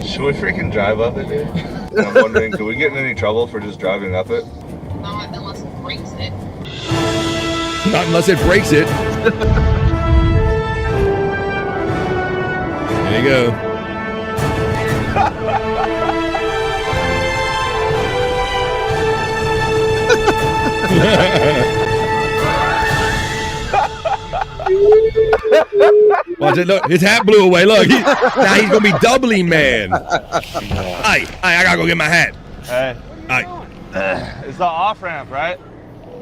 Should we freaking drive up it, dude? I'm wondering, do we get in any trouble for just driving up it? Not unless it breaks it. Not unless it breaks it. There you go. Watch it, look, his hat blew away. Look, now he's gonna be doubly mad. I gotta go get my hat. Hey. It's the off ramp, right?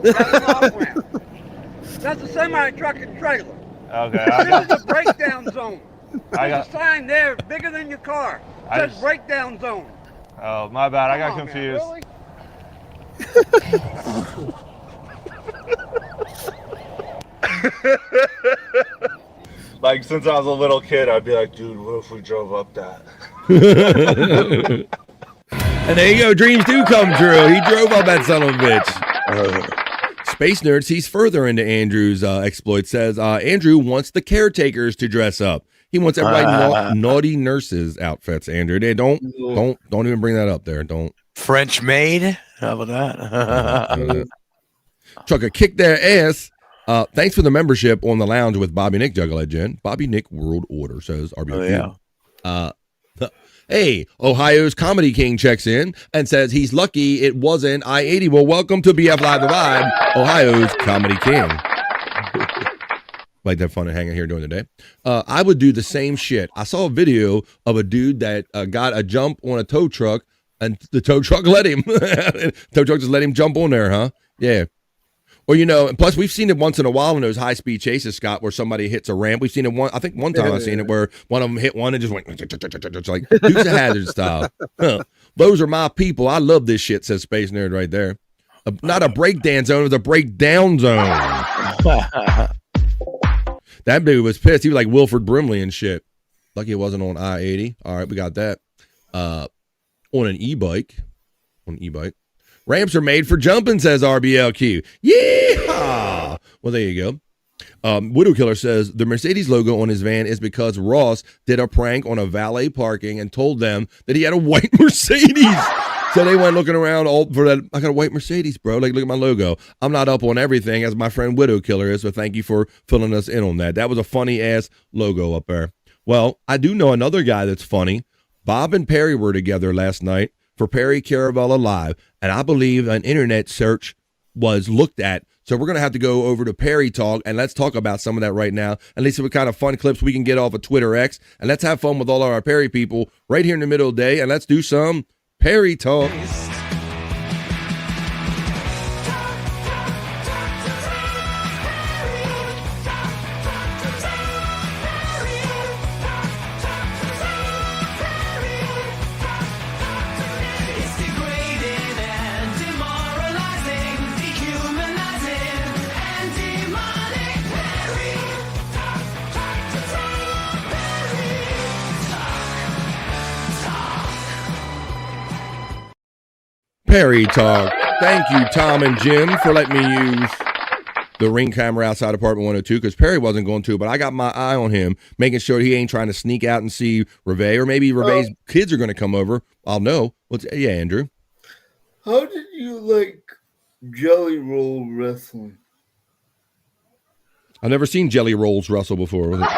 That's an off ramp. That's a semi-truck and trailer. Okay. This is a breakdown zone. There's got a sign there bigger than your car. It says breakdown zone. Oh, my bad. I got confused. Man, Really? Like, since I was a little kid, I'd be like, dude, what if we drove up that? And there you go. Dreams do come true. He drove up that son of a bitch. Space Nerd sees further into Andrew's exploit. Says Andrew wants the caretakers to dress up. He wants everybody naughty nurses outfits. Andrew, don't even bring that up there. Don't. French maid. How about that? Trucker kick their ass. Thanks for the membership on the lounge with Bobby Nick Juggle Legend. Bobby Nick World Order says RBO. Hey, Ohio's Comedy King checks in and says he's lucky it wasn't I-80. Well, welcome to BF Live the Vibe, Ohio's Comedy King. Like that fun and hanging here during the day. I would do the same shit. I saw a video of a dude that got a jump on a tow truck, and the tow truck let him. Tow truck just let him jump on there, huh? Yeah. Or, plus we've seen it once in a while in those high-speed chases, Scott, where somebody hits a ramp. We've seen it I think one time I've seen it where one of them hit one and just went, like Dukes of Hazzard style. Huh. Those are my people. I love this shit, says Space Nerd right there. Not a breakdance zone, it was a breakdown zone. That dude was pissed. He was like Wilford Brimley and shit. Lucky it wasn't on I-80. All right, we got that. On an e-bike. Ramps are made for jumping, says RBLQ. Yeah. Well, there you go. Widow Killer says the Mercedes logo on his van is because Ross did a prank on a valet parking and told them that he had a white Mercedes. So they went looking around all for that. I got a white Mercedes, bro. Like, look at my logo. I'm not up on everything as my friend Widow Killer is, so thank you for filling us in on that. That was a funny ass logo up there. Well, I do know another guy that's funny. Bob and Perry were together last night for Perry Caravella Live, and I believe an internet search was looked at. So we're going to have to go over to Perry Talk, and let's talk about some of that right now, and let's see what kind of fun clips we can get off of Twitter X, and let's have fun with all of our Perry people right here in the middle of the day, and let's do some Perry Talk. Perry Talk. Thank you, Tom and Jim, for letting me use the ring camera outside apartment 102 because Perry wasn't going to, but I got my eye on him, making sure he ain't trying to sneak out and see Reve, or maybe Reve's kids are going to come over. I'll know. Yeah, Andrew. How did you like Jelly Roll wrestling? I've never seen Jelly Rolls wrestle before. Was it?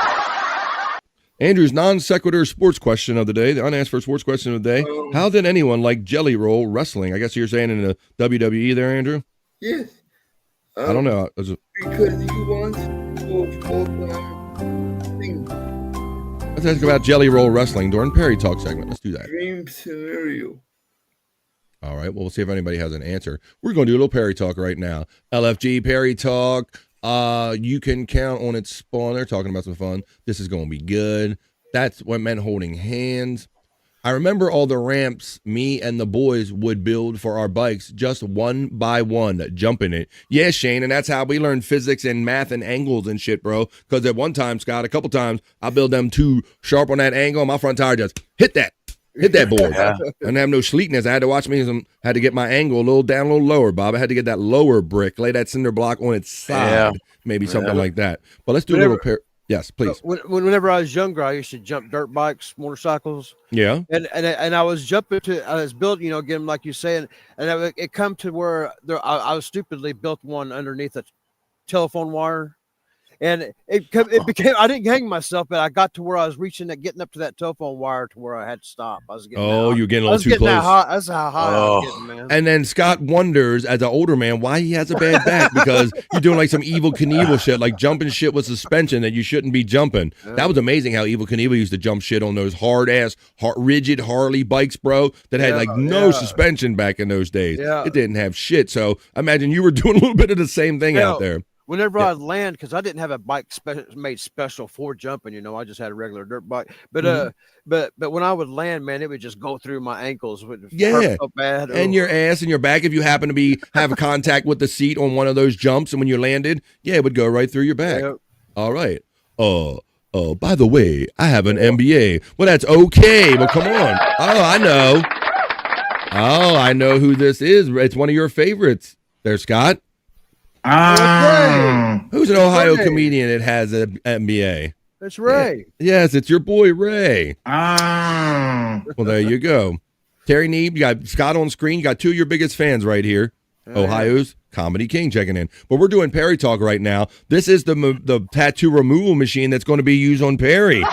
Andrew's non-sequitur sports question of the day, the unasked for sports question of the day. How did anyone like Jelly Roll wrestling? I guess you're saying in the WWE there, Andrew? Yes. I don't know. Because he wants to go full-time thing. Let's ask about Jelly Roll wrestling during Perry Talk segment. Let's do that. Dream scenario. All right. Well, we'll see if anybody has an answer. We're going to do a little Perry Talk right now. LFG Perry Talk. You can count on its spawn. They're talking about some fun. This is going to be good. That's what meant holding hands. I remember all the ramps me and the boys would build for our bikes, just one by one, jumping it. Yeah, Shane, and that's how we learned physics and math and angles and shit, bro. Because at one time, Scott, a couple times, I built them too sharp on that angle, and my front tire just hit that board. Yeah. I didn't have no sleekness. I had to watch me. Had to get my angle a little down, a little lower, Bob. I had to get that lower brick, lay that cinder block on its side, maybe something like that. But let's do a little pair. Yes, please. Whenever I was younger, I used to jump dirt bikes, motorcycles. Yeah. And I was jumping I was building, get them like you say, and it come to where I was stupidly built one underneath a telephone wire. And it became, I didn't hang myself, but I got to where I was getting up to that telephone wire to where I had to stop. I was getting you're getting a little too close. That's how high I was getting, man. And then Scott wonders, as an older man, why he has a bad back, because you're doing like some Evil Knievel shit, like jumping shit with suspension that you shouldn't be jumping. Yeah. That was amazing how Evil Knievel used to jump shit on those rigid Harley bikes, bro, that had no suspension back in those days. Yeah. It didn't have shit. So I imagine you were doing a little bit of the same thing out there. Whenever I land, because I didn't have a bike made special for jumping, I just had a regular dirt bike. But but when I would land, man, it would just go through my ankles. It would hurt so bad. And your ass and your back, if you happen to have a contact with the seat on one of those jumps, and when you landed, it would go right through your back. Yep. All right. By the way, I have an MBA. Well, that's okay. But come on. I know who this is. It's one of your favorites. There, Scott. Who's an Ohio comedian that has an MBA? That's Ray. Yes, it's your boy Ray. Well, there you go. Terry Neeb, you got Scott on screen. You got two of your biggest fans right here. Ohio's Comedy King checking in. But we're doing Perry talk right now. This is the tattoo removal machine that's going to be used on Perry.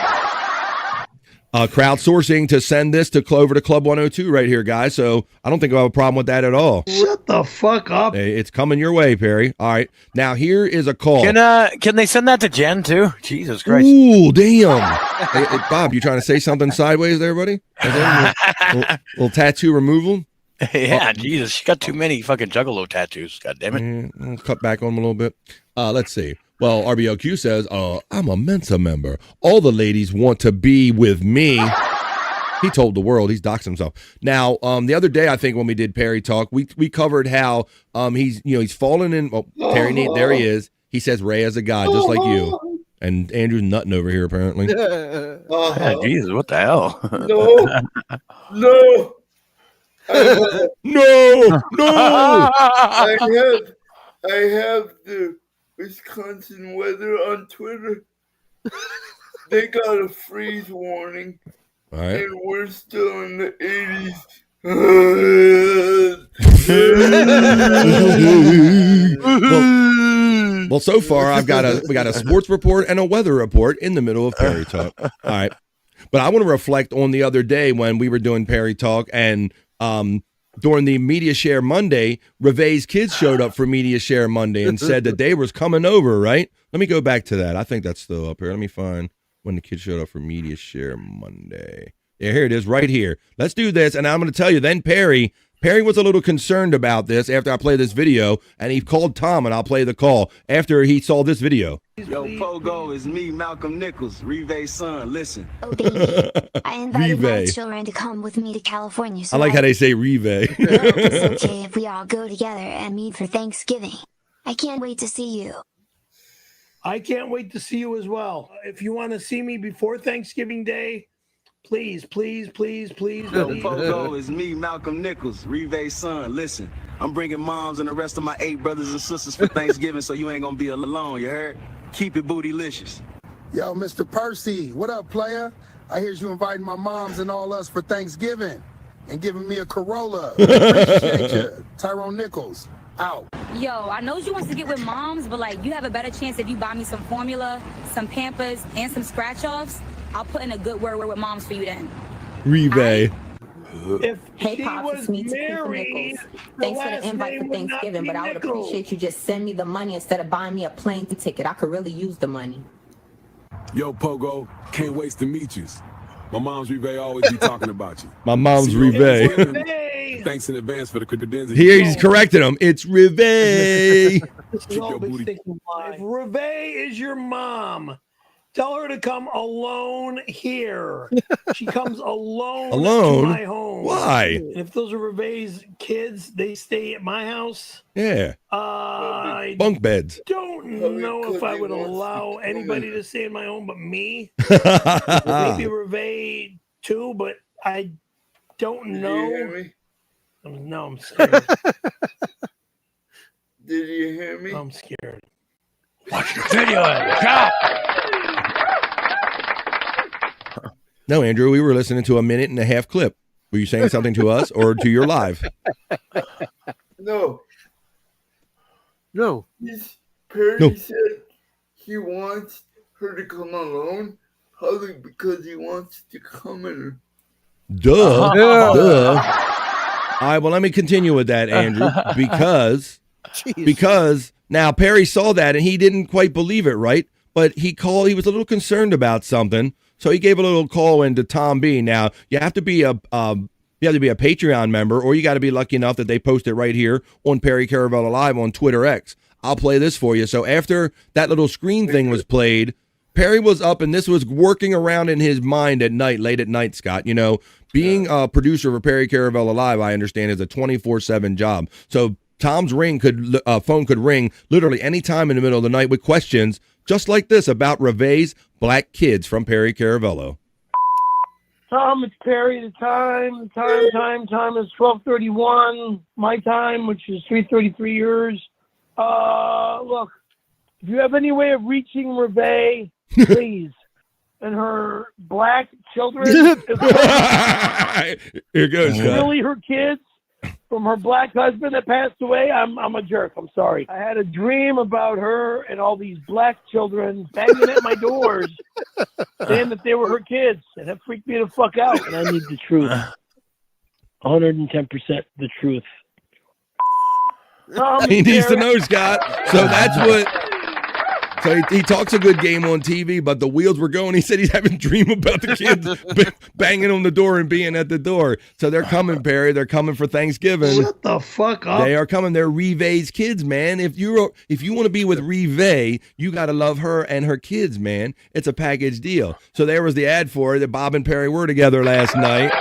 Crowdsourcing to send this to Clover to Club 102 right here, guys. So I don't think I have a problem with that at all. Shut the fuck up. Hey, it's coming your way, Perry. All right. Now here is a call. Can they send that to Jen too? Jesus Christ. Ooh, damn. Hey, Bob, you trying to say something sideways there, buddy? Little tattoo removal? Yeah, Jesus. She got too many fucking juggalo tattoos. God damn it. I'll cut back on them a little bit. Let's see. Well, RBLQ says, I'm a Mensa member. All the ladies want to be with me. He told the world. He's doxed himself. Now, the other day, I think when we did Perry Talk, we covered how he's fallen in. Oh, Perry, there he is. He says Ray is a god, just like you. And Andrew's nutting over here, apparently. Jesus, what the hell? No. No. I have the Wisconsin weather on Twitter. They got a freeze warning. All right. And we're still in the 80s. Well, so far we got a sports report and a weather report in the middle of Perry Talk. All right. But I want to reflect on the other day when we were doing Perry Talk and during the Media Share Monday, Reve's kids showed up for Media Share Monday and said that they was coming over, right? Let me go back to that. I think that's still up here. Let me find when the kids showed up for Media Share Monday. Yeah, here it is right here. Let's do this. And I'm going to tell you, then Perry was a little concerned about this after I played this video, and he called Tom, and I'll play the call after he saw this video. Yo, Pogo, it's me, Malcolm Nichols, Reve's son. Listen. Oh, baby. I invited my children to come with me to California. So I like how they say Rive. It's okay if we all go together and meet for Thanksgiving. I can't wait to see you. I can't wait to see you as well. If you want to see me before Thanksgiving Day, please. Yo, Pogo, it's me, Malcolm Nichols, Reve's son. Listen, I'm bringing moms and the rest of my 8 brothers and sisters for Thanksgiving, so you ain't gonna be alone, you heard? Keep it bootylicious. Yo, Mr. Percy, what up, player? I hear you inviting my moms and all us for Thanksgiving and giving me a Corolla. Appreciate you. Tyrone Nichols, out. Yo, I know you want to get with moms, but like you have a better chance if you buy me some formula, some Pampers, and some scratch-offs. I'll put in a good word with moms for you then. Rive. If Hey, she Pops, was it's me, Tiffany married, Nichols. the Thanks for last the invite name for would not Thanksgiving, be but I would Nichols. appreciate you just send me the money instead of buying me a plane ticket. I could really use the money. Yo, Pogo, can't wait to meet you. My mom's Rive always be talking about you. My mom's See you Rive. on- Thanks in advance for the credentials. Here he's correcting him. It's Rive. This is all been thinking, if Rive is your mom, tell her to come alone here. She comes alone Alone? to my home. Why? And if those are Rive's kids, they stay at my house. Yeah. I Bunk beds. don't know if I would allow anybody to stay in my home but me. Maybe Rive too, but I don't know. No, I'm scared. Did you hear me? I'm scared. Watch the video. Go. No, Andrew, we were listening to a 1.5-minute clip. Were you saying something to us or to your live? No. No. Perry said he wants her to come alone, probably because he wants to come in. Duh. Duh. All right, well, let me continue with that, Andrew, because now Perry saw that and he didn't quite believe it, right? But he was a little concerned about something, so he gave a little call into Tom B. Now, you have to be a Patreon member, or you got to be lucky enough that they post it right here on Perry Caravella Live on Twitter X. I'll play this for you. So after that little screen thing was played, Perry was up, and this was working around in his mind at night, late at night, Scott. You know, being a producer for Perry Caravella Live, I understand, is a 24/7 job. So Tom's phone could ring literally any time in the middle of the night with questions just like this about Reve's black kids from Perry Caravello. Tom, it's Perry. The time is 12:31 my time, which is 3:33 yours. Look, if you have any way of reaching Reve, please, and her black children, Here goes, Scott. really her kids, from her black husband that passed away, I'm a jerk. I'm sorry. I had a dream about her and all these black children banging at my doors, saying that they were her kids, and that freaked me the fuck out. And I need the truth, 110% the truth. He needs to know, Scott. So that's what. So he talks a good game on TV, but the wheels were going. He said he's having a dream about the kids banging on the door and being at the door. So they're coming, Perry. They're coming for Thanksgiving. Shut the fuck up. They are coming. They're Reve's kids, man. If you want to be with Reve, you got to love her and her kids, man. It's a package deal. So there was the ad for it that Bob and Perry were together last night.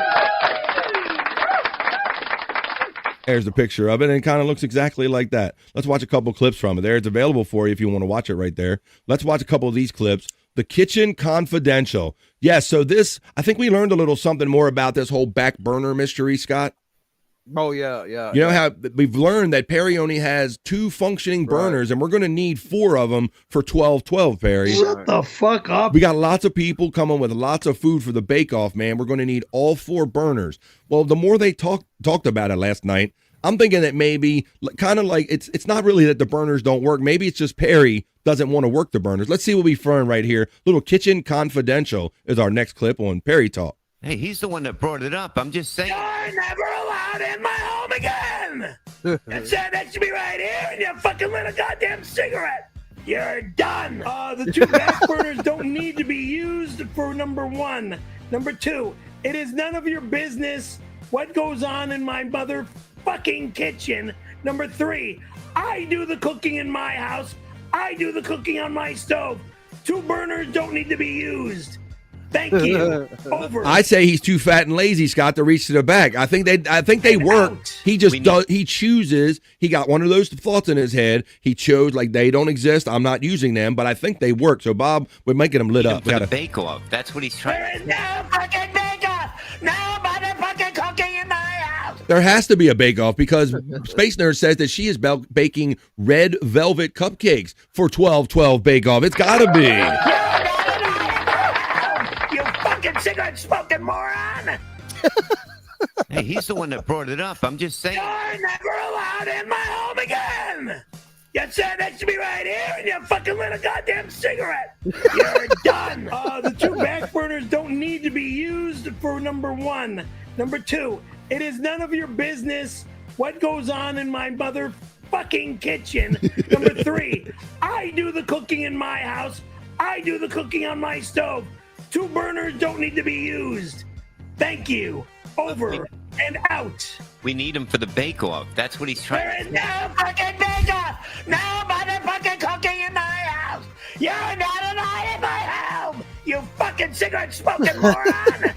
There's the picture of it, and it kind of looks exactly like that. Let's watch a couple clips from it. There, it's available for you if you want to watch it right there. Let's watch a couple of these clips. The Kitchen Confidential. Yes, so this, I think we learned a little something more about this whole back burner mystery, Scott. Oh, yeah. You know how we've learned that Perry only has 2 functioning burners, and we're going to need 4 of them for 12-12, Perry. Shut the fuck up. We got lots of people coming with lots of food for the bake-off, man. We're going to need all 4 burners. Well, the more they talked about it last night, I'm thinking that maybe kind of like it's not really that the burners don't work. Maybe it's just Perry doesn't want to work the burners. Let's see what we find right here. Little Kitchen Confidential is our next clip on Perry Talk. Hey, he's the one that brought it up. I'm just saying. You're never allowed in my home again. That's it. That should be right here, and you fucking lit a goddamn cigarette. You're done. The 2 back burners don't need to be used for number 1. Number 2, it is none of your business what goes on in my motherfucking kitchen. Number 3, I do the cooking in my house. I do the cooking on my stove. 2 burners don't need to be used. Thank you. Over. I say he's too fat and lazy, Scott, to reach to the back. I think they work. He just he chooses. He got one of those thoughts in his head. He chose like they don't exist. I'm not using them, but I think they work. So Bob, we're making them lit up. For the bake-off. That's what he's trying. There is no fucking bake-off. No motherfucking cooking in my house. There has to be a bake-off because Space Nerd says that she is baking red velvet cupcakes for 12-12 bake-off. It's got to be. Cigarette smoking moron. Hey, he's the one that brought it up. I'm just saying. You're never allowed in my home again. You said that should be right here, and you fucking lit a goddamn cigarette. You're done. The 2 back burners don't need to be used for number 1. Number 2, it is none of your business what goes on in my motherfucking kitchen. Number 3, I do the cooking in my house. I do the cooking on my stove. 2 burners don't need to be used. Thank you. Over and out. We need him for the bake-off. That's what he's trying. There is no fucking bake-off. No motherfucking cooking in my house. You're not allowed in my home. You fucking cigarette smoking moron.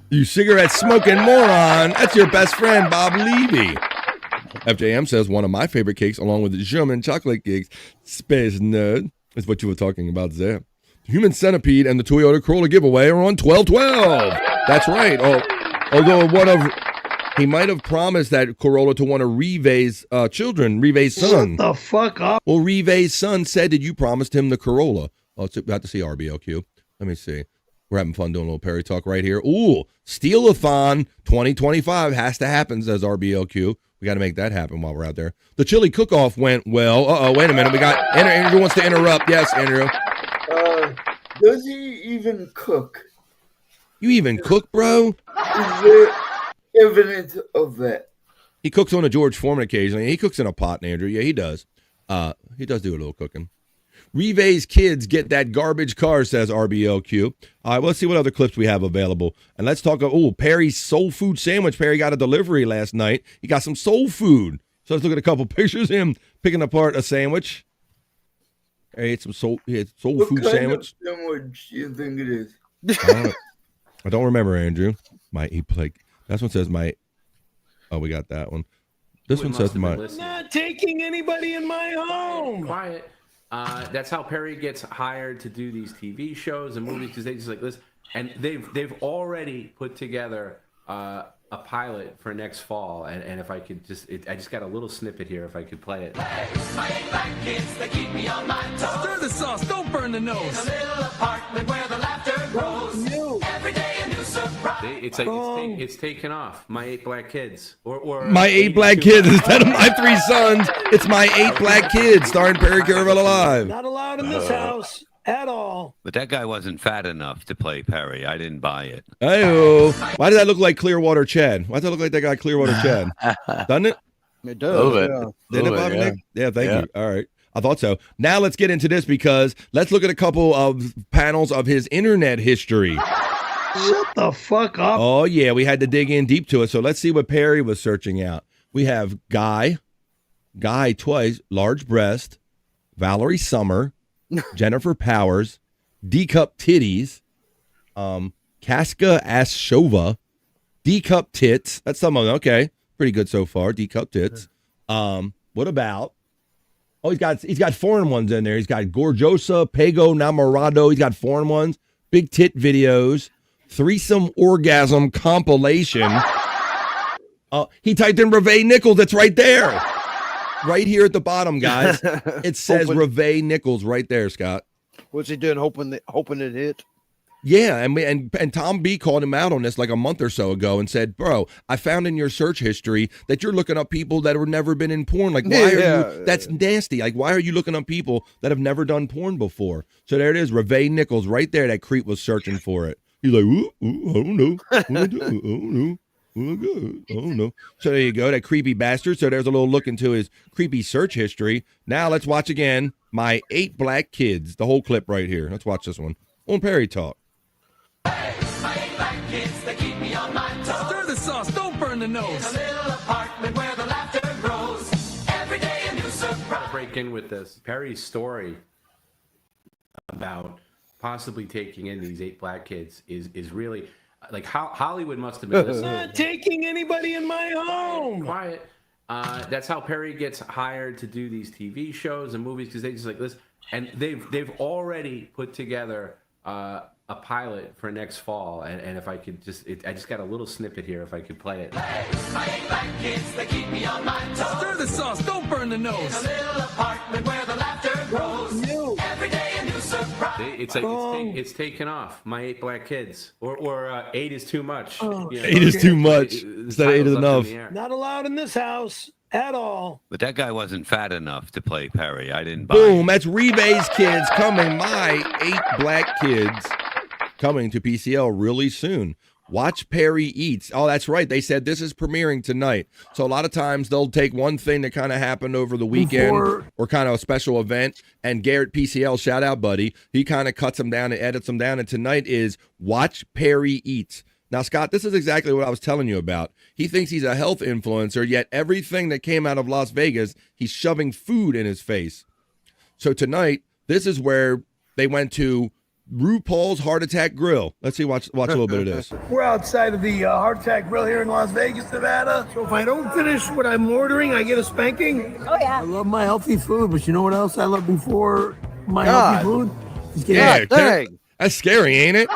You cigarette smoking moron. That's your best friend, Bob Levy. FJM says one of my favorite cakes, along with the German chocolate cakes, Space Nerd, is what you were talking about there. Human Centipede and the Toyota Corolla giveaway are on 12-12. That's right. Although he might have promised that Corolla to one of Reve's children, Reve's son. Shut the fuck up. Well, Reve's son said that you promised him the Corolla. Oh, we have to see RBLQ. Let me see. We're having fun doing a little Perry Talk right here. Ooh, Steal-a-thon 2025 has to happen, says RBLQ. We got to make that happen while we're out there. The chili cook-off went well. Wait a minute. We got Andrew wants to interrupt. Yes, Andrew. Does he even cook? You even cook, bro? Is there evidence of that? He cooks on a George Foreman occasionally. He cooks in a pot, Andrew. Yeah, he does. He does do a little cooking. Reve's kids get that garbage car, says RBLQ. All right, well, let's see what other clips we have available. And let's talk about, Perry's soul food sandwich. Perry got a delivery last night. He got some soul food. So let's look at a couple pictures of him picking apart a sandwich. I ate some soul food sandwich. What kind of sandwich do you think it is? I don't remember, Andrew. This one says my. Oh, we got that one. This one says my. Not taking anybody in my home. Quiet. That's how Perry gets hired to do these TV shows and movies, because they just like this, and they've already put together a pilot for next fall, and if I could I just got a little snippet here, if I could play it. My 8 black kids, they keep me on my toes. Stir the sauce, don't burn the nose. In a little apartment where the laughter grows. Every day a new surprise. It's taken off. My 8 black kids, or My 8 black kids instead of my 3 sons. It's my 8 black kids, starring Perry Caravello Live. Not allowed in this house at all. But that guy wasn't fat enough to play Perry. I didn't buy it. Hey-o. Why does that look like Clearwater Chad? Why does that look like that guy Clearwater Chad? Doesn't it? It does. Didn't it, Bobby Nick? Yeah, thank you. All right. I thought so. Now let's get into this because let's look at a couple of panels of his internet history. Shut the fuck up. Oh, yeah. We had to dig in deep to it. So let's see what Perry was searching out. We have Guy twice, large breast, Valerie Summer, Jennifer Powers, D-cup titties, Kaska Ashova, D-cup tits. That's some of them. Okay. Pretty good so far. D-cup tits. What about? Oh, he's got foreign ones in there. He's got Gorjosa, Pego, Namorado. He's got foreign ones. Big tit videos. Threesome orgasm compilation. He typed in Reve Nichols. That's right there. Right here at the bottom, guys. It says Reve Nichols right there, Scott. What's he doing? Hoping it hit. Yeah, and Tom B called him out on this like a month or so ago and said, "Bro, I found in your search history that you're looking up people that have never been in porn. Like, why are you? That's nasty. Like, why are you looking up people that have never done porn before?" So there it is, Reve Nichols right there. That creep was searching for it. He's like, ooh, I don't know. I don't know. Oh no. So there you go, that creepy bastard. So there's a little look into his creepy search history. Now let's watch again My 8 Black Kids. The whole clip right here. Let's watch this one on Perry Talk. Stir the sauce, don't burn the nose. A little apartment where the laughter grows. Every day a new surprise. Break in with this Perry's story about possibly taking in these 8 black kids is really like how Hollywood must have been listening. I'm not taking anybody in my home. Quiet. That's how Perry gets hired to do these TV shows and movies because they just like listen, and they've already put together a pilot for next fall, and if I could I just got a little snippet here. If I could play it. My 8 black kids, they keep me on my toes. Stir the sauce, don't burn the nose. A little apartment where the laughter grows. Every day a new surprise. It's taken off. My 8 black kids, or 8 is too much. You know, 8 is too much. Instead of 8 is enough. Not allowed in this house at all. But that guy wasn't fat enough to play Perry. I didn't buy Boom, it. that's Reve's kids coming. My 8 black kids coming to PCL really soon. Watch Perry Eats. Oh, that's right. They said this is premiering tonight. So a lot of times they'll take one thing that kind of happened over the weekend or kind of a special event. And Garrett PCL, shout out, buddy. He kind of cuts them down and edits them down. And tonight is Watch Perry Eats. Now, Scott, this is exactly what I was telling you about. He thinks he's a health influencer, yet everything that came out of Las Vegas, he's shoving food in his face. So tonight, this is where they went to RuPaul's Heart Attack Grill. Let's see, watch a little bit of this. We're outside of the Heart Attack Grill here in Las Vegas, Nevada. So if I don't finish what I'm ordering, I get a spanking. Oh, yeah. I love my healthy food, but you know what else I love before my healthy food? Yeah, dang. That's scary, ain't it?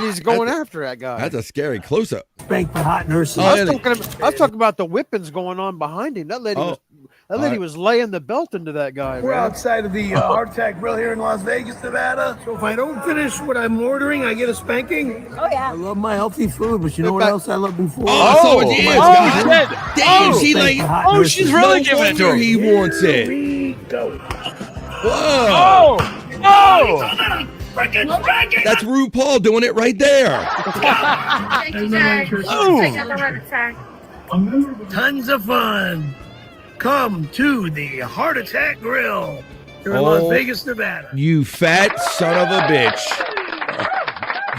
He's going after that guy. That's a scary close-up. Spank the hot nurses. I was talking about the whippings going on behind him. That lady was laying the belt into that guy. We're outside of the Heart Attack Grill here in Las Vegas, Nevada. So if I don't finish what I'm ordering, I get a spanking. Oh, yeah. I love my healthy food, but you know what else I love before? I saw what you shit. Damn, she like, she's really giving it to him. He wants it. We go. Whoa. Oh! That's RuPaul doing it right there. Tons of fun. Come to the Heart Attack Grill here in Las Vegas, Nevada. You fat son of a bitch.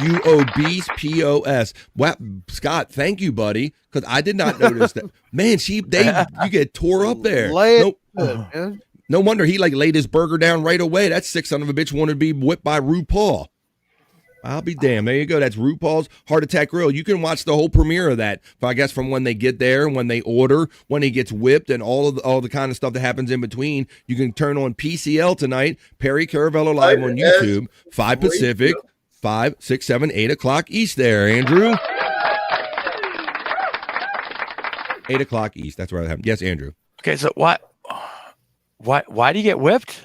You obese POS. Wow, Scott, thank you, buddy, because I did not notice that. Man, you get tore up there. No wonder he like laid his burger down right away. That sick son of a bitch wanted to be whipped by RuPaul. I'll be damned. There you go. That's RuPaul's Heart Attack Grill. You can watch the whole premiere of that. I guess from when they get there, when they order, when he gets whipped, and all the kind of stuff that happens in between. You can turn on PCL tonight. Perry Caravello Live on YouTube. 5 Pacific, 5, 6, 7, 8 o'clock East. There, Andrew. 8 o'clock East. That's where that happened. Yes, Andrew. Okay, so why do you get whipped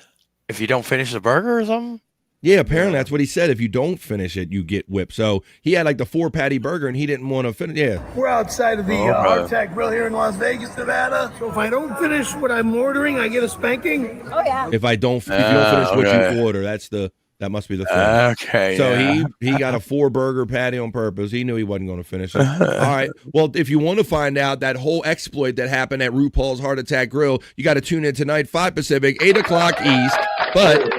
if you don't finish the burger or something? Yeah, apparently that's what he said. If you don't finish it, you get whipped. So he had like the 4-patty burger, and he didn't want to finish. Yeah. We're outside of the Hard Attack Grill here in Las Vegas, Nevada. So if I don't finish what I'm ordering, I get a spanking. Oh yeah. If you don't finish what you order, that must be the thing. Okay. So he got a 4-burger patty on purpose. He knew he wasn't going to finish it. All right. Well, if you want to find out that whole exploit that happened at RuPaul's Heart Attack Grill, you got to tune in tonight, 5 Pacific, 8 o'clock East. But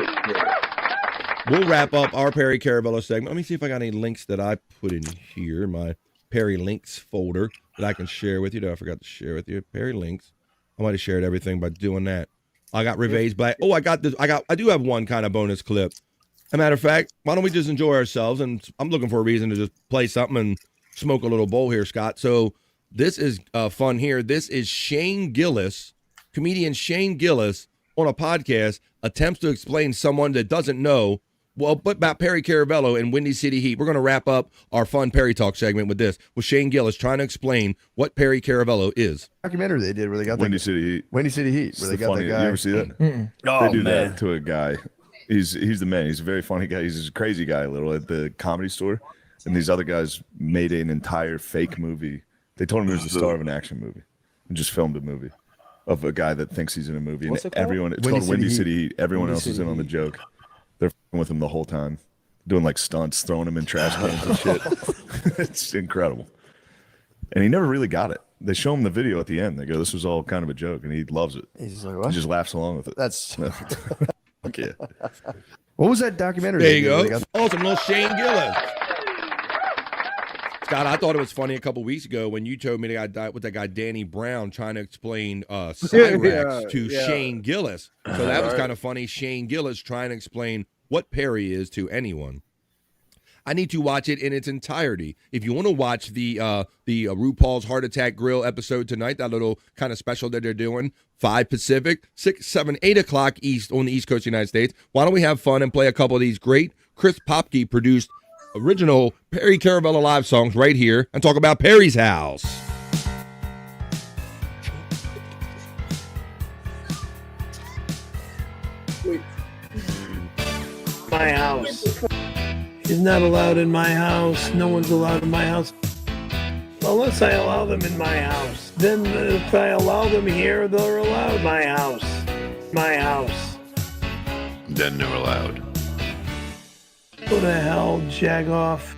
we'll wrap up our Perry Caravello segment. Let me see if I got any links that I put in here, my Perry Links folder that I can share with you. No, I forgot to share with you. Perry Links. I might have shared everything by doing that. I got Reve's Black. Oh, I got this. I do have one kind of bonus clip. As a matter of fact, why don't we just enjoy ourselves? And I'm looking for a reason to just play something and smoke a little bowl here, Scott. So this is fun here. This is Shane Gillis, comedian Shane Gillis, on a podcast, attempts to explain someone that doesn't know about Perry Caravello and Windy City Heat. We're going to wrap up our fun Perry Talk segment with this, with Shane Gillis trying to explain what Perry Caravello is. Documentary they did where they got Windy City Heat. Windy City Heat, where they got that guy. You ever see that? Oh, they do man. that to a guy. He's the man. He's a very funny guy. He's a crazy guy, a little, at the Comedy Store. And these other guys made an entire fake movie. They told him he was the star of an action movie and just filmed a movie of a guy that thinks he's in a movie. What's and it called? everyone, it's called Windy City Heat. Everyone else is in on the joke. They're f***ing with him the whole time, doing like stunts, throwing him in trash cans and shit. It's incredible. And he never really got it. They show him the video at the end. They go, "This was all kind of a joke," and he loves it. He's just like, what? He just laughs along with it. That's Fuck yeah. What was that documentary? There they you did where go. they got- Awesome little Shane Gillis. Scott, I thought it was funny a couple weeks ago when you told me that I died with that guy Danny Brown trying to explain Cyrax to Shane Gillis. So that was kind of funny. Shane Gillis trying to explain what Perry is to anyone. I need to watch it in its entirety. If you want to watch the RuPaul's Heart Attack Grill episode tonight, that little kind of special that they're doing, 5 Pacific, 6, 7, 8 o'clock East on the East Coast of the United States. Why don't we have fun and play a couple of these great Chris Popke produced original Perry Caravello live songs right here and talk about Perry's house. My house. He's not allowed in my house. No one's allowed in my house. Unless I allow them in my house. Then if I allow them here, they're allowed my house. My house. Then they're allowed. Go to hell, Jagoff.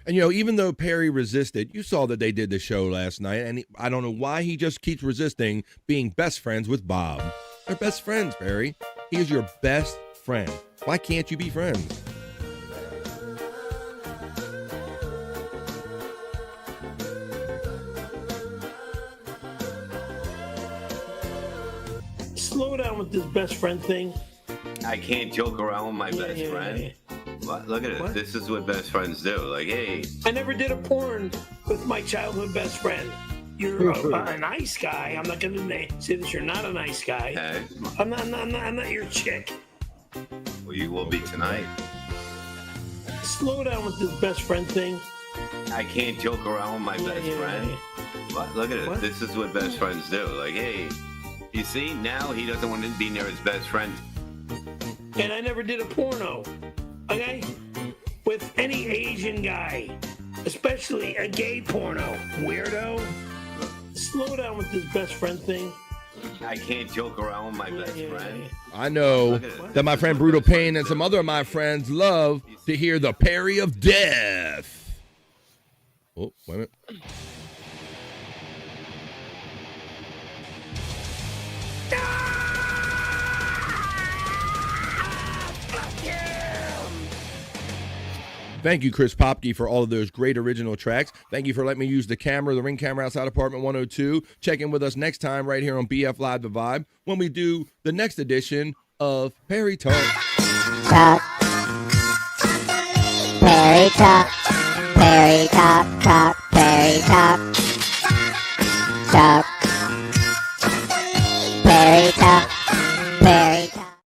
And, you know, even though Perry resisted, you saw that they did the show last night, and I don't know why he just keeps resisting being best friends with Bob. They're best friends, Perry. He is your best friend. Why can't you be friends? Slow down with this best friend thing. I can't joke around with my best friend. What? Look at it. What? This is what best friends do. Like, hey. I never did a porn with my childhood best friend. You're a nice guy. I'm not going to say that you're not a nice guy. Okay. I'm not your chick. Well, you will be tonight. Slow down with this best friend thing. I can't joke around with my best friend. What? Look at it. What? This is what best friends do. Like, hey. You see, now he doesn't want to be near his best friend. And I never did a porno, okay? With any Asian guy, especially a gay porno. Weirdo. Slow down with this best friend thing. I can't joke around with my best friend. I know that my friend Brutal Pain and some other of my friends love to hear the Perry of Death. Oh, wait a minute. Thank you, Chris Popke, for all of those great original tracks. Thank you for letting me use the camera, the Ring Camera outside Apartment 102. Check in with us next time right here on BF Live The Vibe when we do the next edition of Perry Talk. Talk. Perry Talk. Perry Talk. Talk. Perry Talk. Talk. Perry Talk. Perry Talk.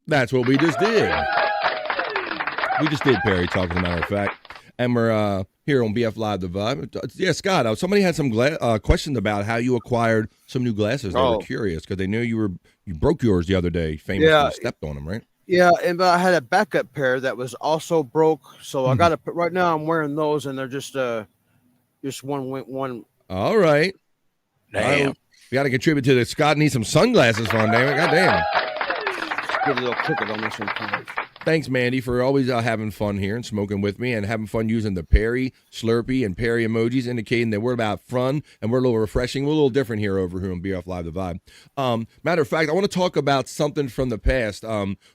That's what we just did. We just did Perry Talk, as a matter of fact. And we're here on BF Live The Vibe. Yeah, Scott, somebody had some questions about how you acquired some new glasses. They were curious because they knew you broke yours the other day, famously stepped on them, right? Yeah, and but I had a backup pair that was also broke, so I got to. Right now, I'm wearing those, and they're just one. All right. Damn. We got to contribute to this. Scott needs some sunglasses on, damn it. God damn. Get a little crooked on me sometimes. Thanks, Mandy, for always having fun here and smoking with me and having fun using the Perry, Slurpee, and Perry emojis, indicating that we're about fun and we're a little refreshing. We're a little different here over here on BF Live The Vibe. Matter of fact, I want to talk about something from the past.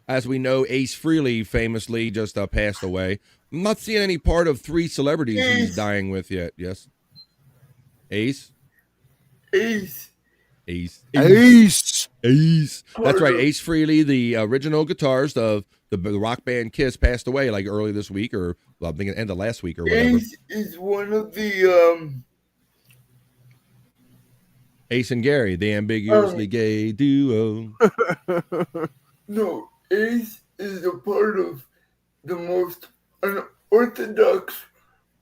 As we know, Ace Frehley famously just passed away. I'm not seeing any part of 3 celebrities he's dying with yet. Yes? Ace? Ace. That's right. Ace Frehley, the original guitarist of the rock band Kiss, passed away like early this week, or well, I think end of last week or whatever. Ace is one of the Ace and Gary, the ambiguously gay duo. No, Ace is a part of the most unorthodox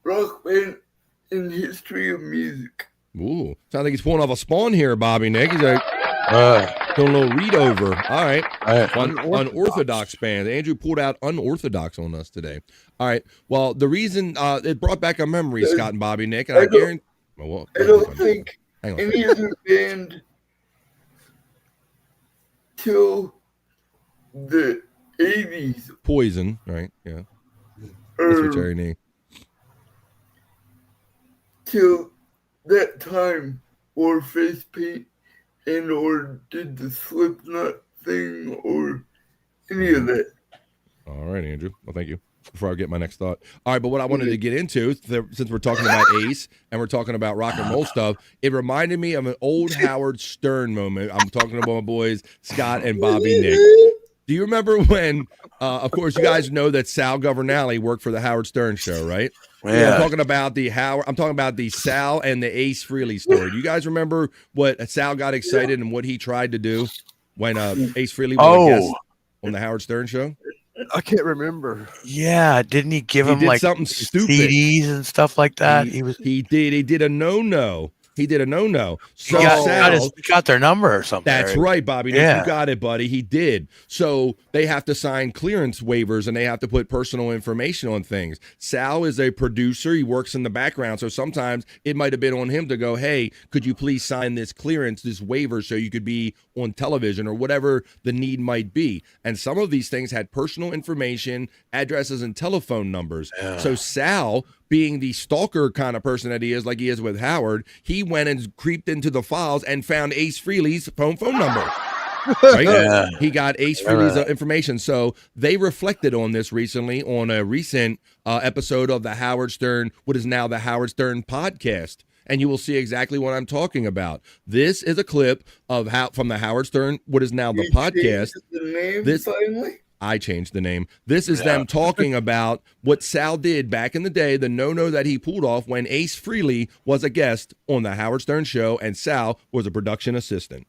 rock band in the history of music. Ooh, sounds like he's pulling off a Spawn here, Bobby Nick. He's like doing a little read over. All right, unorthodox band. Andrew pulled out unorthodox on us today. All right, well, the reason it brought back a memory, Scott and Bobby Nick, and I guarantee. I don't think any other band till the 80s. Poison, right? Yeah, that's what Jerry need. Till that time, wore face paint and or did the Slipknot thing or any of that. All right, Andrew. Well, thank you. Before I get my next thought. All right, but what I wanted to get into, since we're talking about Ace and we're talking about rock and roll stuff, it reminded me of an old Howard Stern moment. I'm talking about my boys, Scott and Bobby Nick. Do you remember when, of course, you guys know that Sal Governale worked for the Howard Stern show, right? Yeah. I'm talking about the Sal and the Ace Frehley story. Do you guys remember what Sal got excited and what he tried to do when Ace Frehley was a guest on the Howard Stern show? I can't remember. Yeah, didn't he give him like something stupid, CDs and stuff like that? He did a no-no. He did a no-no. So he got their number or something. That's right, Bobby. Yeah. You got it, buddy. He did. So they have to sign clearance waivers and they have to put personal information on things. Sal is a producer. He works in the background. So sometimes it might have been on him to go, hey, could you please sign this clearance, this waiver, so you could be on television or whatever the need might be. And some of these things had personal information, addresses, and telephone numbers. Yeah. So Sal, being the stalker kind of person that he is, like he is with Howard, he went and creeped into the files and found Ace Frehley's phone number. Right? Yeah. He got Ace Frehley's information. So they reflected on this recently on a recent episode of the Howard Stern, what is now the Howard Stern podcast. And you will see exactly what I'm talking about. This is a clip of from the Howard Stern, what is now the podcast. Finally? I changed the name. This is them talking about what Sal did back in the day, the no-no that he pulled off when Ace Frehley was a guest on the Howard Stern show and Sal was a production assistant.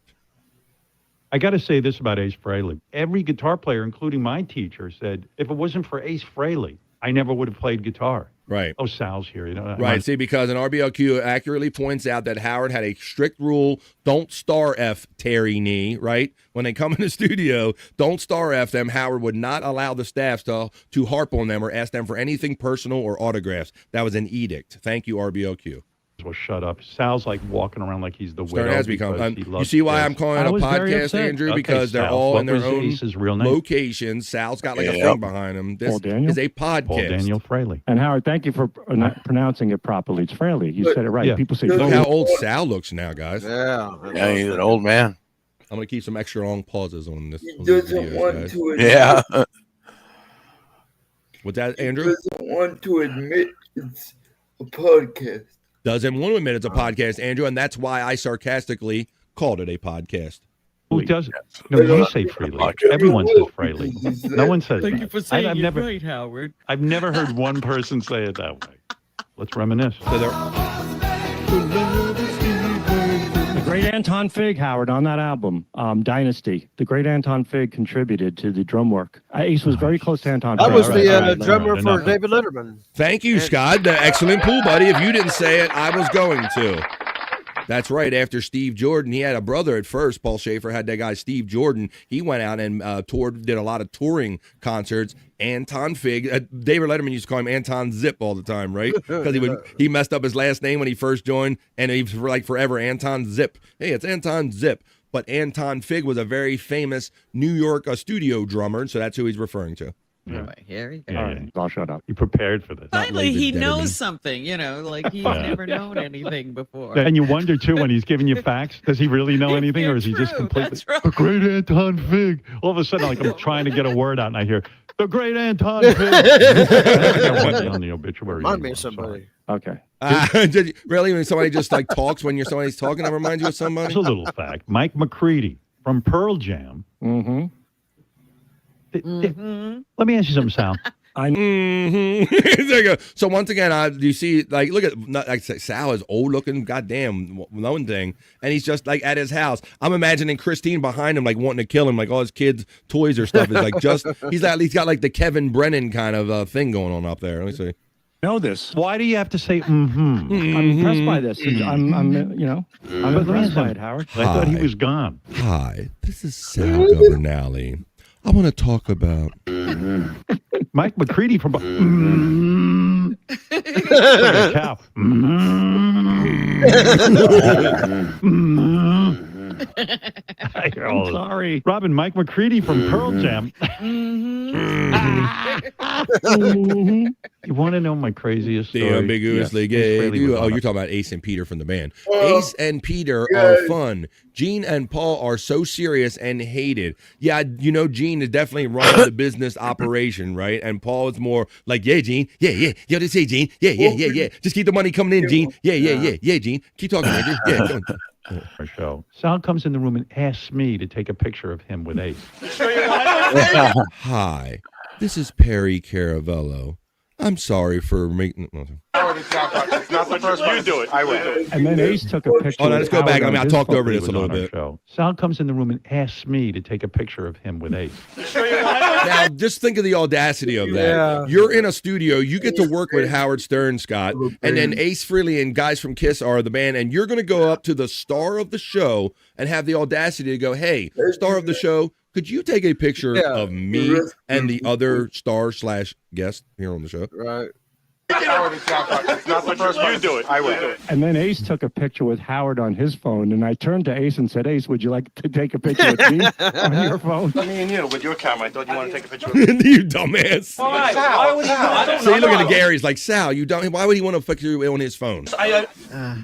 I got to say this about Ace Frehley. Every guitar player, including my teacher, said, if it wasn't for Ace Frehley, I never would have played guitar. Right. Oh, Sal's here. You know. Right. See, because an RBLQ accurately points out that Howard had a strict rule: don't star F Terry Nee. Right. When they come in the studio, don't star F them. Howard would not allow the staff to harp on them or ask them for anything personal or autographs. That was an edict. Thank you, RBLQ. Well, shut up. Sal's like walking around like he's the Stern widow. has become. You see why I'm calling it a podcast, Andrew? Okay, because they're Sal. all in their What was own Ace's real name? locations. Sal's got like a thing behind him. This is a podcast. Paul Daniel Frehley. And Howard, thank you for pronouncing it properly. It's Frehley. You said it right. Yeah. People say, Look how old Sal looks now, guys. Yeah, he's an old man. I'm gonna keep some extra long pauses on this. He doesn't want to admit. Yeah. What's that, He Andrew? doesn't want to admit it's a podcast. Doesn't want to admit it's a podcast, Andrew, and that's why I sarcastically called it a podcast. Who does? No, you say Frehley. Everyone says Frehley. No one says Thank that. you for saying I've it never, right, Howard. I've never heard one person say it that way. Let's reminisce. So The great Anton Fig, Howard, on that album, Dynasty. The great Anton Fig contributed to the drum work. Ace was very close to Anton That Fig. was the drummer for David Letterman. Thank you, Scott. The excellent pool, buddy. If you didn't say it, I was going to. That's right. After Steve Jordan, he had a brother at first. Paul Schaefer had that guy Steve Jordan. He went out and toured, did a lot of touring concerts. Anton Fig, David Letterman used to call him Anton Zip all the time, right? Because he messed up his last name when he first joined, and he was like forever Anton Zip. Hey, it's Anton Zip. But Anton Fig was a very famous New York studio drummer, so that's who he's referring to. Here he goes. Yeah, yeah. I'll shut up. You prepared for this. Finally, he knows something, like he's never known anything before. And you wonder, too, when he's giving you facts, does he really know anything, or is he just completely... The great Anton Fig. All of a sudden, like, I'm trying to get a word out, and I hear, the great Anton Fig. On the obituary. Remind me of somebody. Okay. Really? When somebody just, like, talks when somebody's talking, that reminds you of somebody? Here's a little fact. Mike McCready from Pearl Jam. Mm-hmm. Let me ask you something, Sal. There you go. So once again, you see, like, look at, like I say, Sal is old looking, goddamn, known thing, and he's just like at his house. I'm imagining Christine behind him, like wanting to kill him, like all his kids' toys or stuff is like just he's got like the Kevin Brennan kind of thing going on up there. Let me see. Know this. Why do you have to say I'm impressed by this. I'm impressed by it, Howard. I thought he was gone. Hi, this is Sal Governale. I want to talk about Mike McCready from like a cow. I'm sorry. Robin, Mike McCready from Pearl Jam. You want to know my craziest story? The ambiguously gay. You're talking about Ace and Peter from the band. Ace and Peter are fun. Gene and Paul are so serious and hated. Yeah, Gene is definitely running the business operation, right? And Paul is more like, yeah, Gene. Yeah. Yo, just say, Gene. Yeah. Just keep the money coming in, Gene. Yeah, Gene. Keep talking, Andrew. Yeah, go on. Our show. Sal comes in the room and asks me to take a picture of him with Ace. Hi, this is Perry Caravello. I'm sorry for making. It's not the first one. You do it. I will. And then Ace took a picture. Oh, no, let's go back. I talked over this a little bit. Sal comes in the room and asks me to take a picture of him with Ace. Now, just think of the audacity of that. Yeah. You're in a studio. You get to work with Howard Stern, Scott, and then Ace Frehley and guys from Kiss are the band, and you're going to go up to the star of the show and have the audacity to go, hey, star of the show, could you take a picture of me and the other star/guest here on the show? Right. It's not the first one. You do it. I will. And then Ace took a picture with Howard on his phone, and I turned to Ace and said, Ace, would you like to take a picture with me on your phone? Me and you with your camera. I thought you wanted to take a picture with me. You dumbass. Why? Why would you? So you look at Gary's like, Sal, you don't. Why would he want to picture you on his phone?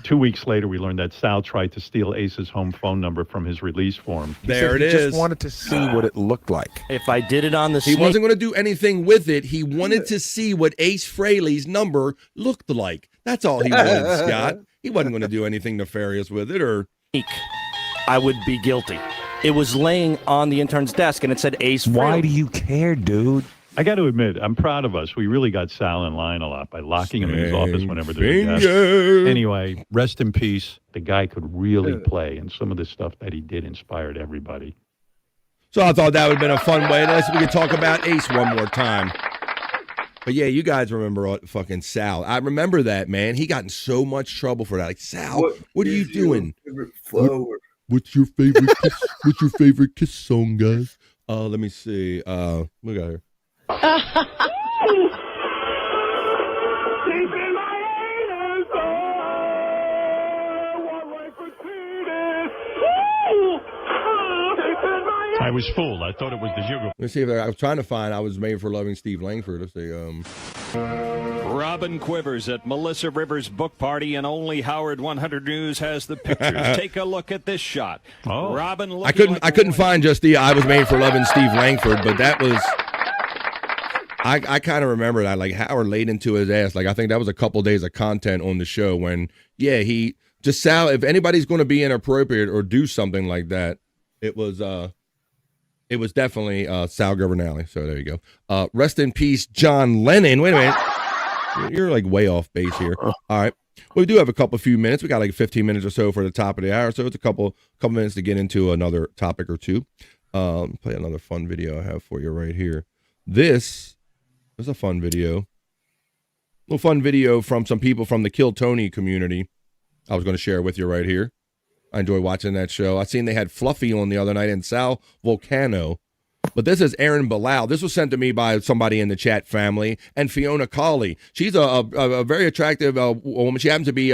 2 weeks later, we learned that Sal tried to steal Ace's home phone number from his release form. There it is. He just wanted to see what it looked like. If I did it on the He wasn't going to do anything with it. He wanted to see what Ace Frehley's number looked like. That's all he wanted, Scott. He wasn't going to do anything nefarious with it, or I would be guilty. It was laying on the intern's desk, and it said Ace Frehley. Why do you care, dude? I got to admit, I'm proud of us. We really got Sal in line a lot by locking him in his office whenever there's a guest. Anyway, rest in peace. The guy could really play, and some of the stuff that he did inspired everybody. So I thought that would have been a fun way. We could talk about Ace one more time. But yeah, you guys remember fucking Sal. I remember that, man. He got in so much trouble for that. Like, Sal, what are you doing? What's your favorite Kiss? What's your favorite Kiss song, guys? Let me see. Look at her. I was fooled. I thought it was the Hugo. Let's see if I was trying to find I Was Made for Loving Steve Langford. Let's see. Robin Quivers at Melissa Rivers' book party, and only Howard 100 News has the pictures. Take a look at this shot. Oh. Robin. I couldn't find just the I Was Made for Loving Steve Langford, but that was. I kind of remember that, like Howard laid into his ass. Like I think that was a couple days of content on the show when, he just Sal. If anybody's going to be inappropriate or do something like that, it was definitely Sal Governale. So there you go. Rest in peace, John Lennon. Wait a minute, you're like way off base here. All right, we do have a few minutes. We got like 15 minutes or so for the top of the hour, so it's a couple minutes to get into another topic or two. Play another fun video I have for you right here. This is a fun video. A little fun video from some people from the Kill Tony community. I was going to share it with you right here. I enjoy watching that show. I seen they had Fluffy on the other night and Sal Volcano. But this is Aaron Bilal. This was sent to me by somebody in the chat family. And Fiona Colley. She's a very attractive woman. She happens to be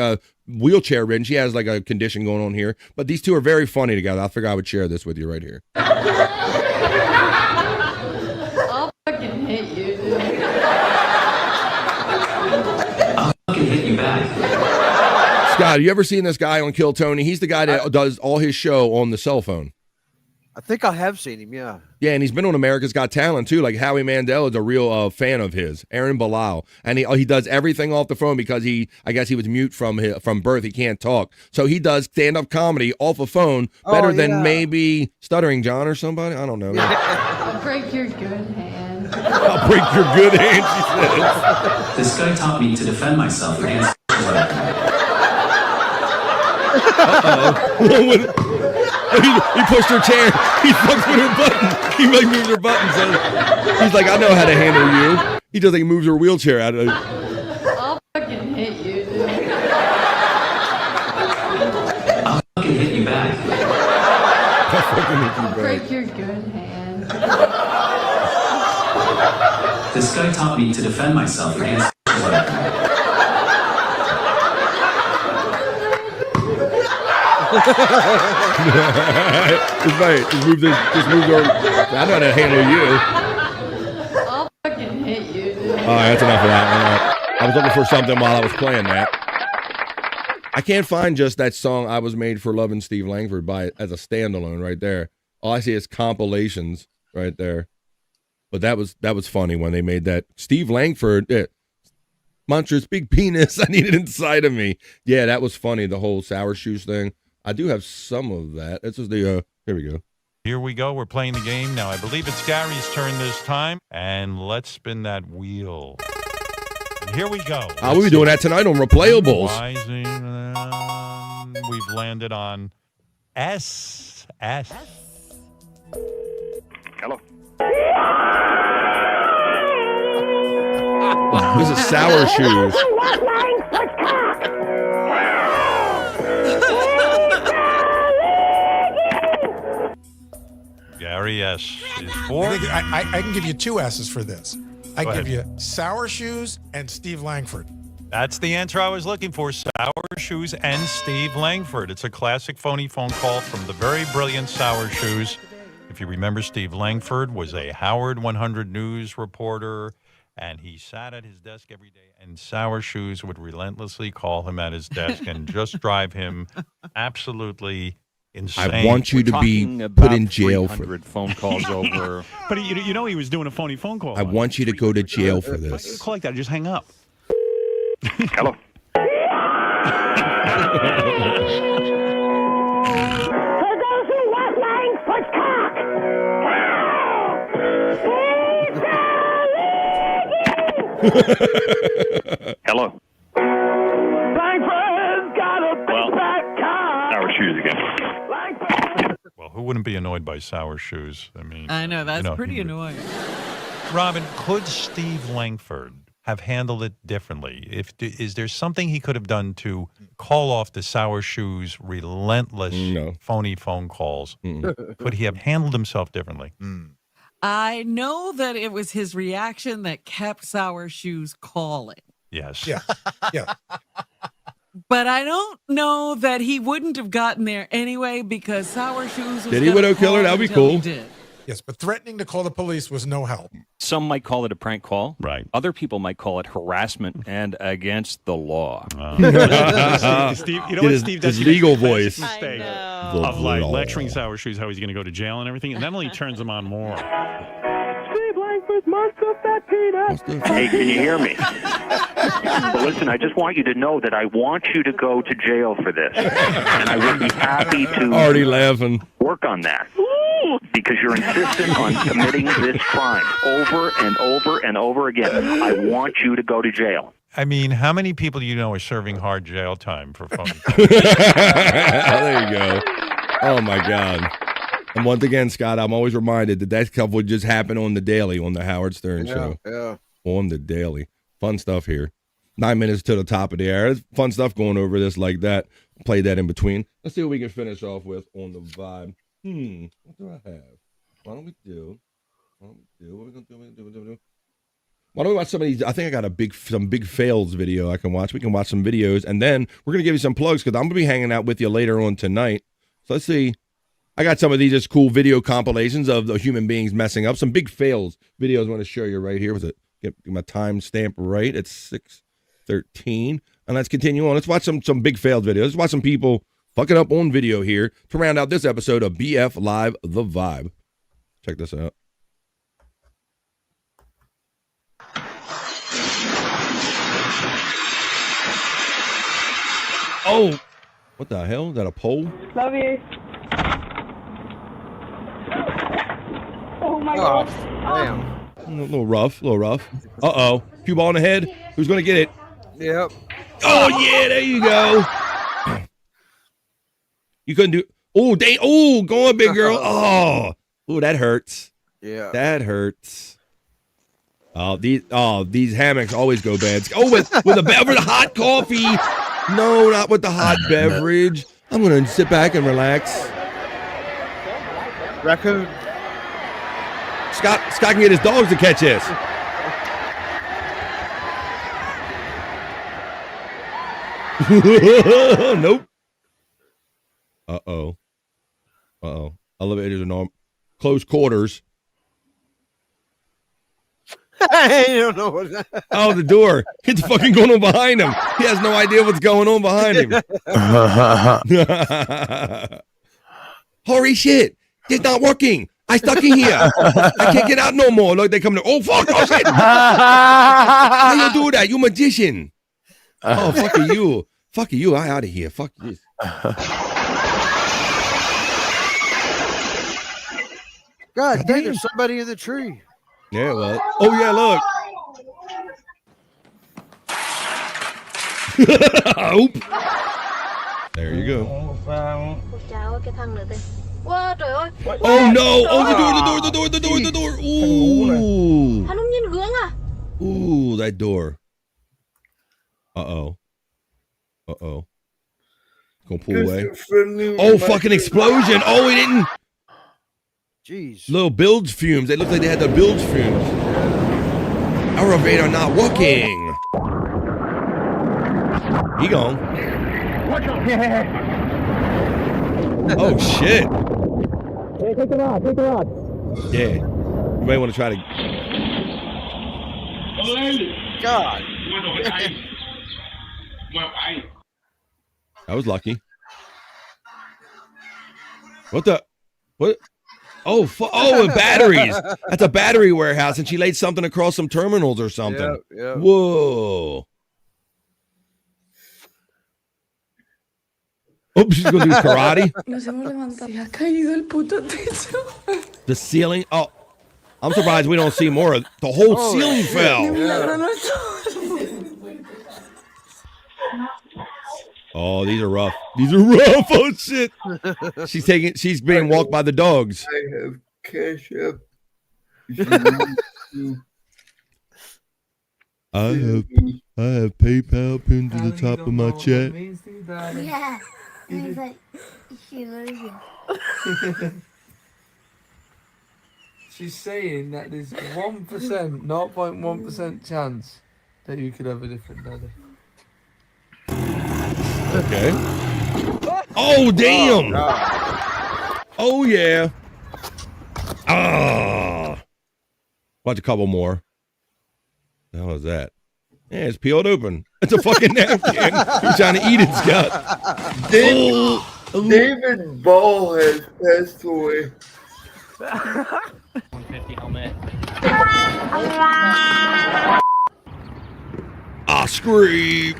wheelchair ridden. She has like a condition going on here. But these two are very funny together. I figured I would share this with you right here. I'll fucking hit you, dude. I'll fucking hit you back. Scott, you ever seen this guy on Kill Tony? He's the guy that does all his show on the cell phone. I think I have seen him, yeah. Yeah, and he's been on America's Got Talent, too. Like, Howie Mandel is a real fan of his, Aaron Bilal. And he does everything off the phone because I guess he was mute from birth. He can't talk. So he does stand-up comedy off a phone better than maybe Stuttering John or somebody. I don't know. I'll break your good hand. I'll break your good hand, she says. This guy taught me to defend myself against He pushed her chair. He fucks with her button. He like moves her buttons. He's like, I know how to handle you. He does like moves her wheelchair out of. I'll fucking hit you, dude. I'll fucking hit you back. I'll break your good hand. This guy taught me to defend myself against Just move this. Just move her. I know how to handle you. I'll fucking hit you, dude. All right, that's enough of that. I was looking for something while I was playing that. I can't find just that song "I Was Made for Loving Steve Langford" as a standalone right there. All I see is compilations right there. But that was funny when they made that. Steve Langford, monstrous big penis. I need it inside of me. Yeah, that was funny. The whole Sour Shoes thing. I do have some of that. This is the here we go. Here we go. We're playing the game now. I believe it's Gary's turn this time, and let's spin that wheel. And here we go. We'll be doing that tonight on Replayables. We've landed on S. Hello. This is Sour Shoes. Gary S. is for. I can give you two S's for this. I Go give ahead. you Sour Shoes and Steve Langford. That's the answer I was looking for. Sour Shoes and Steve Langford. It's a classic phony phone call from the very brilliant Sour Shoes. If you remember, Steve Langford was a Howard 100 News reporter, and he sat at his desk every day, and Sour Shoes would relentlessly call him at his desk and just drive him absolutely insane. I want you to be put in jail for phone calls over. But you know he was doing a phony phone call. I want you to go to jail for this. Call like that, just hang up. Hello. Hello. Sour Shoes again. Well, who wouldn't be annoyed by Sour Shoes? I mean, I know, that's pretty annoying. Robin, could Steve Langford have handled it differently? Is there something he could have done to call off the Sour Shoes' relentless phony phone calls? Could he have handled himself differently? I know that it was his reaction that kept Sour Shoes calling. Yes. Yeah. Yeah. But I don't know that he wouldn't have gotten there anyway because Sour Shoes was Did he widow killer? That'd be cool. Yes, but threatening to call the police was no help. Some might call it a prank call. Right. Other people might call it harassment and against the law. Steve, you know what Steve does? His legal voice. Mistake of like lecturing Sour Shoes how he's going to go to jail and everything, and that only turns him on more. Hey, can you hear me? Well, listen, I just want you to know that I want you to go to jail for this. And I would be happy to Already laughing. work on that. Because you're insistent on committing this crime over and over and over again. I want you to go to jail. I mean, how many people do you know are serving hard jail time for phony calls? There you go. Oh, my God. And once again, Scott, I'm always reminded that stuff would just happen on the daily on the Howard Stern show. Yeah. On the daily. Fun stuff here. 9 minutes to the top of the hour. There's fun stuff going over this like that. Play that in between. Let's see what we can finish off with on the vibe. What do I have? Why don't we do? What are we gonna do? Why don't we watch some of these? I think I got some big fails video I can watch. We can watch some videos, and then we're gonna give you some plugs because I'm gonna be hanging out with you later on tonight. So let's see. I got some of these just cool video compilations of the human beings messing up. Some big fails videos I want to show you right here. Was it? Get my time stamp right. It's 6:13. And let's continue on. Let's watch some big failed videos. Let's watch some people fucking up on video here to round out this episode of BF Live The Vibe. Check this out. Oh, what the hell? Is that a pole? Love you. Oh my God. Damn. A little rough, Uh-oh. Cue ball in the head. Who's going to get it? Yep. Oh, yeah, there you go. You couldn't do. Oh, dang. Oh, go on, big girl. Oh, that hurts. Yeah. That hurts. These hammocks always go bad. Oh, with a beverage, hot coffee. No, not with the hot beverage. I'm going to sit back and relax. Raccoon. Scott can get his dogs to catch this. Nope. Uh-oh. Elevators are normal. Close quarters. I don't know what that. Oh, the door. It's fucking going on behind him. He has no idea what's going on behind him. Holy shit. It's not working. I stuck in here. I can't get out no more. Look, they come to. Oh, fuck. Oh, shit. How you do that? You magician. Oh, fuck you. Fuck you. I out of here. Fuck this. God dang, there's somebody in the tree. Yeah, well. Oh, yeah, look. There you go. Oh, no. Oh, the door. Ooh. Ooh, that door. Uh-oh. Gonna pull away. Oh, fucking explosion. Oh, he didn't. Jeez. Little bilge fumes. They look like they had the bilge fumes. Elevator not working. He gone. Oh, shit. Hey, take the rod. Yeah. You may want to try to. God. I was lucky. What? Oh, and batteries. That's a battery warehouse, and she laid something across some terminals or something. Yep. Whoa. Oh, she's going to do karate. The ceiling. Oh, I'm surprised we don't see more. The whole ceiling fell. Oh, these are rough. Oh, shit. She's being walked by the dogs. I have cash up. I have PayPal pinned to the top of my chat. Yeah. But she loves you. She's saying that there's 1%, 0.1% chance that you could have a different daddy. Okay. Oh, damn. Oh, yeah. Watch a couple more. The hell is that? Yeah, it's peeled open. It's a fucking napkin. You're trying to eat it, Scott. David Ball has passed away. 150 helmet. Scream.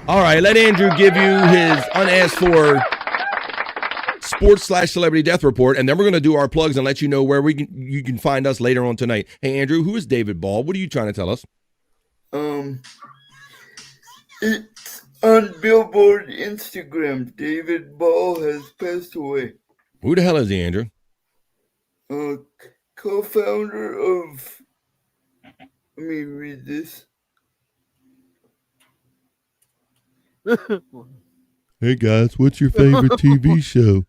All right, let Andrew give you his unasked for sports/celebrity death report, and then we're going to do our plugs and let you know where you can find us later on tonight. Hey, Andrew, who is David Ball? What are you trying to tell us? It's on Billboard Instagram. David Ball has passed away. Who the hell is he, Andrew? Co-founder of. Let me read this. Hey guys, what's your favorite TV show?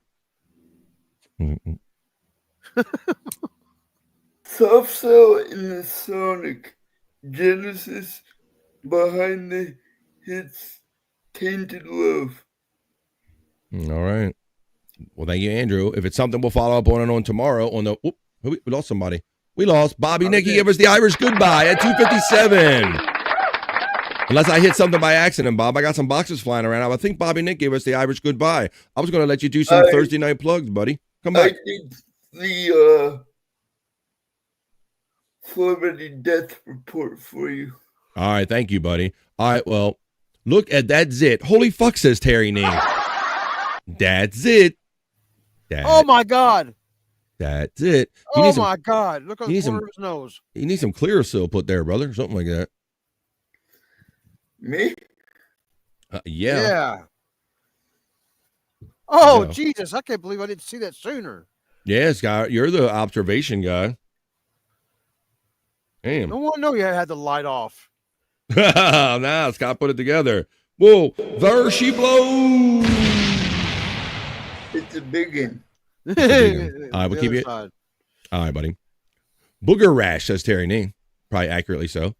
Soft Cell in the Sonic Genesis behind the hits Tainted Love. All right. Well, thank you, Andrew. If it's something we'll follow up on tomorrow on the. Whoop, we lost somebody. We lost Bobby Nick. He gave us the Irish goodbye at 2:57. Unless I hit something by accident, Bob. I got some boxes flying around. I think Bobby Nick gave us the Irish goodbye. I was going to let you do some Thursday night plugs, buddy. Come back. I did the celebrity death report for you. All right, thank you, buddy. All right, well, look at that zit. Holy fuck, says Terry Name. That's it. Oh my God. That's it. Oh my God. Look at the corner of his nose. You need some Clearasil put there, brother. Something like that. Me? Yeah. Oh, Yeah. Jesus. I can't believe I didn't see that sooner. Yeah, Scott, you're the observation guy. Damn. No one know you had the light off. Nah, Scott put it together. Whoa, there she blows. It's a big one. All right, we'll keep it. All right, buddy. Booger rash, says Terry Nee. Probably accurately so.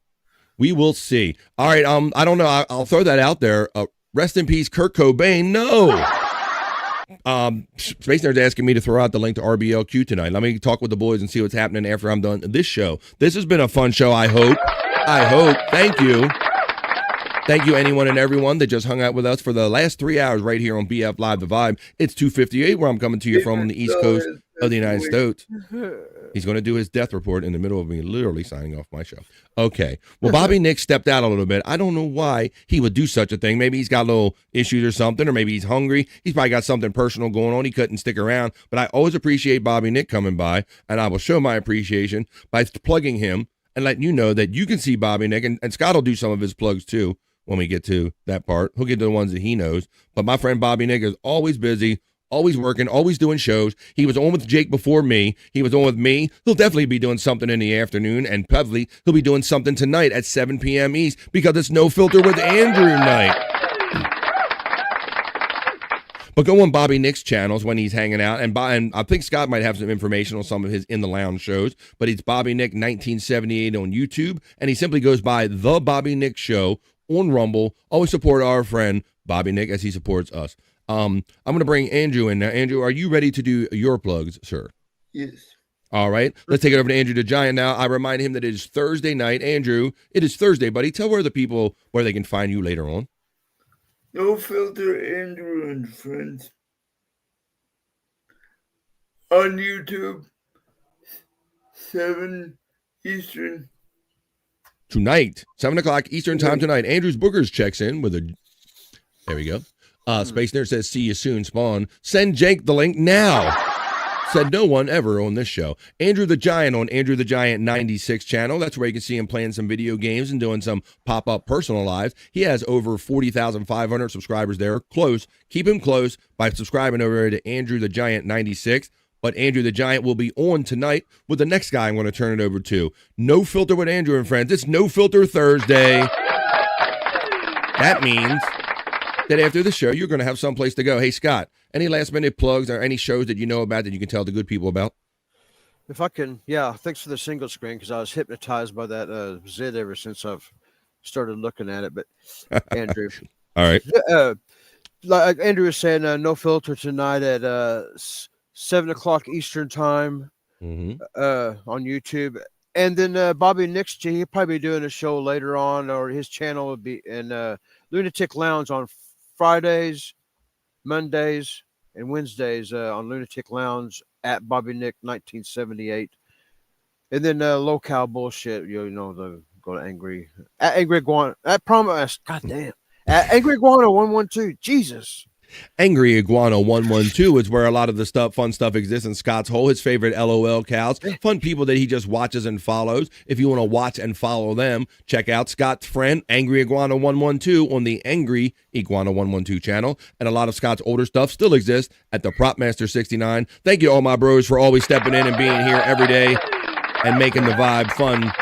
We will see. All right, I don't know. I'll throw that out there. Rest in peace, Kurt Cobain. No. Space Nerd's asking me to throw out the link to RBLQ tonight. Let me talk with the boys and see what's happening after I'm done this show. This has been a fun show, I hope. Thank you. Thank you, anyone and everyone that just hung out with us for the last 3 hours right here on BF Live The Vibe. It's 2:58 where I'm coming to you from on the East Coast of the United States. He's going to do his death report in the middle of me literally signing off my show. Okay. Well, Bobby Nick stepped out a little bit. I don't know why he would do such a thing. Maybe he's got little issues or something, or maybe he's hungry. He's probably got something personal going on. He couldn't stick around. But I always appreciate Bobby Nick coming by, and I will show my appreciation by plugging him and letting you know that you can see Bobby Nick, and Scott will do some of his plugs too when we get to that part. He'll get to the ones that he knows. But my friend Bobby Nick is always busy, always working, always doing shows. He was on with Jake before me. He was on with me. He'll definitely be doing something in the afternoon, and probably he'll be doing something tonight at 7 p.m. East because it's No Filter with Andrew night. But go on Bobby Nick's channels when he's hanging out, and I think Scott might have some information on some of his In the Lounge shows, but it's Bobby Nick 1978 on YouTube, and he simply goes by The Bobby Nick Show on Rumble. Always support our friend Bobby Nick as he supports us. I'm going to bring Andrew in now. Andrew, are you ready to do your plugs, sir? Yes. All right. Let's take it over to Andrew the Giant now. I remind him that it is Thursday night. Andrew, it is Thursday, buddy. Tell where the people where they can find you later on. No Filter Andrew and friends. On YouTube, 7 Eastern. Tonight, 7 o'clock Eastern time tonight. Andrew's Boogers checks in with a... There we go. Space Nerd says, see you soon, Spawn. Send Jake the link now. Said no one ever on this show. Andrew the Giant on Andrew the Giant 96 channel. That's where you can see him playing some video games and doing some pop-up personal lives. He has over 40,500 subscribers there. Close. Keep him close by subscribing over to Andrew the Giant 96. But Andrew the Giant will be on tonight with the next guy I'm going to turn it over to. No Filter with Andrew and friends. It's No Filter Thursday. That means that after the show, you're going to have someplace to go. Hey, Scott, any last-minute plugs or any shows that you know about that you can tell the good people about? If I can, yeah, thanks for the single screen, because I was hypnotized by that Zid ever since I've started looking at it. But, Andrew. All right. Like Andrew was saying, No Filter tonight at 7 o'clock Eastern time on YouTube. And then Bobby Nick's, he'll probably be doing a show later on, or his channel would be in Lunatic Lounge on Fridays, Mondays, and Wednesdays on Lunatic Lounge at Bobby Nick 1978. And then locale bullshit, you know, go to Angry Iguana. That promise, goddamn. At Angry Iguana 112. Jesus. Angry Iguana 112 is where a lot of the fun stuff exists in Scott's hole. His favorite LOL cows, fun people that he just watches and follows. If you want to watch and follow them, check out Scott's friend Angry Iguana 112 on the Angry Iguana 112 channel. And a lot of Scott's older stuff still exists at the Propmaster 69. Thank you all my bros for always stepping in and being here every day and making the vibe fun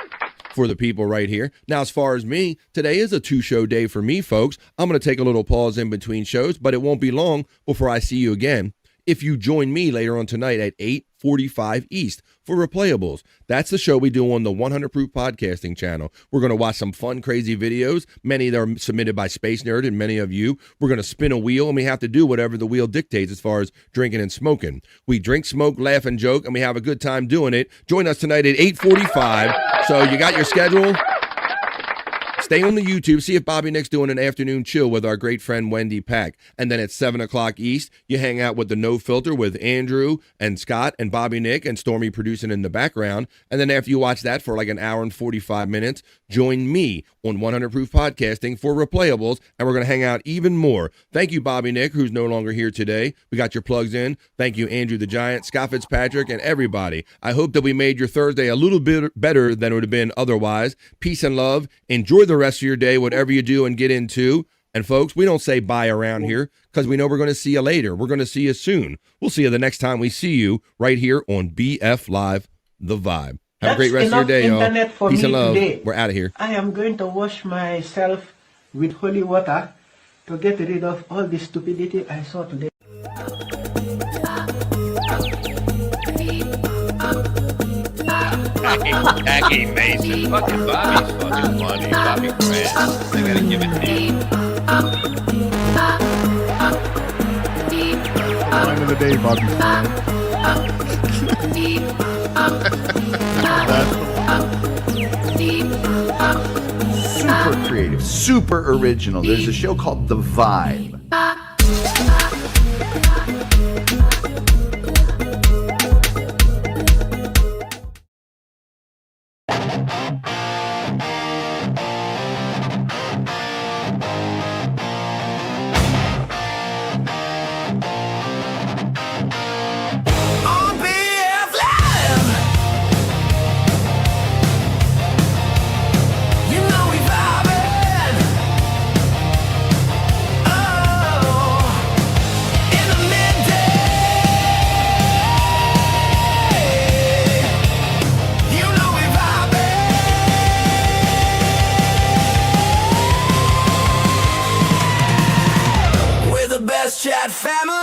for the people right here. Now, as far as me, today is a 2-show day for me, folks. I'm going to take a little pause in between shows, but it won't be long before I see you again. If you join me later on tonight at 8:45 East for Replayables. That's the show we do on the 100 Proof Podcasting channel. We're going to watch some fun, crazy videos. Many that are submitted by Space Nerd and many of you. We're going to spin a wheel, and we have to do whatever the wheel dictates as far as drinking and smoking. We drink, smoke, laugh, and joke, and we have a good time doing it. Join us tonight at 8:45. So you got your schedule? Stay on the YouTube. See if Bobby Nick's doing an afternoon chill with our great friend Wendy Pack. And then at 7 o'clock East, you hang out with the No Filter with Andrew and Scott and Bobby Nick and Stormy producing in the background. And then after you watch that for like an hour and 45 minutes, join me on 100 Proof Podcasting for Replayables. And we're going to hang out even more. Thank you, Bobby Nick, who's no longer here today. We got your plugs in. Thank you, Andrew the Giant, Scott Fitzpatrick, and everybody. I hope that we made your Thursday a little bit better than it would have been otherwise. Peace and love. Enjoy the rest of your day, whatever you do and get into. And folks, we don't say bye around here because we know we're going to see you later. We're going to see you soon. We'll see you the next time we see you right here on BF Live, The Vibe. Have a great rest of your day, y'all. Peace and love. Today. We're out of here. I am going to wash myself with holy water to get rid of all the stupidity I saw today. Jackie Mason. Fucking Bobby's fucking funny. Bobby Grant. I gotta give it to you. Line of the day, Bobby Super creative, super original. There's a show called The Vibe. Chat family.